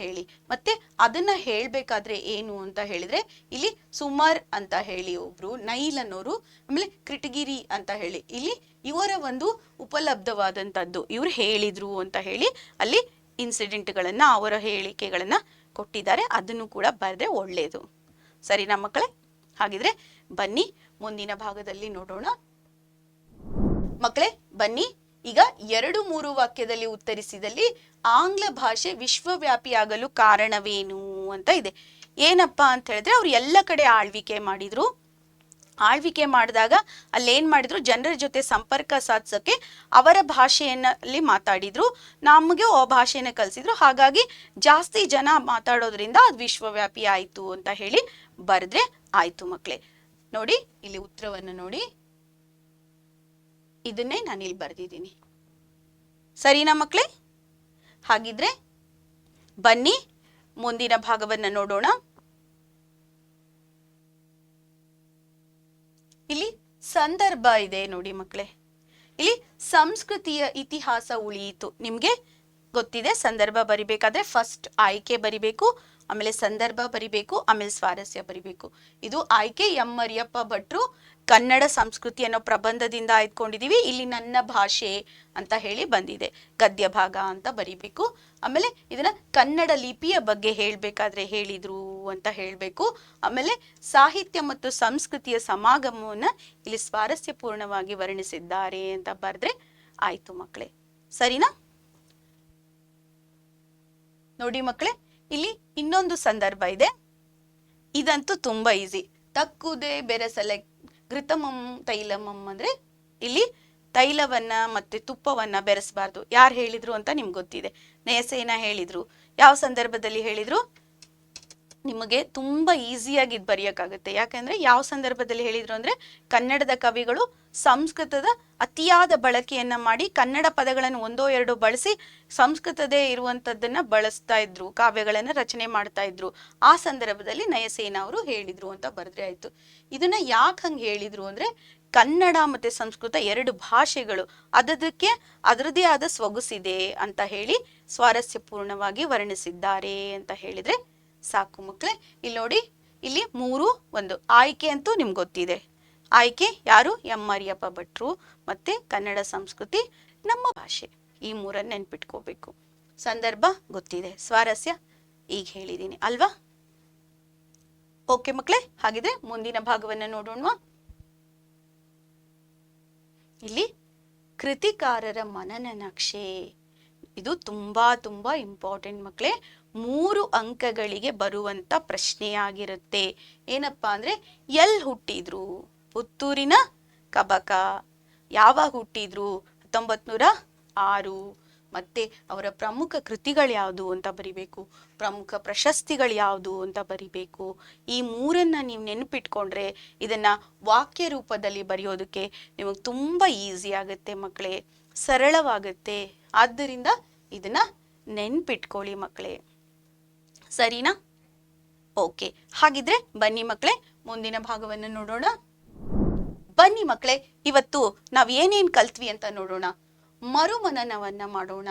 ಮತ್ತೆ ಅದನ್ನ ಹೇಳ್ಬೇಕಾದ್ರೆ ಏನು ಅಂತ ಹೇಳಿದ್ರೆ, ಇಲ್ಲಿ ಸುಮರ್ ಅಂತ ಹೇಳಿ ಒಬ್ರು, ನೈಲ್ ಅನ್ನೋರು, ಆಮೇಲೆ ಕ್ರಿಟಗಿರಿ ಅಂತ ಹೇಳಿ ಇಲ್ಲಿ ಇವರ ಒಂದು ಉಪಲಬ್ಧವಾದಂತದ್ದು ಇವ್ರು ಹೇಳಿದ್ರು ಅಂತ ಹೇಳಿ ಅಲ್ಲಿ ಇನ್ಸಿಡೆಂಟ್ಗಳನ್ನ, ಅವರ ಹೇಳಿಕೆಗಳನ್ನ ಕೊಟ್ಟಿದ್ದಾರೆ. ಅದನ್ನು ಕೂಡ ಬರೆದ್ರೆ ಒಳ್ಳೇದು. ಸರಿನಾ ಮಕ್ಕಳೇ? ಹಾಗಿದ್ರೆ ಬನ್ನಿ ಮುಂದಿನ ಭಾಗದಲ್ಲಿ ನೋಡೋಣ. ಮಕ್ಕಳೇ ಬನ್ನಿ, ಈಗ 2-3 ವಾಕ್ಯದಲ್ಲಿ ಉತ್ತರಿಸಿದಲ್ಲಿ ಆಂಗ್ಲ ಭಾಷೆ ವಿಶ್ವವ್ಯಾಪಿಯಾಗಲು ಕಾರಣವೇನು ಅಂತ ಇದೆ. ಏನಪ್ಪಾ ಅಂತ ಹೇಳಿದ್ರೆ, ಅವ್ರು ಎಲ್ಲ ಕಡೆ ಆಳ್ವಿಕೆ ಮಾಡಿದ್ರು. ಆಳ್ವಿಕೆ ಮಾಡಿದಾಗ ಅಲ್ಲೇನ್ ಮಾಡಿದ್ರು, ಜನರ ಜೊತೆ ಸಂಪರ್ಕ ಸಾಧಿಸೋಕೆ ಅವರ ಭಾಷೆಯಲ್ಲಿ ಮಾತಾಡಿದ್ರು, ನಮಗೆ ಆ ಭಾಷೆನ ಕಲಿಸಿದ್ರು. ಹಾಗಾಗಿ ಜಾಸ್ತಿ ಜನ ಮಾತಾಡೋದ್ರಿಂದ ಅದು ವಿಶ್ವವ್ಯಾಪಿ ಆಯ್ತು ಅಂತ ಹೇಳಿ ಬರೆದ್ರೆ ಆಯ್ತು ಮಕ್ಕಳೇ. ನೋಡಿ, ಇಲ್ಲಿ ಉತ್ತರವನ್ನು ನೋಡಿ, ಇದನ್ನೇ ನಾನಿಲ್ಲಿ ಬರೆದಿದ್ದೀನಿ. ಸರಿನಾ ಮಕ್ಕಳೇ? ಹಾಗಿದ್ರೆ ಬನ್ನಿ ಮುಂದಿನ ಭಾಗವನ್ನ ನೋಡೋಣ. ಇಲ್ಲಿ ಸಂದರ್ಭ ಇದೆ ನೋಡಿ ಮಕ್ಕಳೇ. ಇಲ್ಲಿ ಸಂಸ್ಕೃತಿಯ ಇತಿಹಾಸ ಉಳಿಯಿತು. ನಿಮ್ಗೆ ಗೊತ್ತಿದೆ, ಸಂದರ್ಭ ಬರಿಬೇಕಾದ್ರೆ ಫಸ್ಟ್ ಆಯ್ಕೆ ಬರಿಬೇಕು, ಆಮೇಲೆ ಸಂದರ್ಭ ಬರಿಬೇಕು, ಆಮೇಲೆ ಸ್ವಾರಸ್ಯ ಬರಿಬೇಕು. ಇದು ಆಯ್ಕೆ ಎಂ ಮರಿಯಪ್ಪ ಭಟ್ರು ಕನ್ನಡ ಸಂಸ್ಕೃತಿ ಅನ್ನೋ ಪ್ರಬಂಧದಿಂದ ಆಯ್ದುಕೊಂಡಿದೀವಿ. ಇಲ್ಲಿ ನನ್ನ ಭಾಷೆ ಅಂತ ಹೇಳಿ ಬಂದಿದೆ, ಗದ್ಯ ಭಾಗ ಅಂತ ಬರಿಬೇಕು. ಆಮೇಲೆ ಇದನ್ನ ಕನ್ನಡ ಲಿಪಿಯ ಬಗ್ಗೆ ಹೇಳ್ಬೇಕಾದ್ರೆ ಹೇಳಿದ್ರು ಅಂತ ಹೇಳ್ಬೇಕು. ಆಮೇಲೆ ಸಾಹಿತ್ಯ ಮತ್ತು ಸಂಸ್ಕೃತಿಯ ಸಮಾಗಮವನ್ನ ಇಲ್ಲಿ ಸ್ವಾರಸ್ಯಪೂರ್ಣವಾಗಿ ವರ್ಣಿಸಿದ್ದಾರೆ ಅಂತ ಬರೆದ್ರೆ ಆಯ್ತು ಮಕ್ಕಳೇ. ಸರಿನಾ? ನೋಡಿ ಮಕ್ಕಳೇ, ಇಲ್ಲಿ ಇನ್ನೊಂದು ಸಂದರ್ಭ ಇದೆ. ಇದಂತೂ ತುಂಬಾ ಈಸಿ. ತಕ್ಕುದೇ ಬೆರೆಸಲೆ ಘೃತಮಂ ತೈಲಮಂ ಅಂದ್ರೆ ಇಲ್ಲಿ ತೈಲವನ್ನ ಮತ್ತೆ ತುಪ್ಪವನ್ನ ಬೆರೆಸಬಾರ್ದು. ಯಾರು ಹೇಳಿದ್ರು ಅಂತ ನಿಮ್ಗೆ ಗೊತ್ತಿದೆ, ನಯಸೇನ ಹೇಳಿದ್ರು. ಯಾವ ಸಂದರ್ಭದಲ್ಲಿ ಹೇಳಿದ್ರು? ನಿಮಗೆ ತುಂಬಾ ಈಸಿಯಾಗಿ ಇದು ಬರೆಯಕ್ಕಾಗುತ್ತೆ. ಯಾಕಂದ್ರೆ ಯಾವ ಸಂದರ್ಭದಲ್ಲಿ ಹೇಳಿದ್ರು ಅಂದ್ರೆ, ಕನ್ನಡದ ಕವಿಗಳು ಸಂಸ್ಕೃತದ ಅತಿಯಾದ ಬಳಕೆಯನ್ನ ಮಾಡಿ ಕನ್ನಡ ಪದಗಳನ್ನು 1-2 ಬಳಸಿ ಸಂಸ್ಕೃತದೇ ಇರುವಂತದ್ದನ್ನ ಬಳಸ್ತಾ ಇದ್ರು, ಕಾವ್ಯಗಳನ್ನ ರಚನೆ ಮಾಡ್ತಾ ಇದ್ರು. ಆ ಸಂದರ್ಭದಲ್ಲಿ ನಯಸೇನ ಅವರು ಹೇಳಿದ್ರು ಅಂತ ಬರೆದ್ರೆ ಆಯ್ತು. ಇದನ್ನ ಯಾಕೆ ಹಂಗೆ ಹೇಳಿದ್ರು ಅಂದ್ರೆ, ಕನ್ನಡ ಮತ್ತೆ ಸಂಸ್ಕೃತ 2 ಭಾಷೆಗಳು, ಅದಕ್ಕೆ ಅದರದೇ ಆದ ಸೊಗಸಿದೆ ಅಂತ ಹೇಳಿ ಸ್ವಾರಸ್ಯಪೂರ್ಣವಾಗಿ ವರ್ಣಿಸಿದ್ದಾರೆ ಅಂತ ಹೇಳಿದ್ರೆ ಸಾಕು ಮಕ್ಕಳೇ. ಇಲ್ಲಿ ನೋಡಿ, ಇಲ್ಲಿ 3-1 ಆಯ್ಕೆ ಅಂತೂ ನಿಮ್ಗೆ ಗೊತ್ತಿದೆ. ಆಯ್ಕೆ ಯಾರು? ಎಂ ಮರಿಯಪ್ಪ ಭಟ್ರು, ಮತ್ತೆ ಕನ್ನಡ ಸಂಸ್ಕೃತಿ, ನಮ್ಮ ಭಾಷೆ. ಈ 3 ನೆನ್ಪಿಟ್ಕೋಬೇಕು. ಸಂದರ್ಭ ಗೊತ್ತಿದೆ, ಸ್ವಾರಸ್ಯ ಈಗ ಹೇಳಿದ್ದೀನಿ ಅಲ್ವಾ? ಓಕೆ ಮಕ್ಕಳೇ, ಹಾಗಿದ್ರೆ ಮುಂದಿನ ಭಾಗವನ್ನ ನೋಡೋಣ. ಇಲ್ಲಿ ಕೃತಿಕಾರರ ಮನನ ನಕ್ಷೆ. ಇದು ತುಂಬಾ ತುಂಬಾ ಇಂಪಾರ್ಟೆಂಟ್ ಮಕ್ಕಳೇ. 3 ಅಂಕಗಳಿಗೆ ಬರುವಂತ ಪ್ರಶ್ನೆಯಾಗಿರುತ್ತೆ. ಏನಪ್ಪಾ ಅಂದ್ರೆ ಎಲ್ಲಿ ಹುಟ್ಟಿದ್ರು? ಪುತ್ತೂರಿನ ಕಬಕ. ಯಾವಾಗ ಹುಟ್ಟಿದ್ರು? 1906. ಮತ್ತೆ ಅವರ ಪ್ರಮುಖ ಕೃತಿಗಳು ಯಾವುದು ಅಂತ ಬರಿಬೇಕು. ಪ್ರಮುಖ ಪ್ರಶಸ್ತಿಗಳು ಯಾವುದು ಅಂತ ಬರಿಬೇಕು. ಈ 3 ನೀವು ನೆನಪಿಟ್ಕೊಂಡ್ರೆ ಇದನ್ನ ವಾಕ್ಯ ರೂಪದಲ್ಲಿ ಬರೆಯೋದಕ್ಕೆ ನಿಮಗೆ ತುಂಬಾ ಈಸಿ ಆಗುತ್ತೆ ಮಕ್ಕಳೇ, ಸರಳವಾಗುತ್ತೆ. ಆದ್ದರಿಂದ ಇದನ್ನ ನೆನ್ಪಿಟ್ಕೊಳ್ಳಿ ಮಕ್ಕಳೇ, ಸರಿನಾ? ಓಕೆ, ಹಾಗಿದ್ರೆ ಬನ್ನಿ ಮಕ್ಕಳೇ ಮುಂದಿನ ಭಾಗವನ್ನು ನೋಡೋಣ. ಬನ್ನಿ ಮಕ್ಕಳೇ, ಇವತ್ತು ನಾವ್ ಏನೇನ್ ಕಲ್ತ್ವಿ ಅಂತ ನೋಡೋಣ. ಮರುಮನನವನ್ನ ಮಾಡೋಣ.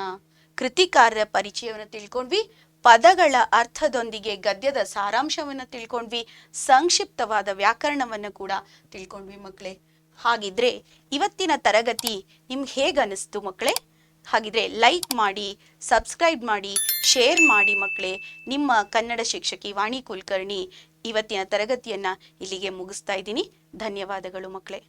ಕೃತಿಕಾರರ ಪರಿಚಯವನ್ನು ತಿಳ್ಕೊಂಡ್ವಿ, ಪದಗಳ ಅರ್ಥದೊಂದಿಗೆ ಗದ್ಯದ ಸಾರಾಂಶವನ್ನ ತಿಳ್ಕೊಂಡ್ವಿ, ಸಂಕ್ಷಿಪ್ತವಾದ ವ್ಯಾಕರಣವನ್ನ ಕೂಡ ತಿಳ್ಕೊಂಡ್ವಿ ಮಕ್ಕಳೇ. ಹಾಗಿದ್ರೆ ಇವತ್ತಿನ ತರಗತಿ ನಿಮ್ಗೆ ಹೇಗನಿಸ್ತು ಮಕ್ಕಳೇ? ಹಾಗಿದ್ರೆ ಲೈಕ್ ಮಾಡಿ, ಸಬ್ಸ್ಕ್ರೈಬ್ ಮಾಡಿ, ಶೇರ್ ಮಾಡಿ ಮಕ್ಕಳೇ. ನಿಮ್ಮ ಕನ್ನಡ ಶಿಕ್ಷಕಿ ವಾಣಿ ಕುಲಕರ್ಣಿ ಇವತ್ತಿನ ತರಗತಿಯನ್ನ ಇಲ್ಲಿಗೆ ಮುಗಿಸ್ತಾ ಇದ್ದೀನಿ. ಧನ್ಯವಾದಗಳು ಮಕ್ಕಳೇ.